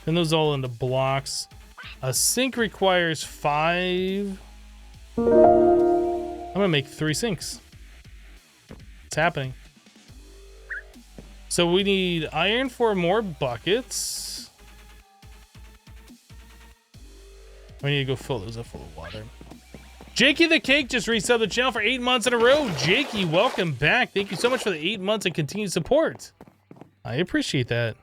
and those all into blocks. A sink requires 5. I'm gonna make 3 sinks. It's happening. So we need iron for more buckets. We need to go fill those up full of water. Jakey the Cake just resubbed the channel for 8 months in a row. Jakey, welcome back. Thank you so much for the 8 months and continued support. I appreciate that.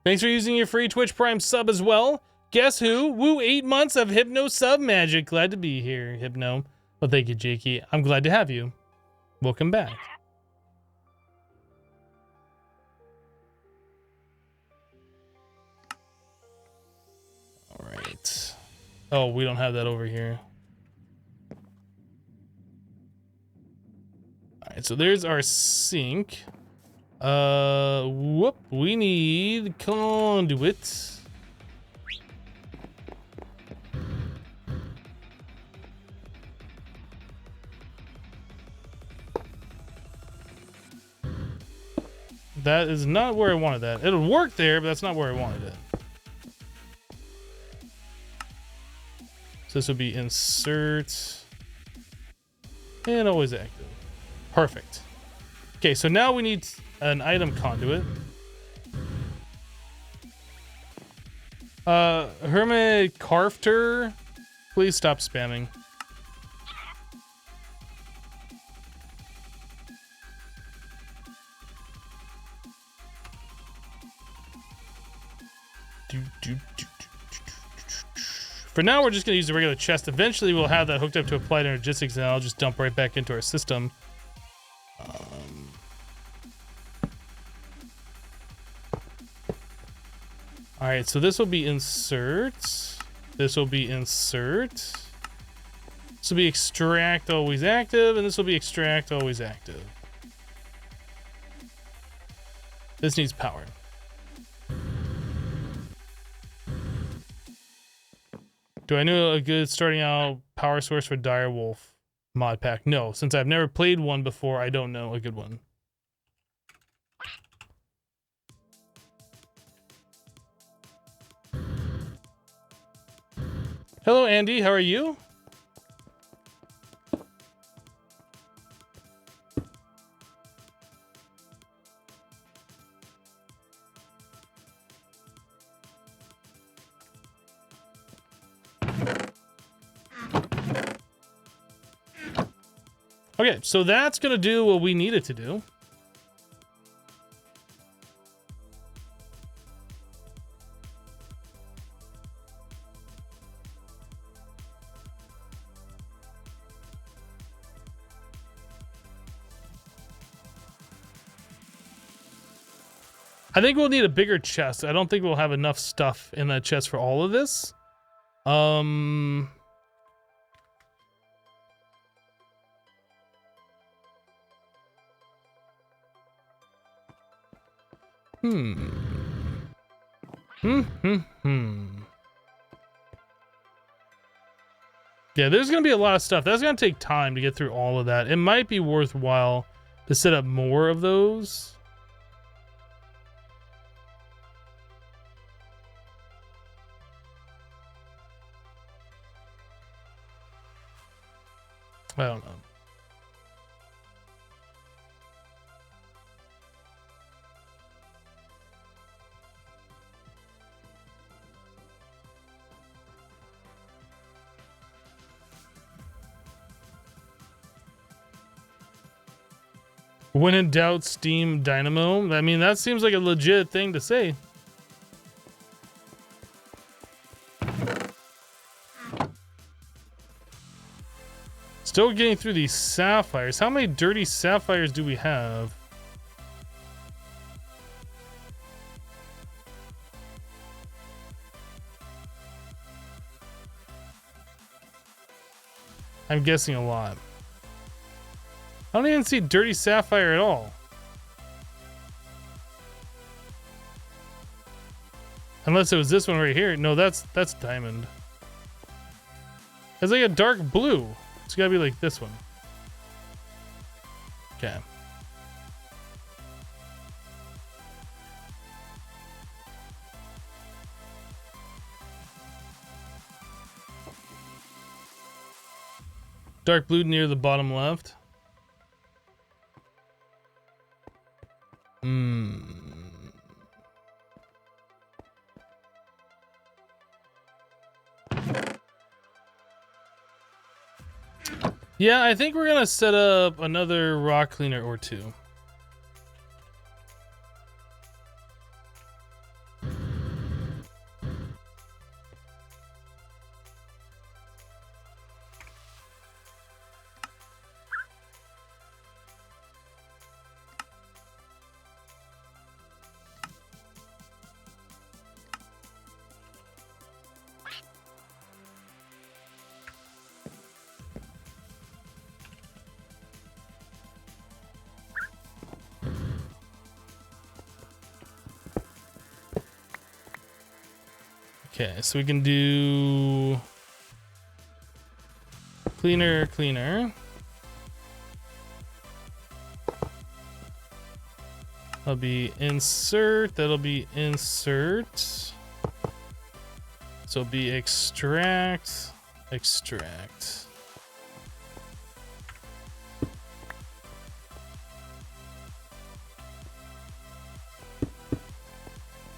Thanks for using your free Twitch Prime sub as well. Guess who? Woo, 8 months of Hypno sub magic. Glad to be here, Hypno. Well, thank you, Jakey. I'm glad to have you. Welcome back. All right. Oh, we don't have that over here. All right, so there's our sink. Whoop, we need conduit. That is not where I wanted that. It'll work there, but that's not where I wanted it. So this will be insert and always active. Perfect. Okay, so now we need an item conduit. Hermit Carfter, please stop spamming. For now, we're just going to use the regular chest. Eventually, we'll have that hooked up to applied energistics, and I'll just dump right back into our system. All right, so this will be insert. This will be insert. This will be extract, always active, and this will be extract, always active. This needs power. Do I know a good starting out power source for Direwolf mod pack? No, since I've never played one before, I don't know a good one. Hello, Andy. How are you? Okay, so that's gonna do what we need it to do. I think we'll need a bigger chest. I don't think we'll have enough stuff in that chest for all of this. Yeah, there's gonna be a lot of stuff. That's gonna take time to get through all of that. It might be worthwhile to set up more of those. I don't know. When in doubt, Steam Dynamo. I mean, that seems like a legit thing to say. Still getting through these sapphires. How many dirty sapphires do we have? I'm guessing a lot. I don't even see dirty sapphire at all. Unless it was this one right here. No, that's diamond. It's like a dark blue. It's gotta be like this one. Okay. Dark blue near the bottom left. Yeah, I think we're gonna set up another rock cleaner or two. Okay, so we can do cleaner, cleaner. That'll be insert, that'll be insert. So it'll be extract, extract.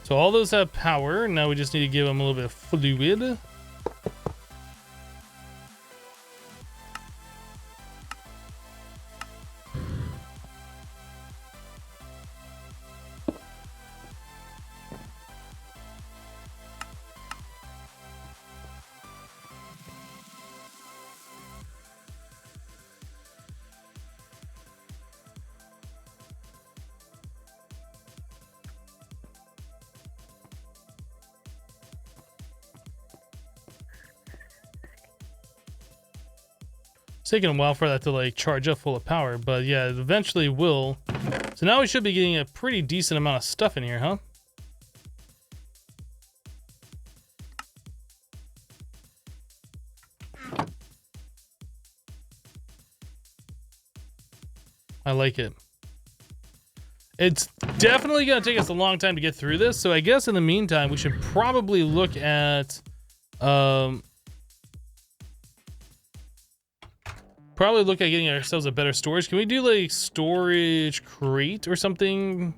So all those have power. Now we just need to give them a little bit of fluid. It's taking a while for that to like charge up full of power, but yeah, it eventually will. So now we should be getting a pretty decent amount of stuff in here, huh? I like it. It's definitely gonna take us a long time to get through this, so I guess in the meantime we should probably look at getting ourselves a better storage. Can we do like storage crate or something?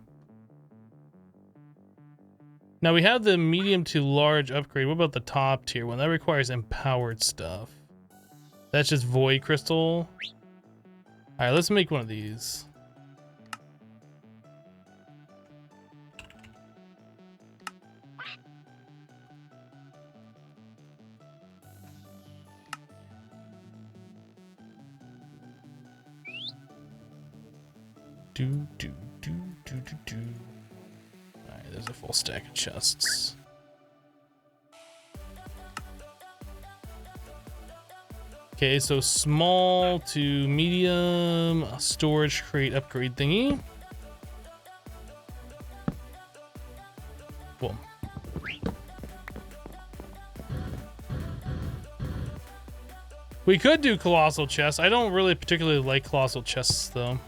Now we have the medium to large upgrade. What about the top tier one? That requires empowered stuff. That's just void crystal. All right, let's make one of these. Alright, there's a full stack of chests. Okay, so small to medium storage crate upgrade thingy. Boom. We could do colossal chests. I don't really particularly like colossal chests though.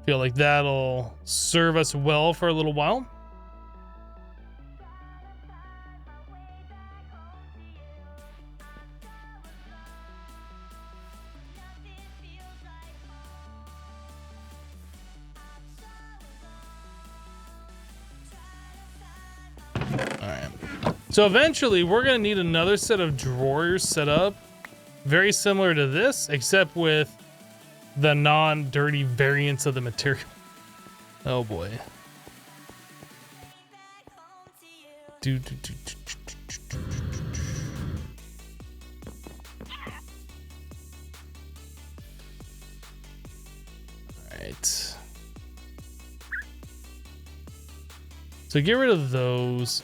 Feel like that'll serve us well for a little while. Alright. So eventually we're gonna need another set of drawers set up. Very similar to this, except with the non-dirty variants of the material. Oh boy. Alright. So get rid of those.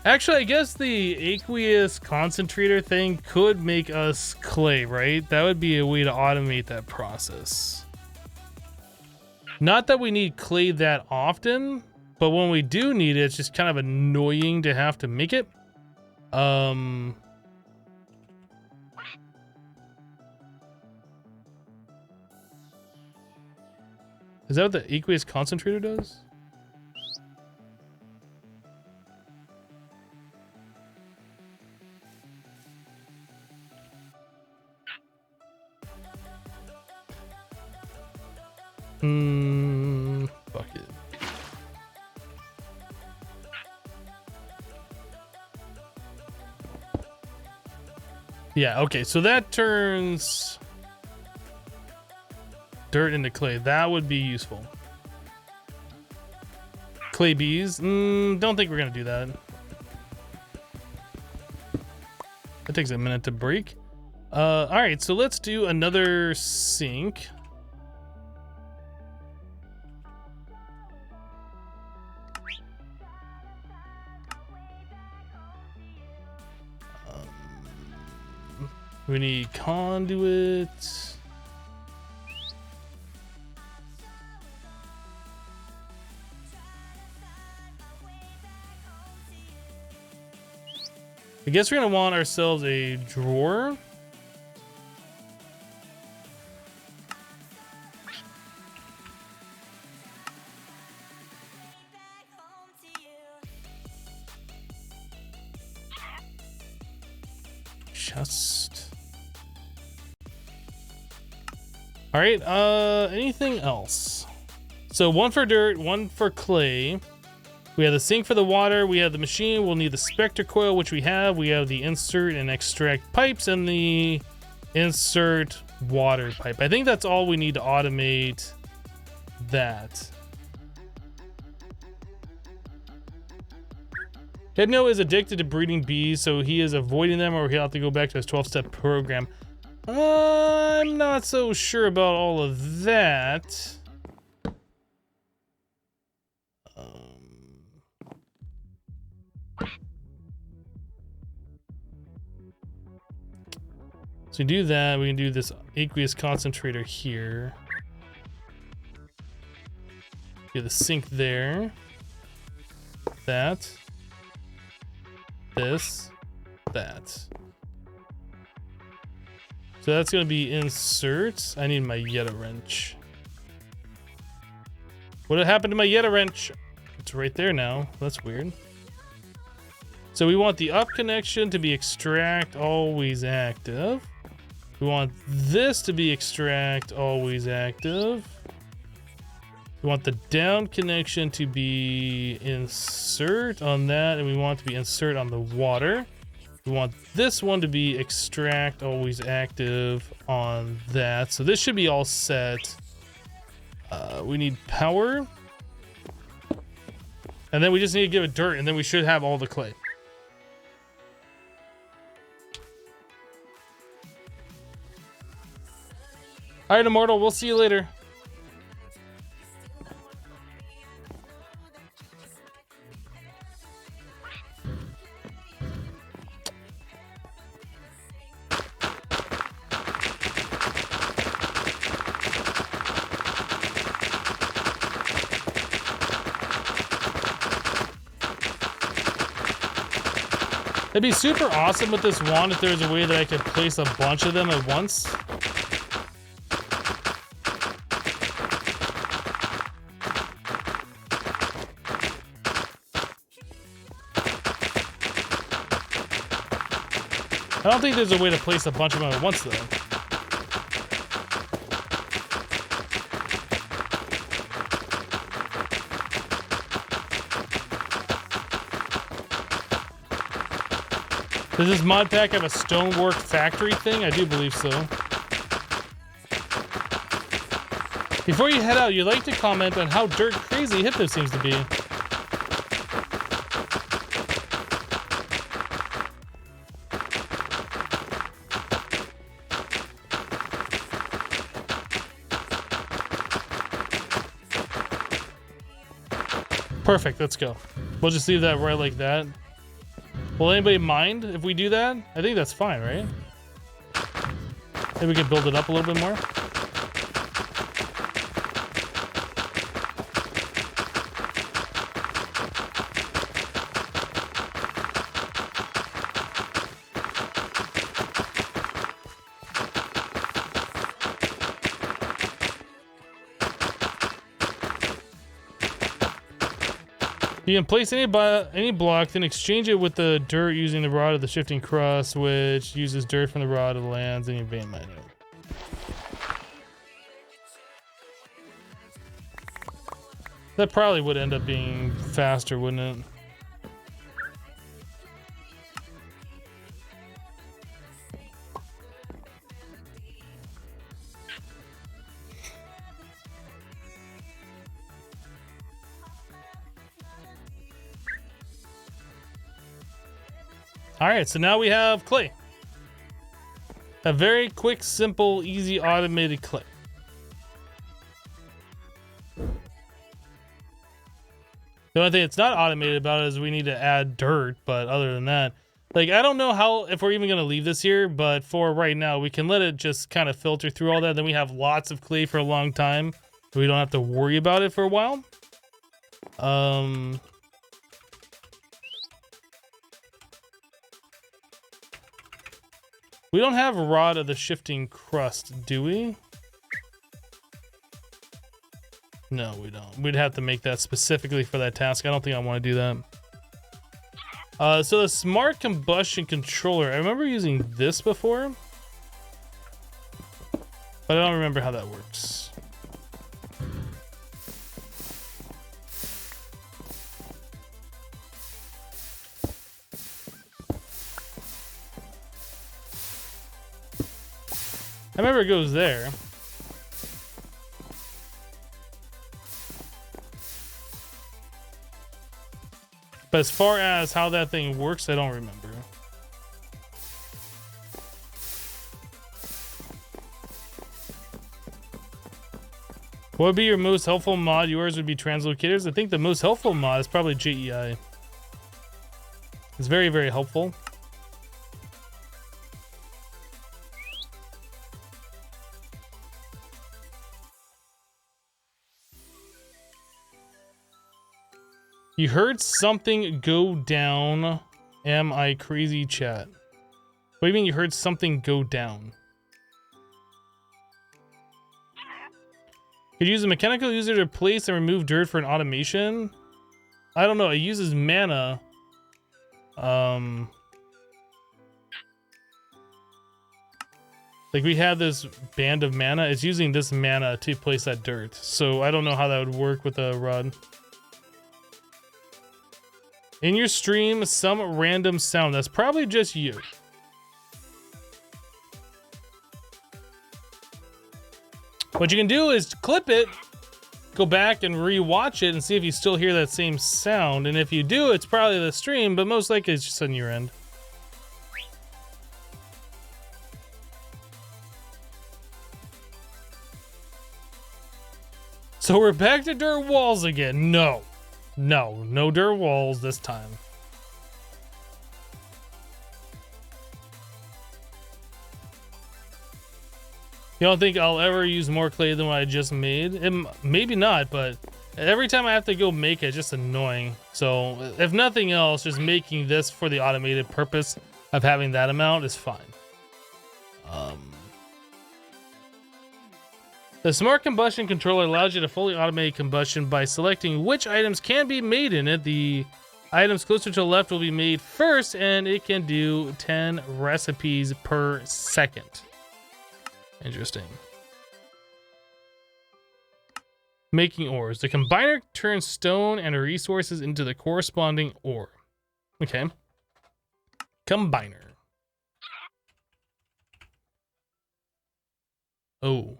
Actually, I guess the aqueous concentrator thing could make us clay, right? That would be a way to automate that process. Not that we need clay that often, but when we do need it, it's just kind of annoying to have to make it. Is that what the aqueous concentrator does? Fuck it. Yeah, okay, so that turns dirt into clay. That would be useful. Clay bees. Don't think we're gonna do that. That takes a minute to break. All right, so let's do another sink. We need conduit. I guess we're gonna want ourselves a drawer. Just. All right, anything else? So one for dirt, one for clay. We have the sink for the water, we have the machine, we'll need the Spectre coil, which we have the insert and extract pipes, and the insert water pipe. I think that's all we need to automate that. Hypno is addicted to breeding bees, so he is avoiding them, or he'll have to go back to his 12-step program. I'm not so sure about all of that. So we do that, we can do this aqueous concentrator here. Get the sink there. That. This. That. So that's gonna be insert. I need my Yeta wrench. What happened to my Yeta wrench? It's right there now. That's weird. So we want the up connection to be extract always active. We want this to be extract always active. We want the down connection to be insert on that, and we want it to be insert on the water. We want this one to be extract always active on that. So this should be all set. We need power. And then we just need to give it dirt, and then we should have all the clay. All right, Immortal, we'll see you later. It'd be super awesome with this wand if there's a way that I could place a bunch of them at once. I don't think there's a way to place a bunch of them at once, though. Does this mod pack have a stonework factory thing? I do believe so. Before you head out, you'd like to comment on how dirt crazy Hypno seems to be. Perfect, let's go. We'll just leave that right like that. Will anybody mind if we do that? I think that's fine, right? Maybe we can build it up a little bit more. You can place any block, then exchange it with the dirt using the rod of the shifting crust, which uses dirt from the rod of the lands in your vein mine. That probably would end up being faster, wouldn't it? All right, so now we have clay. A very quick, simple, easy, automated clay. The only thing it's not automated about is we need to add dirt, but other than that, like, I don't know how, if we're even going to leave this here, but for right now, we can let it just kind of filter through all that. Then we have lots of clay for a long time. We don't have to worry about it for a while. We don't have a rod of the shifting crust, do we? No, we don't. We'd have to make that specifically for that task. I don't think I want to do that. So the smart combustion controller. I remember using this before, but I don't remember how that works. I remember it goes there. But as far as how that thing works, I don't remember. What would be your most helpful mod? Yours would be translocators. I think the most helpful mod is probably JEI. It's very, very helpful. You heard something go down. Am I crazy, chat? What do you mean you heard something go down? Could you use a mechanical user to place and remove dirt for an automation? I don't know. It uses mana. Like, we have this band of mana. It's using this mana to place that dirt. So I don't know how that would work with a rod. In your stream, some random sound. That's probably just you. What you can do is clip it, go back and re-watch it and see if you still hear that same sound. And if you do, it's probably the stream, but most likely it's just on your end. So we're back to dirt walls again. No. No dirt walls this time. You don't think I'll ever use more clay than what I just made? Maybe not, but every time I have to go make it, it's just annoying. So if nothing else, just making this for the automated purpose of having that amount is fine. The smart combustion controller allows you to fully automate combustion by selecting which items can be made in it. The items closer to the left will be made first, and it can do 10 recipes per second. Interesting. Making ores. The combiner turns stone and resources into the corresponding ore. Okay. Combiner. Oh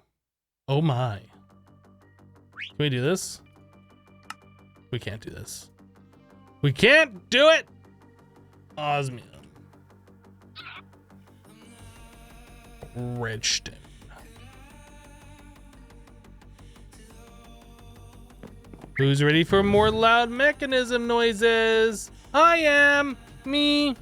my. Can we do this? We can't do this. We can't do it! Osmium. Redstone. Who's ready for more loud mechanism noises? I am! Me!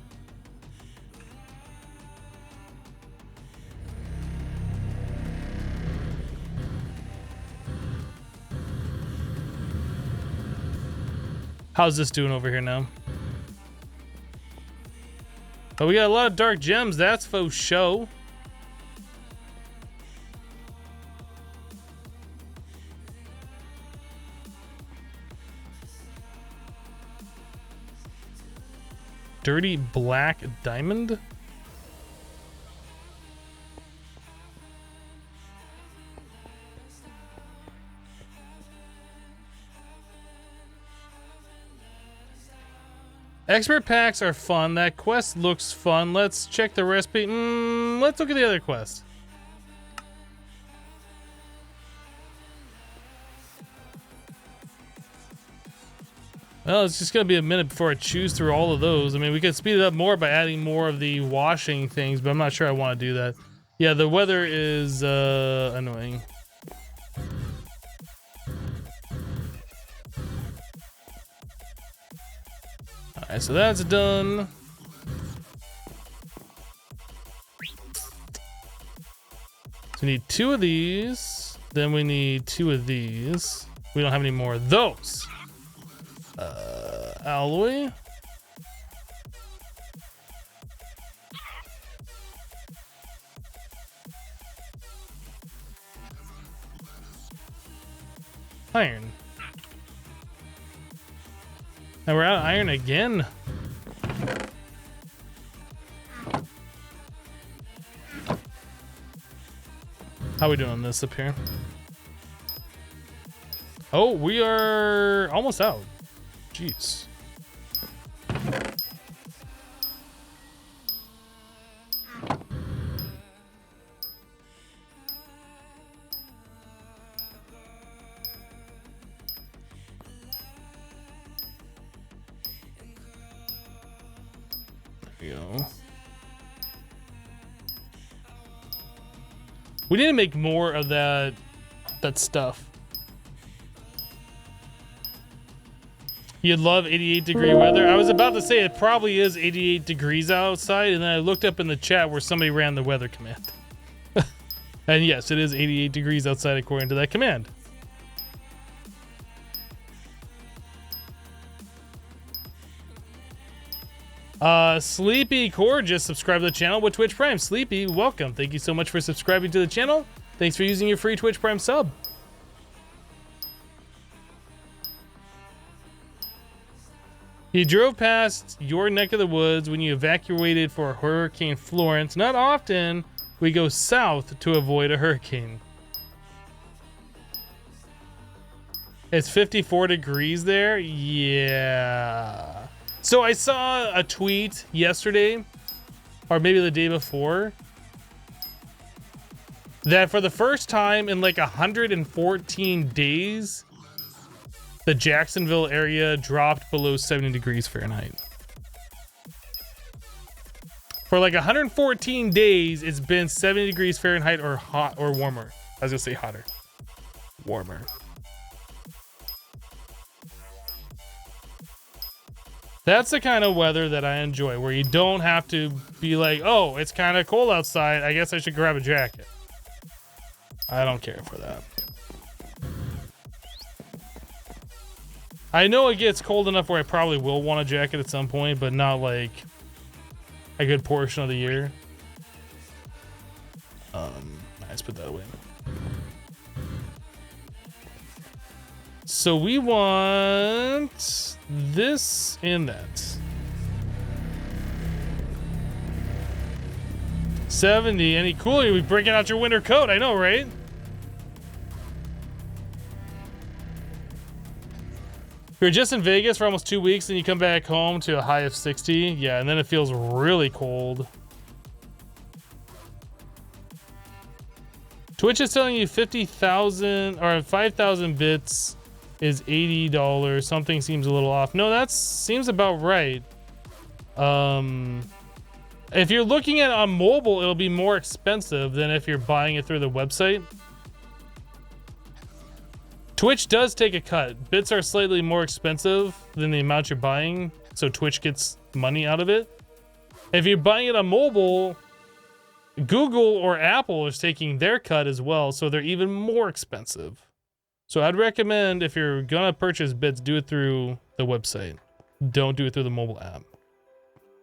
How's this doing over here now? Oh, we got a lot of dark gems. That's faux show. dirty black diamond. Expert packs are fun. That quest looks fun. Let's check the recipe. Let's look at the other quest. Well, it's just gonna be a minute before I choose through all of those. I mean, we could speed it up more by adding more of the washing things, but I'm not sure I want to do that. Yeah, the weather is annoying. Alright, so that's done. So we need 2 of these. Then we need 2 of these. We don't have any more of those. Alloy. Iron. And we're out of iron again. How are we doing this up here? Oh, we are almost out. Jeez. There we go. We need to make more of that stuff. You'd love 88-degree weather. I was about to say it probably is 88 degrees outside, and then I looked up in the chat where somebody ran the weather command. And yes, it is 88 degrees outside according to that command. Sleepy Core just subscribed to the channel with Twitch Prime. Sleepy, welcome. Thank you so much for subscribing to the channel. Thanks for using your free Twitch Prime sub. He drove past your neck of the woods when you evacuated for Hurricane Florence. Not often we go south to avoid a hurricane. It's 54 degrees there? Yeah. So I saw a tweet yesterday, or maybe the day before, that for the first time in like 114 days, the Jacksonville area dropped below 70 degrees Fahrenheit. For like 114 days, it's been 70 degrees Fahrenheit or hot or warmer. I was gonna say hotter. Warmer. That's the kind of weather that I enjoy, where you don't have to be like, oh, it's kind of cold outside, I guess I should grab a jacket. I don't care for that. I know it gets cold enough where I probably will want a jacket at some point, but not like a good portion of the year. Let's put that away. So we want this and that. 70. Any cooler? You'll be breaking out your winter coat. I know, right? You're just in Vegas for almost 2 weeks, and you come back home to a high of 60. Yeah, and then it feels really cold. Twitch is telling you 50,000 or 5,000 bits is $80. Something seems a little off. No, that seems about right. If you're looking at it on mobile, it'll be more expensive than if you're buying it through the website. Twitch does take a cut. Bits are slightly more expensive than the amount you're buying, so Twitch gets money out of it. If you're buying it on mobile, Google or Apple is taking their cut as well, so they're even more expensive. So I'd recommend, if you're gonna purchase bits, do it through the website. Don't do it through the mobile app.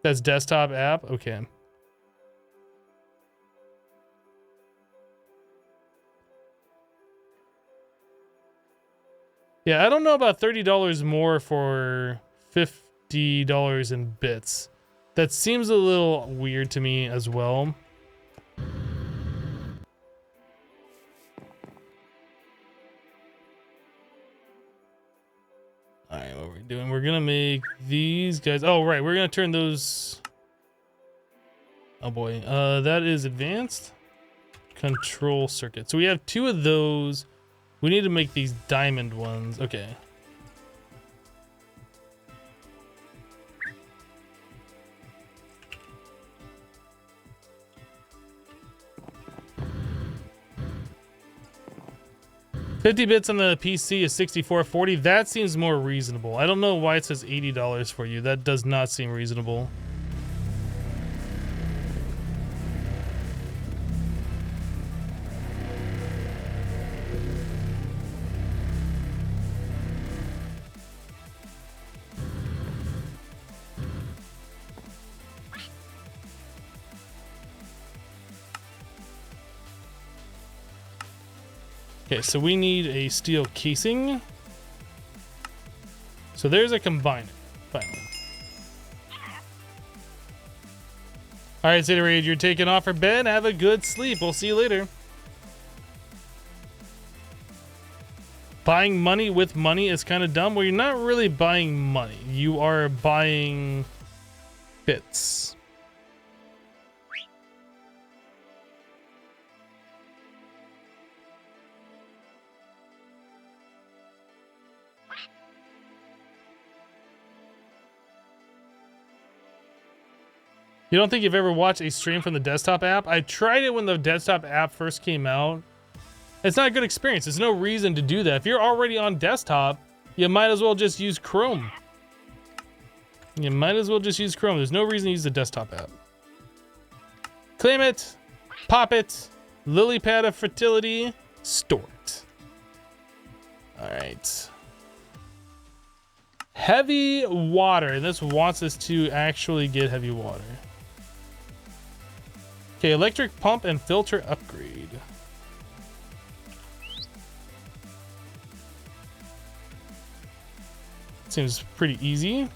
That's desktop app? Okay. Yeah, I don't know about $30 more for $50 in bits. That seems a little weird to me as well. All right, what are we doing? We're gonna make these guys. Oh, right, we're gonna turn those. Oh boy, that is advanced control circuit. So we have 2 of those. We need to make these diamond ones. Okay. $50 on the PC is $64.40. That seems more reasonable. I don't know why it says $80 for you. That does not seem reasonable. Okay, so we need a steel casing. So there's a combiner, finally. All right, Zeta Raid, you're taking off for bed. Have a good sleep. We'll see you later. Buying money with money is kind of dumb. Well, you're not really buying money. You are buying bits. You don't think you've ever watched a stream from the desktop app? I tried it when the desktop app first came out. It's not a good experience. There's no reason to do that. If you're already on desktop, you might as well just use Chrome. You might as well just use Chrome. There's no reason to use the desktop app. Claim it, pop it, lily pad of fertility, store it. All right. Heavy water, and this wants us to actually get heavy water. Okay, electric pump and filter upgrade. Seems pretty easy.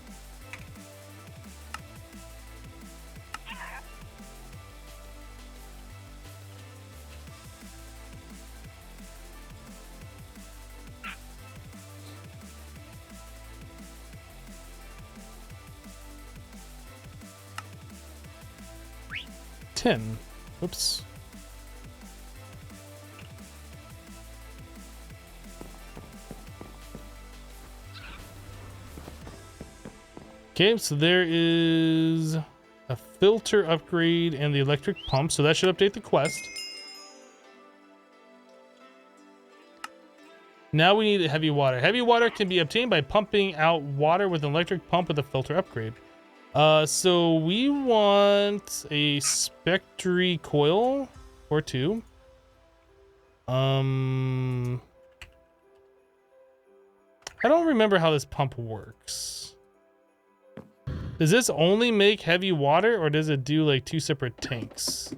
Oops. Okay, so there is a filter upgrade and the electric pump, so that should update the quest. Now we need heavy water. Heavy water can be obtained by pumping out water with an electric pump with a filter upgrade. So we want a Spectre coil or 2. I don't remember how this pump works. Does this only make heavy water, or does it do like 2 separate tanks?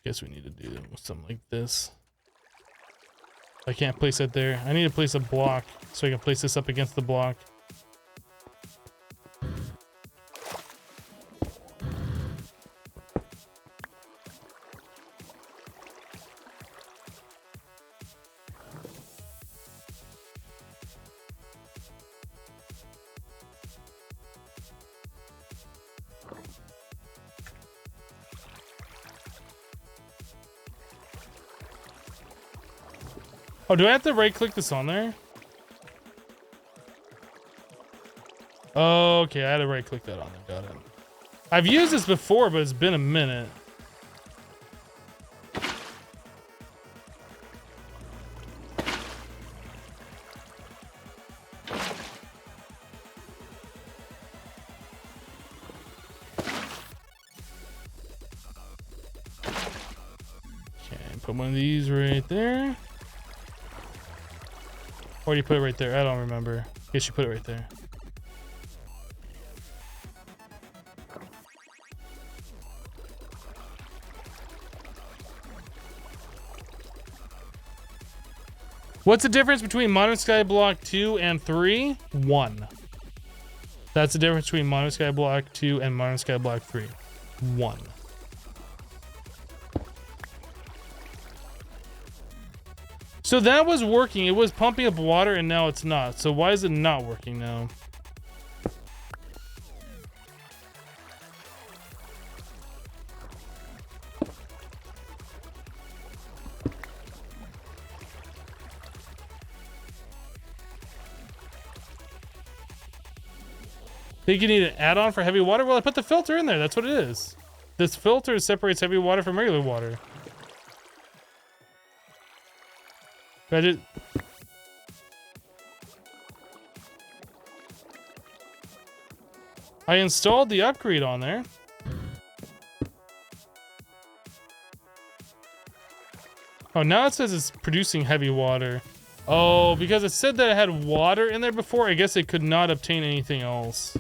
Guess we need to do something like this. I can't place it there. I need to place a block so I can place this up against the block. Oh, do I have to right click this on there? Okay, I had to right click that on there. Got it. I've used this before, but it's been a minute. Okay, put one of these right there. Or do you put it right there? I don't remember. Guess you put it right there. What's the difference between Modern Skyblock 2 and 3? 1. That's the difference between Modern Skyblock 2 and Modern Skyblock 3. 1. So that was working. It was pumping up water and now it's not. So why is it not working now? Think you need an add-on for heavy water? Well, I put the filter in there. That's what it is. This filter separates heavy water from regular water. I installed the upgrade on there. Oh, now it says it's producing heavy water. Oh, because it said that it had water in there before, I guess it could not obtain anything else.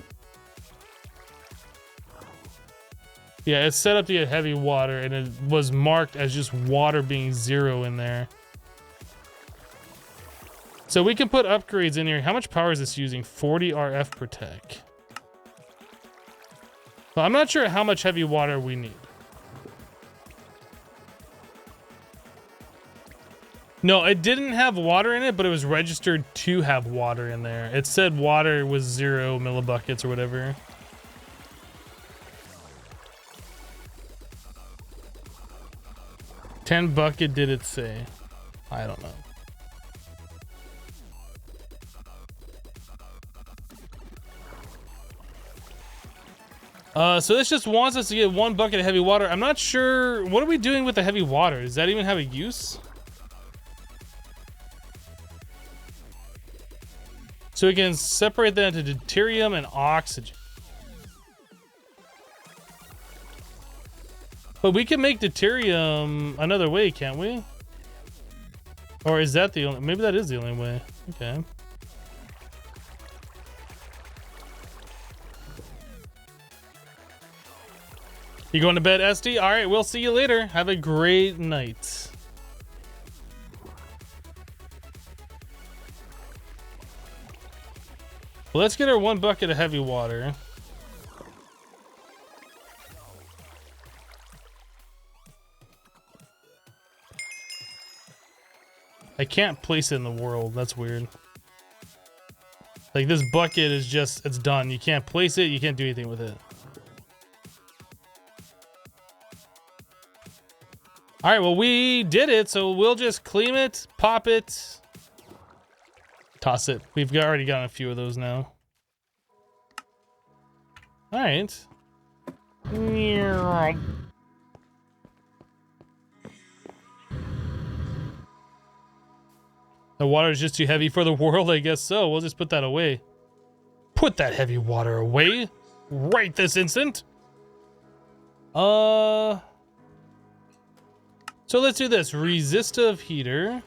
Yeah, it's set up to get heavy water, and it was marked as just water being 0 in there. So we can put upgrades in here. How much power is this using? 40 RF per tech. Well, I'm not sure how much heavy water we need. No, it didn't have water in it, but it was registered to have water in there. It said water was 0 millibuckets or whatever. $10 bucket did it say? I don't know. So this just wants us to get 1 bucket of heavy water. I'm not sure. What are we doing with the heavy water? Does that even have a use? So we can separate that into deuterium and oxygen. But we can make deuterium another way, can't we? Or is that the only? Maybe that is the only way. Okay. You going to bed, SD? All right, we'll see you later. Have a great night. Well, let's get our 1 bucket of heavy water. I can't place it in the world. That's weird. Like, this bucket is just, it's done. You can't place it. You can't do anything with it. All right, well, we did it, so we'll just clean it, pop it, toss it. Already gotten a few of those now. All right. The water is just too heavy for the world, I guess so. We'll just put that away. Put that heavy water away right this instant. So let's do this. Resistive heater.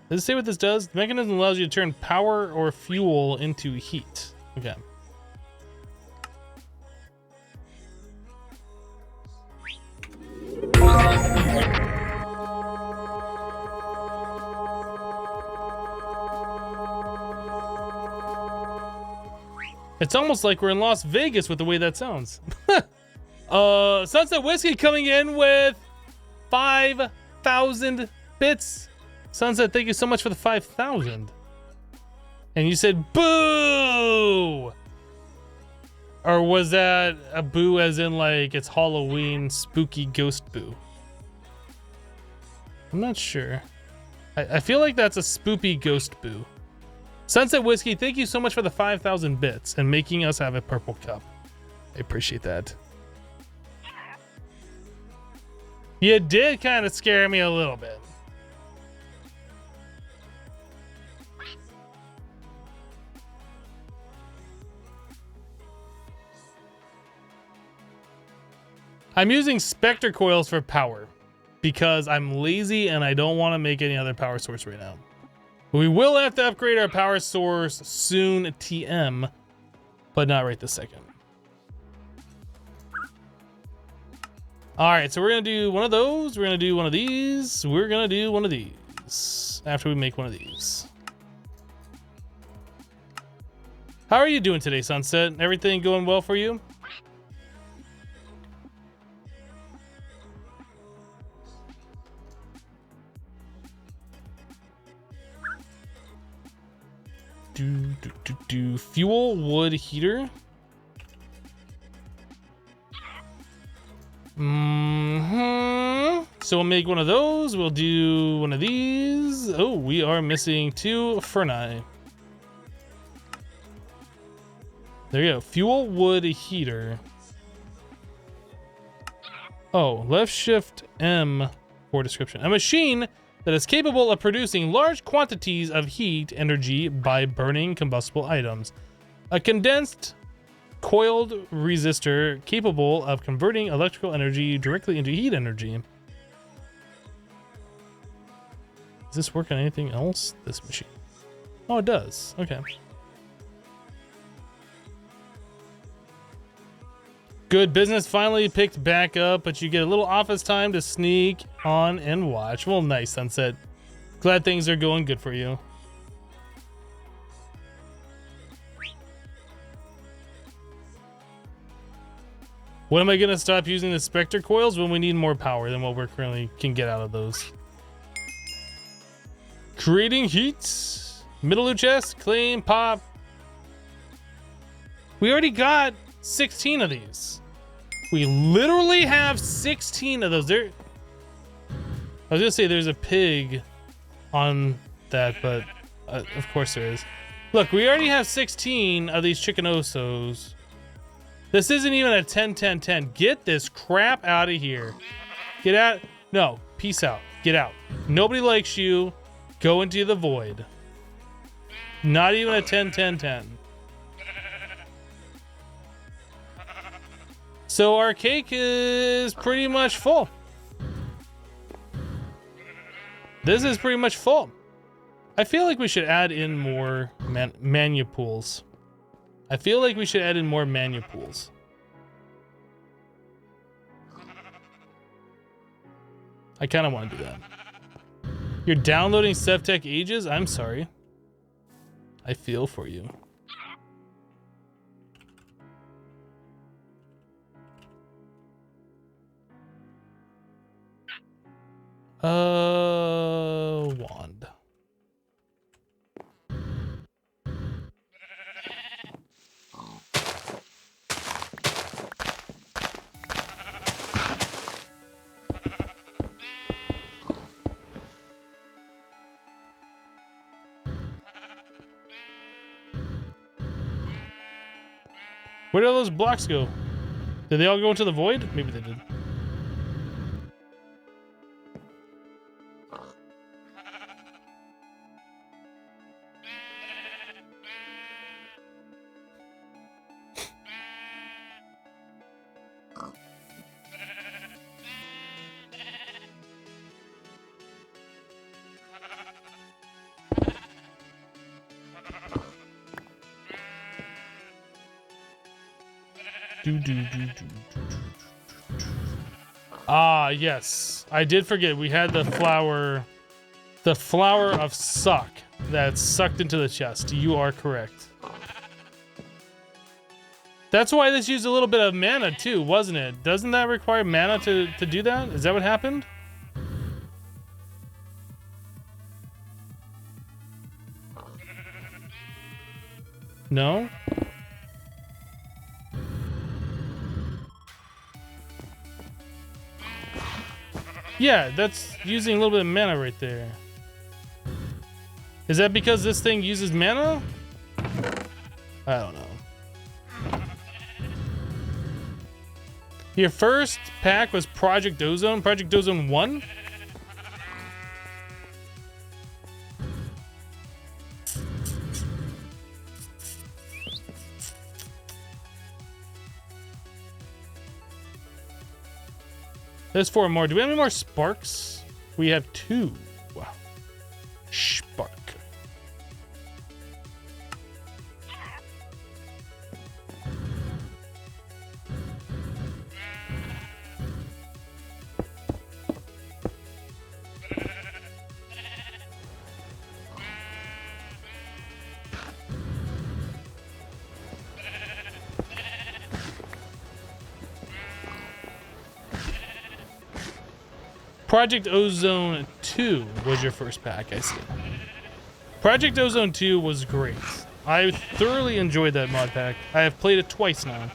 Does it say what this does? The mechanism allows you to turn power or fuel into heat. Okay. It's almost like we're in Las Vegas with the way that sounds. Sunset Whiskey coming in with 5,000 bits. Sunset, thank you so much for the 5,000. And you said boo! Or was that a boo as in like it's Halloween spooky ghost boo? I'm not sure. I feel like that's a spoopy ghost boo. Sunset Whiskey, thank you so much for the 5,000 bits and making us have a purple cup. I appreciate that. You did kind of scare me a little bit. I'm using Spectre coils for power because I'm lazy and I don't want to make any other power source right now. We will have to upgrade our power source soon, TM, but not right this second. All right, so we're gonna do one of those. We're gonna do one of these. We're gonna do one of these after we make one of these. How are you doing today, Sunset? Everything going well for you? Fuel wood heater. So we'll make one of those. We'll do one of these. Oh, we are missing 2 ferni. There you go. Fuel wood heater. Oh, left shift M for description. A machine that is capable of producing large quantities of heat energy by burning combustible items. A condensed coiled resistor capable of converting electrical energy directly into heat energy. Does this work on anything else? This machine. Oh, it does. Okay. Good business finally picked back up, but you get a little office time to sneak on and watch. Well, nice, Sunset. Glad things are going good for you. When am I gonna stop using the Spectre coils? When we need more power than what we currently can get out of those. Creating heat. Middle chest, claim, pop. We already got 16 of these. We literally have 16 of those. There. I was gonna say there's a pig on that, but of course there is. Look, we already have 16 of these chicken osos. This isn't even a 10-10-10. Get this crap out of here. Get out. No, peace out. Get out. Nobody likes you. Go into the void. Not even a 10-10-10. So our cake is pretty much full. This is pretty much full. I feel like we should add in more manupools. I feel like we should add in more manupools. I kind of want to do that. You're downloading SevTech Ages? I'm sorry. I feel for you. Wand. Where did all those blocks go? Did they all go into the void? Maybe they did. Ah, yes. I did forget. We had the flower of suck that sucked into the chest. You are correct. That's why this used a little bit of mana too, wasn't it? Doesn't that require mana to do that? Is that what happened? No? Yeah, that's using a little bit of mana right there. Is that because this thing uses mana? I don't know. Your first pack was Project Ozone? Project Ozone 1? There's 4 more. Do we have any more sparks? We have 2. Wow. Spark. Project Ozone 2 was your first pack, I see. Project Ozone 2 was great. I thoroughly enjoyed that mod pack. I have played it twice now.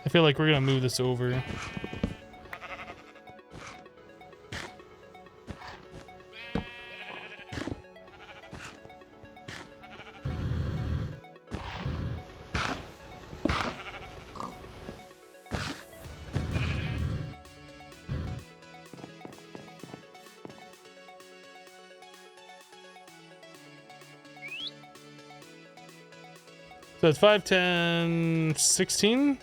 I feel like we're gonna move this over. So it's 5, 10, 16?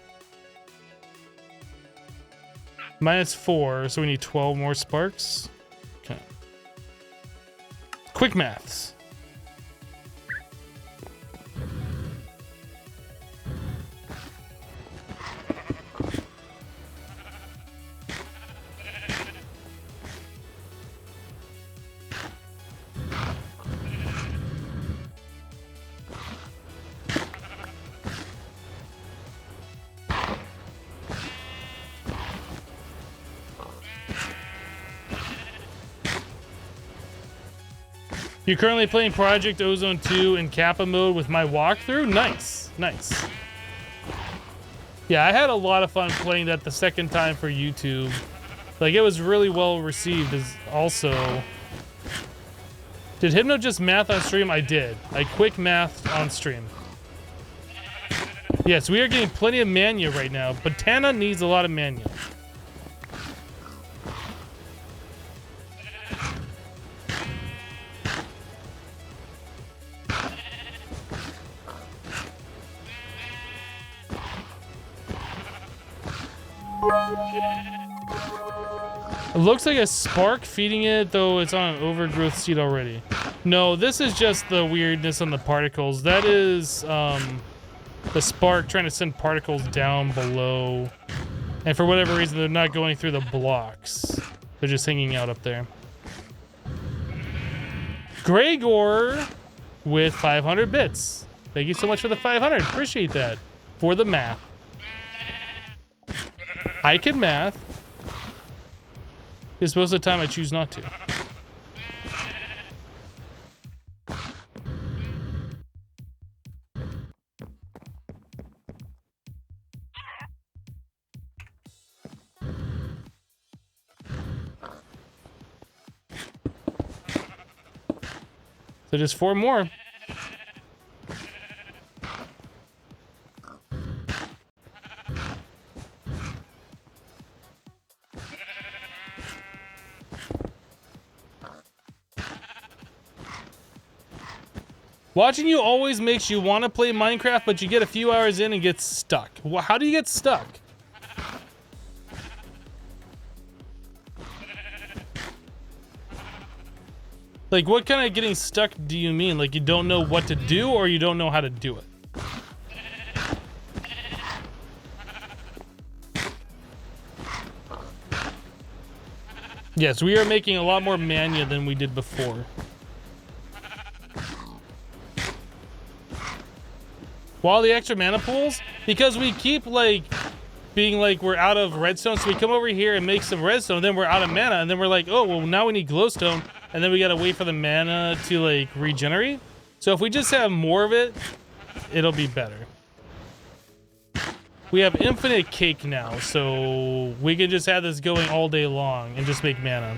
Minus 4, so we need 12 more sparks. Okay. Quick maths. You're currently playing Project Ozone 2 in Kappa mode with my walkthrough? Nice, nice. Yeah, I had a lot of fun playing that the second time for YouTube. Like, it was really well received as also. Did Hypno just math on stream? I did. I quick mathed on stream. Yes, we are getting plenty of mania right now, but Tana needs a lot of mania. It looks like a spark feeding it, though it's on an overgrowth seed already. No, this is just the weirdness on the particles. That is the spark trying to send particles down below. And for whatever reason, they're not going through the blocks. They're just hanging out up there. Gregor with 500 bits. Thank you so much for the 500. Appreciate that. For the math. I can math. It's most of the time I choose not to. So just 4 more. Watching you always makes you want to play Minecraft, but you get a few hours in and get stuck. How do you get stuck? Like, what kind of getting stuck do you mean? Like, you don't know what to do, or you don't know how to do it? Yes, we are making a lot more mania than we did before. Why the extra mana pools? Because we keep, like, being like, we're out of redstone, so we come over here and make some redstone, then we're out of mana, and then we're like, oh, well, now we need glowstone, and then we gotta wait for the mana to, like, regenerate. So if we just have more of it, it'll be better. We have infinite cake now, so we can just have this going all day long and just make mana.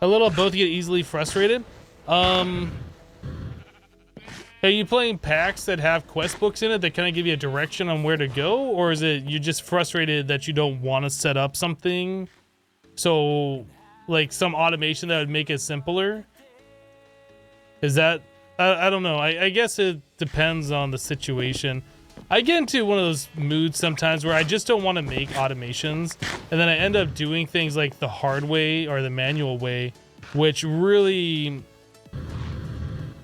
A little both get easily frustrated. Are you playing packs that have quest books in it that kind of give you a direction on where to go? Or is it you're just frustrated that you don't want to set up something? So, like some automation that would make it simpler? Is that... I don't know. I guess it depends on the situation. I get into one of those moods sometimes where I just don't want to make automations, and then I end up doing things like the hard way or the manual way, which really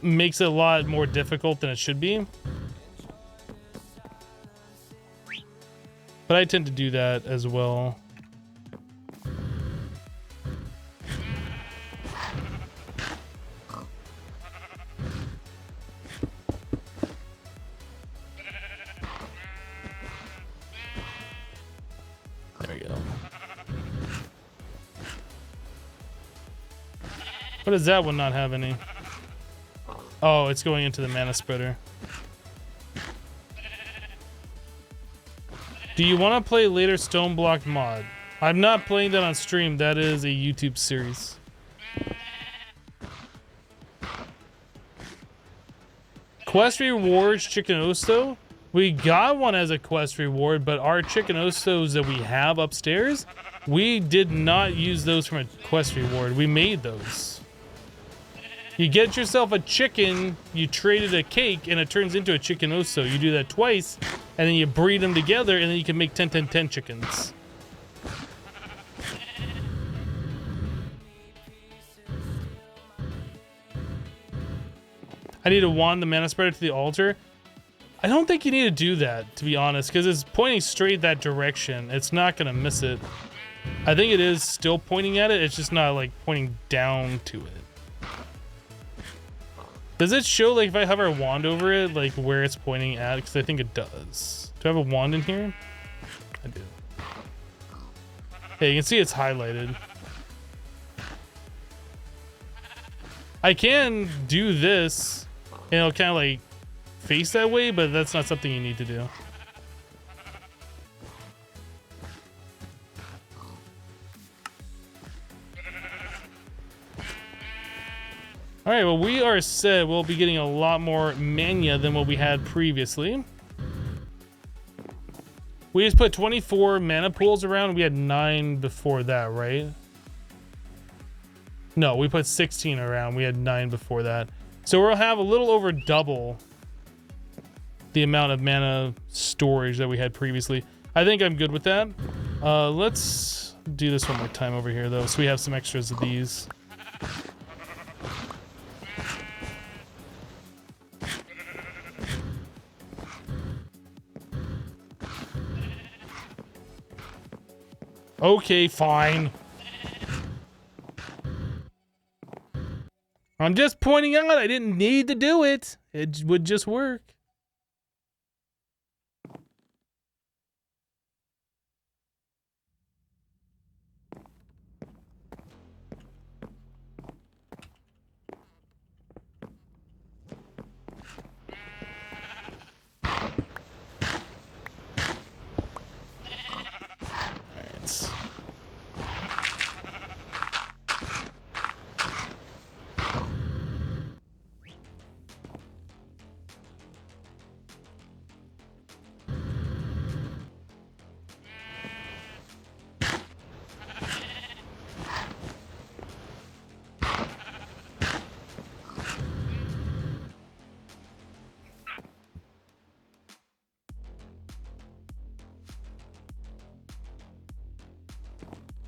makes it a lot more difficult than it should be. But I tend to do that as well. There we go. What does that one not have any? Oh, it's going into the mana spreader. Do you want to play later Stone Block mod? I'm not playing that on stream. That is a YouTube series. Quest rewards Chicken Osto. We got one as a quest reward, but our Chicken Ostos that we have upstairs, we did not use those from a quest reward. We made those. You get yourself a chicken, you traded a cake, and it turns into a Chicken Osto. You do that twice, and then you breed them together, and then you can make 10, 10, 10 chickens. I need to wand the mana spreader to the altar. I don't think you need to do that, to be honest, because it's pointing straight that direction. It's not going to miss it. I think it is still pointing at it. It's just not, like, pointing down to it. Does it show, like, if I hover a wand over it, like, where it's pointing at? Because I think it does. Do I have a wand in here? I do. Yeah, you can see it's highlighted. I can do this, and it'll kind of, like, face that way, but that's not something you need to do. All right, well, we are set. We'll be getting a lot more mania than what we had previously. We just put 24 mana pools around. We had 9 before that, right? No, we put 16 around. We had 9 before that. So we'll have a little over double the amount of mana storage that we had previously. I think I'm good with that. Let's do this one more time over here, though, so we have some extras of these. Okay, fine. I'm just pointing out I didn't need to do it. It would just work.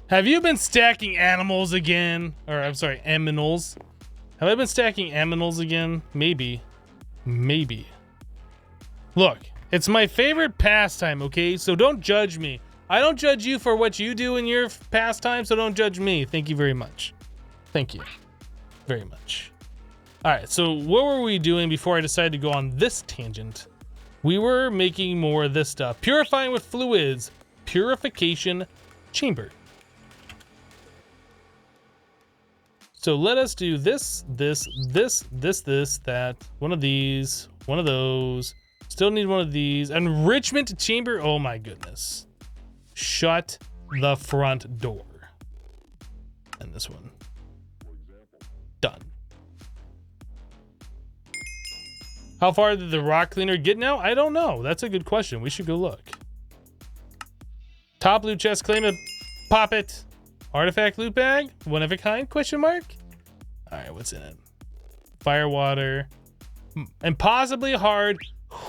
Have you been stacking animals again? Or, I'm sorry, aminals. Have I been stacking aminals again? Maybe. Maybe. Look, it's my favorite pastime, okay? So don't judge me. I don't judge you for what you do in your pastime, so don't judge me. Thank you very much. Thank you very much. All right, so what were we doing before I decided to go on this tangent? We were making more of this stuff. Purifying with fluids. Purification chamber. So let us do this, that. One of these, one of those. Still need one of these. Enrichment chamber. Oh my goodness. Shut the front door. And this one. Done. How far did the rock cleaner get now? I don't know. That's a good question. We should go look. Top loot chest, claim it, pop it. Artifact loot bag, one of a kind, question mark? All right, what's in it? Fire water, and possibly hard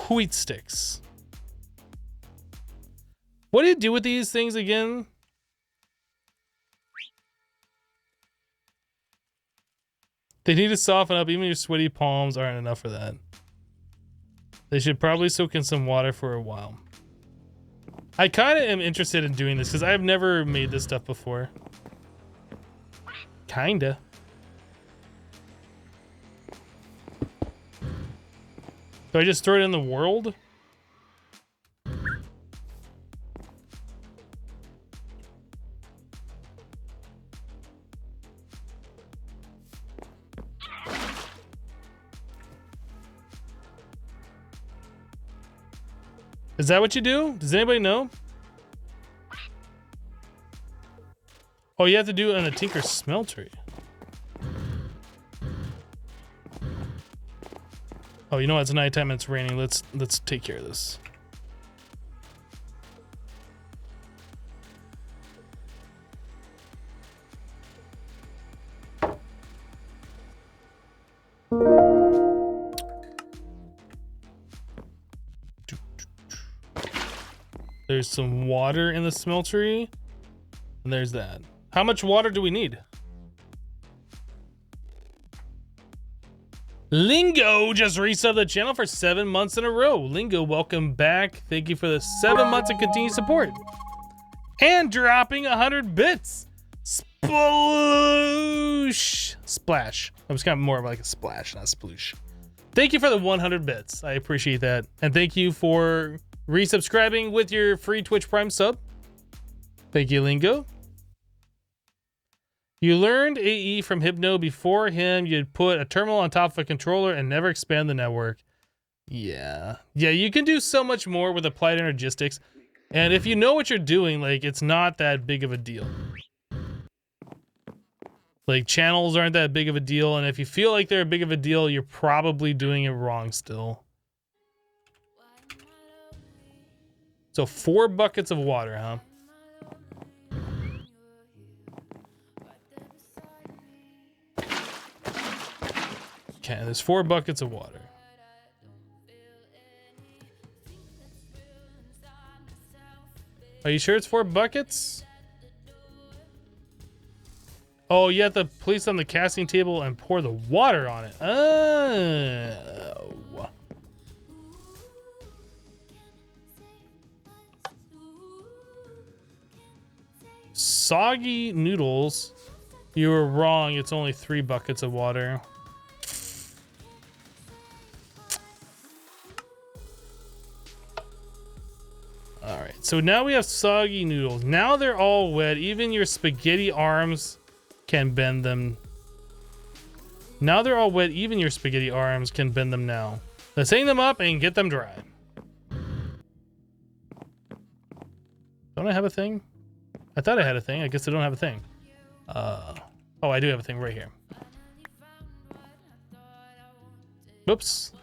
wheat sticks. What do you do with these things again? They need to soften up. Even your sweaty palms aren't enough for that. They should probably soak in some water for a while. I kind of am interested in doing this because I've never made this stuff before. Kinda. Do I just throw it in the world? Is that what you do? Does anybody know? Oh, you have to do it on a Tinker Smeltery. Oh, you know what? It's nighttime and it's raining. Let's take care of this. There's some water in the smeltery, and there's that. How much water do we need? Lingo just resubbed the channel for 7 months in a row. Lingo, welcome back. Thank you for the 7 months of continued support. And dropping 100 bits. Sploosh. Splash. It was kind of more of like a splash, not a sploosh. Thank you for the 100 bits. I appreciate that. And thank you for resubscribing with your free Twitch Prime sub. Thank you, Lingo. You learned AE from Hypno. Before him, you'd put a terminal on top of a controller and never expand the network. Yeah, you can do so much more with applied energistics. And if you know what you're doing, like, it's not that big of a deal. Like, channels aren't that big of a deal, and if you feel like they're a big of a deal, you're probably doing it wrong still. So 4 buckets of water, huh? Okay, there's 4 buckets of water. Are you sure it's 4 buckets? Oh, you have to place it on the casting table and pour the water on it. Oh. Soggy noodles. You were wrong. It's only 3 buckets of water. All right. So now we have soggy noodles. Now they're all wet. Even your spaghetti arms can bend them. Now they're all wet. Even your spaghetti arms can bend them now. Let's hang them up and get them dry. Don't I have a thing? I thought I had a thing. I guess I don't have a thing. Oh, I do have a thing right here. Oops.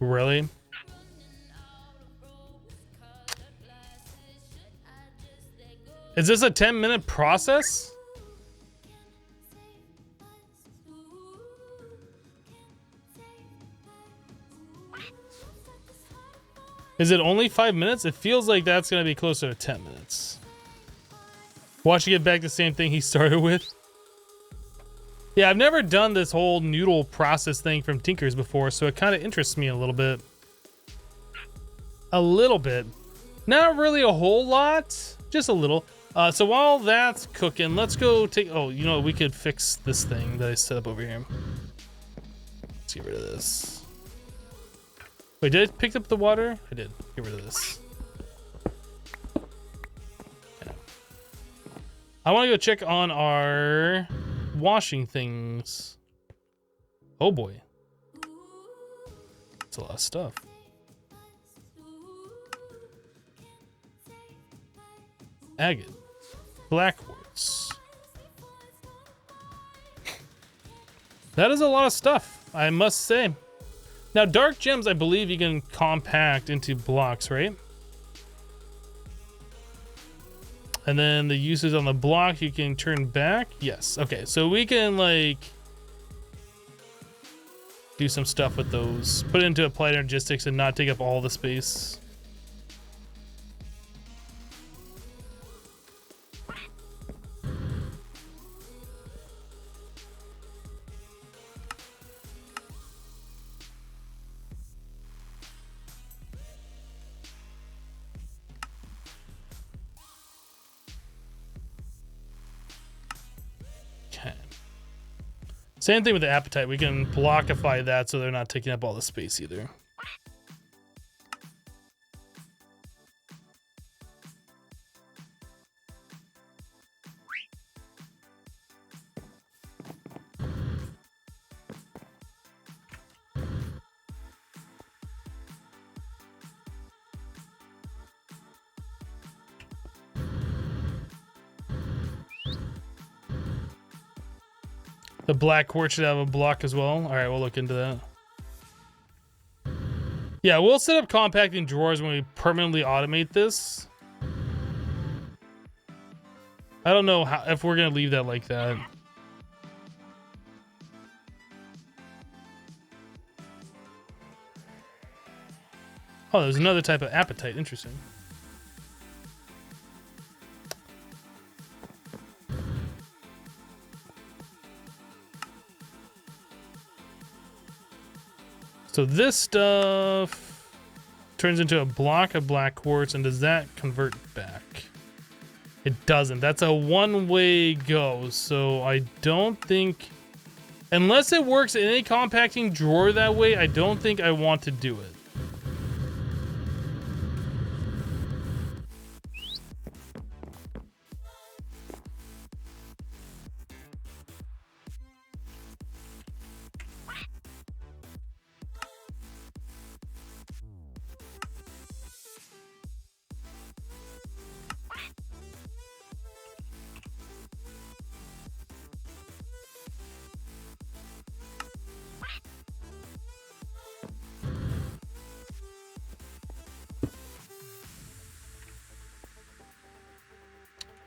Really? Is this a 10-minute process? Is it only 5 minutes? It feels like that's gonna be closer to 10 minutes. Watch you get back the same thing he started with. Yeah, I've never done this whole noodle process thing from Tinkers before, so it kind of interests me a little bit. A little bit. Not really a whole lot, just a little. So while that's cooking, let's go take... Oh, you know, we could fix this thing that I set up over here. Let's get rid of this. Wait, did I pick up the water? I did. Get rid of this. Okay. I want to go check on our washing things. Oh boy. That's a lot of stuff. Agate. Black quartz. That is a lot of stuff, I must say. Now, dark gems, I believe you can compact into blocks, right? And then the uses on the block, you can turn back. Yes. Okay, so we can, like, do some stuff with those. Put it into applied energistics and not take up all the space. Same thing with the appetite. We can blockify that so they're not taking up all the space either. The black quart should have a block as well. All right, we'll look into that. Yeah, we'll set up compacting drawers when we permanently automate this. I don't know how, if we're gonna leave that like that. Oh, there's another type of appetite. Interesting. So this stuff turns into a block of black quartz, and does that convert back? It doesn't. That's a one-way go, so I don't think... Unless it works in a compacting drawer that way, I don't think I want to do it.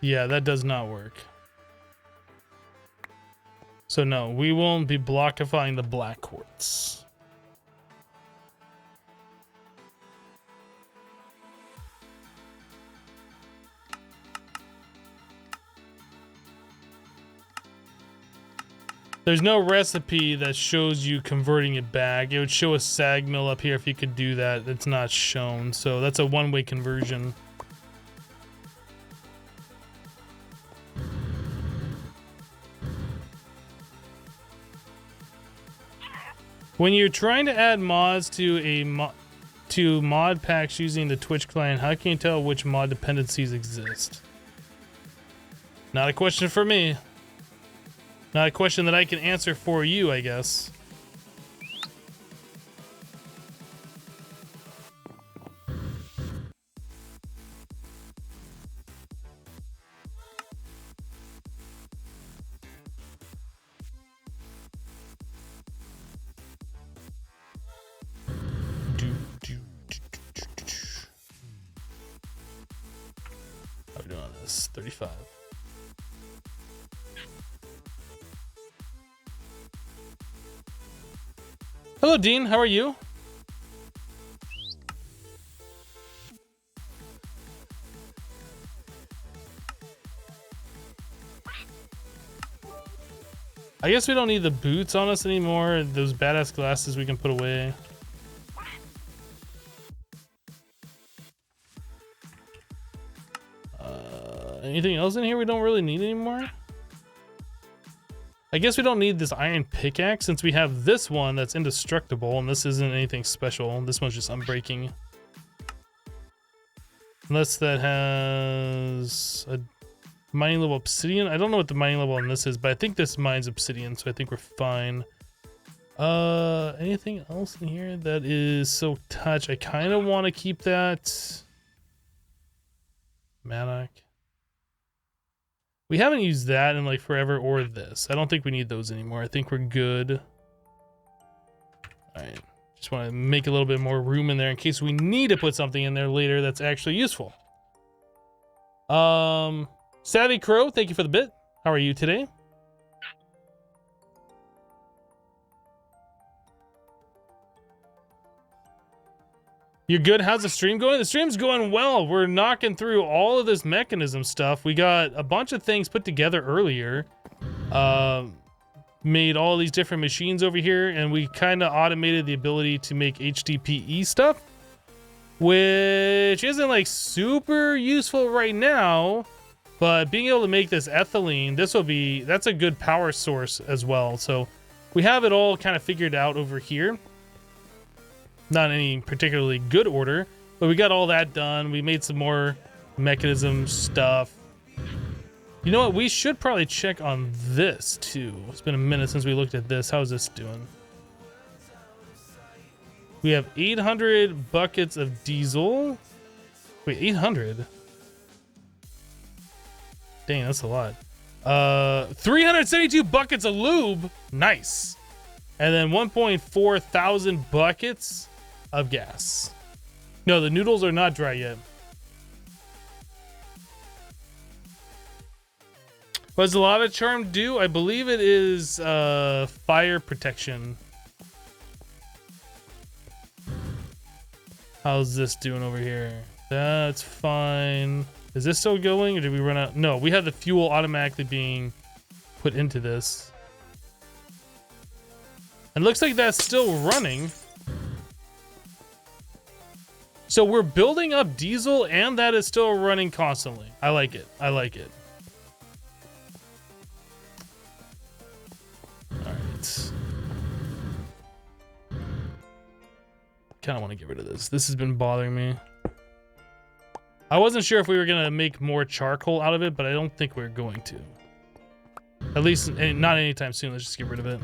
Yeah, that does not work. So no, we won't be blockifying the black quartz. There's no recipe that shows you converting it back. It would show a sag mill up here if you could do that. It's not shown, so that's a one-way conversion. When you're trying to add mods to mod packs using the Twitch client, how can you tell which mod dependencies exist? Not a question for me. Not a question that I can answer for you, I guess. How are we doing on this? 35. Hello, Dean. How are you? I guess we don't need the boots on us anymore. Those badass glasses we can put away. Anything else in here we don't really need anymore? I guess we don't need this iron pickaxe since we have this one that's indestructible and this isn't anything special. This one's just unbreaking. Unless that has a mining level obsidian. I don't know what the mining level on this is, but I think this mines obsidian, so I think we're fine. Anything else in here that is so touch? I kind of want to keep that. Madoc. We haven't used that in like forever or this. I don't think we need those anymore. I think we're good. All right. Just want to make a little bit more room in there in case we need to put something in there later that's actually useful. Savvy Crow, thank you for the bit. How are you today? You're good? How's the stream going? The stream's going well. We're knocking through all of this mechanism stuff. We got a bunch of things put together earlier. Made all these different machines over here, and we kind of automated the ability to make HDPE stuff, which isn't like super useful right now, but being able to make this ethylene, that's a good power source as well. So We have it all kind of figured out over here. Not in any particularly good order, but we got all that done. We made some more mechanism stuff. You know what? We should probably check on this too. It's been a minute since we looked at this. How's this doing? We have 800 buckets of diesel. Wait, 800? Dang, that's a lot. 372 buckets of lube. Nice. And then 1.4 thousand buckets of gas. No, the noodles are not dry yet. What does the lava charm do? I believe it is fire protection. How's this doing over here? That's fine. Is this still going, or did we run out? No, we have the fuel automatically being put into this. It looks like that's still running. So we're building up diesel, and that is still running constantly. I like it. I like it. All right. Kind of want to get rid of this. This has been bothering me. I wasn't sure if we were going to make more charcoal out of it, but I don't think we're going to. At least not anytime soon. Let's just get rid of it.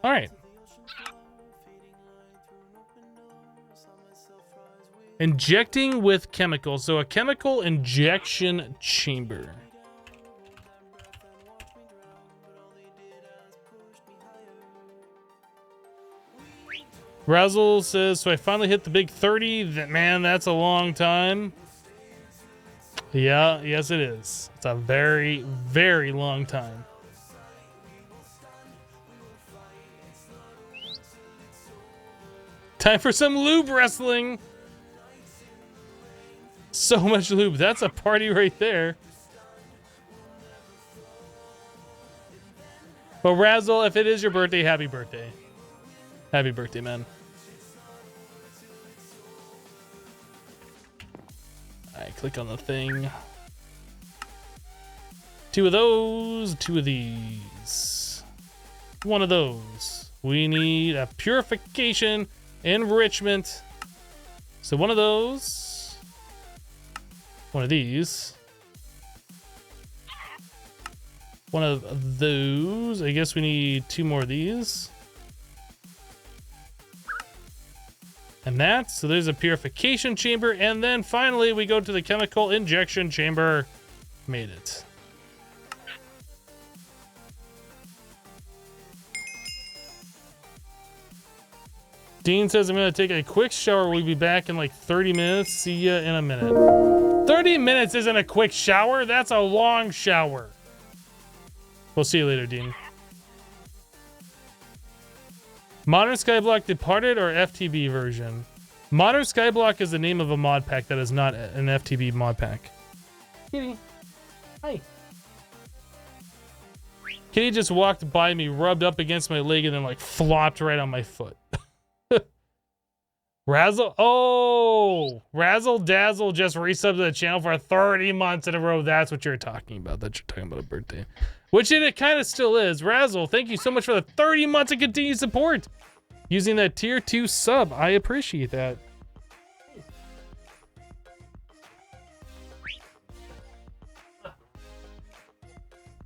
All right. Injecting with chemicals. So a chemical injection chamber. Razzle says, so I finally hit the big 30. Man, that's a long time. Yeah, yes it is. It's a very, very long time. Time for some lube wrestling. So much lube. That's a party right there. But Razzle, if it is your birthday, happy birthday. Happy birthday, man. Alright, click on the thing. 2 of those, 2 of these. 1 of those. We need a purification enrichment. So 1 of those. 1 of these. 1 of those. I guess we need 2 more of these. And that, so there's a purification chamber, and then finally we go to the chemical injection chamber. Made it. Dean says I'm gonna take a quick shower. We'll be back in like 30 minutes. See ya in a minute. 30 minutes isn't a quick shower. That's a long shower. We'll see you later, Dean. Modern Skyblock Departed or FTB version? Modern Skyblock is the name of a mod pack that is not an FTB mod pack. Kitty. Hi. Kitty just walked by me, rubbed up against my leg, and then like flopped right on my foot. Razzle. Oh, Razzle Dazzle just resubbed to the channel for 30 months in a row. That's what you're talking about. That you're talking about a birthday. Which it kind of still is. Razzle, thank you so much for the 30 months of continued support. Using that tier 2 sub. I appreciate that.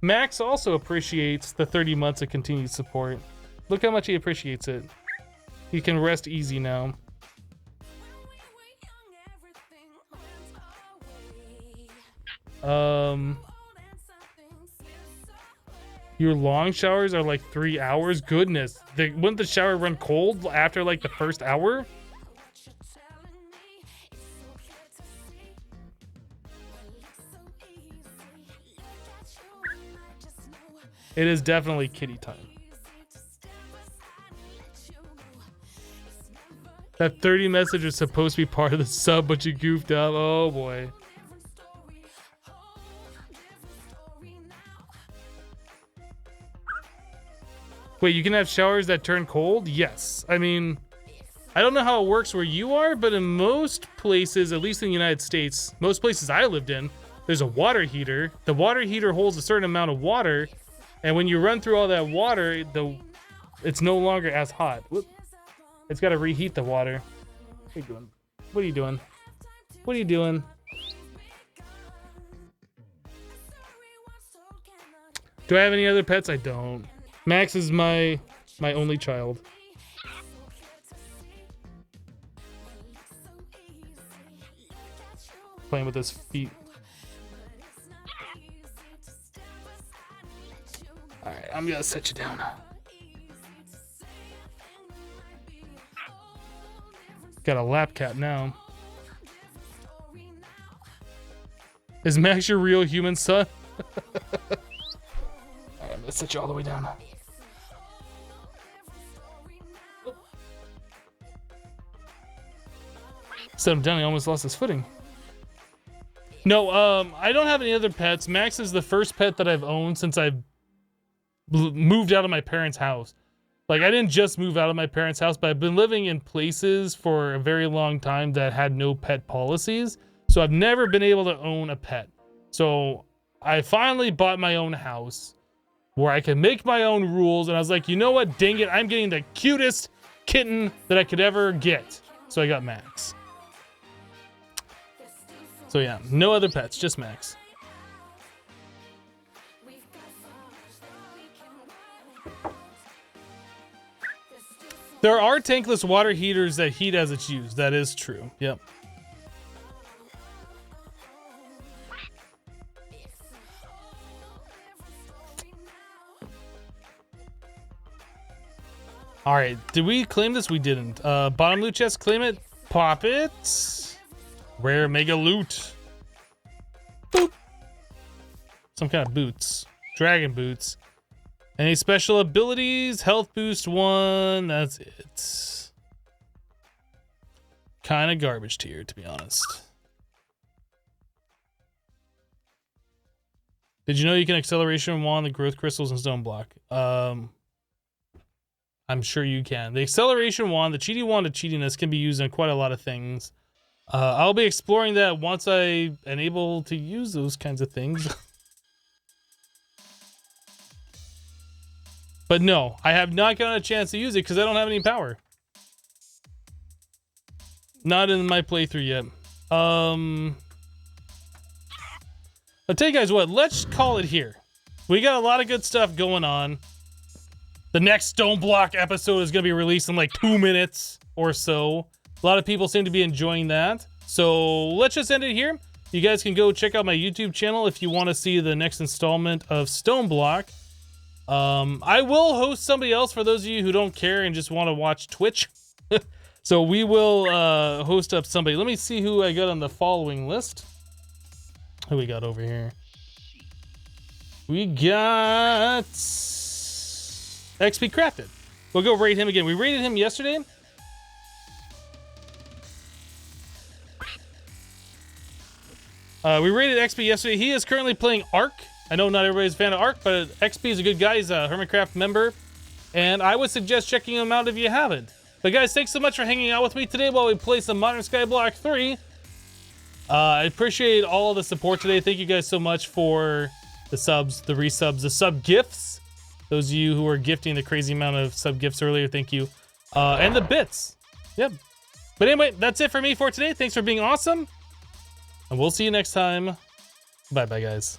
Max also appreciates the 30 months of continued support. Look how much he appreciates it. He can rest easy now. Your long showers are like 3 hours? Goodness. Wouldn't the shower run cold after like the first hour? It is definitely kitty time. That 30 message was supposed to be part of the sub, but you goofed up. Oh boy. Wait, you can have showers that turn cold? Yes. I mean, I don't know how it works where you are, but in most places, at least in the United States, most places I lived in, there's a water heater. The water heater holds a certain amount of water, and when you run through all that water, it's no longer as hot. Whoop. It's got to reheat the water. What are you doing? What are you doing? What are you doing? Do I have any other pets? I don't. Max is my only child. Playing with his feet. Alright, I'm gonna set you down. Got a lap cat now. Is Max your real human son? Alright, I'm gonna set you all the way down. Set him down, he almost lost his footing. No, I don't have any other pets. Max is the first pet that I've owned since I've moved out of my parents' house. Like, I didn't just move out of my parents' house, but I've been living in places for a very long time that had no pet policies. So I've never been able to own a pet. So I finally bought my own house where I can make my own rules. And I was like, you know what? Dang it. I'm getting the cutest kitten that I could ever get. So I got Max. So yeah, no other pets, just Max. There are tankless water heaters that heat as it's used. That is true. Yep. All right, did we claim this? We didn't. Bottom loot chest, claim it. Pop it. Rare mega loot. Boop. Some kind of boots. Dragon boots. Any special abilities? Health boost 1. That's it. Kind of garbage tier, to be honest. Did you know you can acceleration wand the growth crystals and stone block? I'm sure you can. The acceleration wand, the cheaty wand of cheatiness, can be used in quite a lot of things. I'll be exploring that once I am able to use those kinds of things. But no, I have not gotten a chance to use it because I don't have any power. Not in my playthrough yet. I'll tell you guys what, let's call it here. We got a lot of good stuff going on. The next Stone Block episode is going to be released in like 2 minutes or so. A lot of people seem to be enjoying that. So let's just end it here. You guys can go check out my YouTube channel if you want to see the next installment of Stone Block. I will host somebody else for those of you who don't care and just want to watch Twitch. So we will host up somebody. Let me see who I got on the following list. Who we got over here? We got XP Crafted. We'll go rate him again. We rated him yesterday. We rated XP yesterday. He is currently playing Ark. I know not everybody's a fan of Ark, but XP is a good guy. He's a Hermitcraft member. And I would suggest checking him out if you haven't. But guys, thanks so much for hanging out with me today while we play some Modern Skyblock 3. I appreciate all of the support today. Thank you guys so much for the subs, the resubs, the sub gifts. Those of you who were gifting the crazy amount of sub gifts earlier, thank you. And the bits. Yep. But anyway, that's it for me for today. Thanks for being awesome. And we'll see you next time. Bye-bye, guys.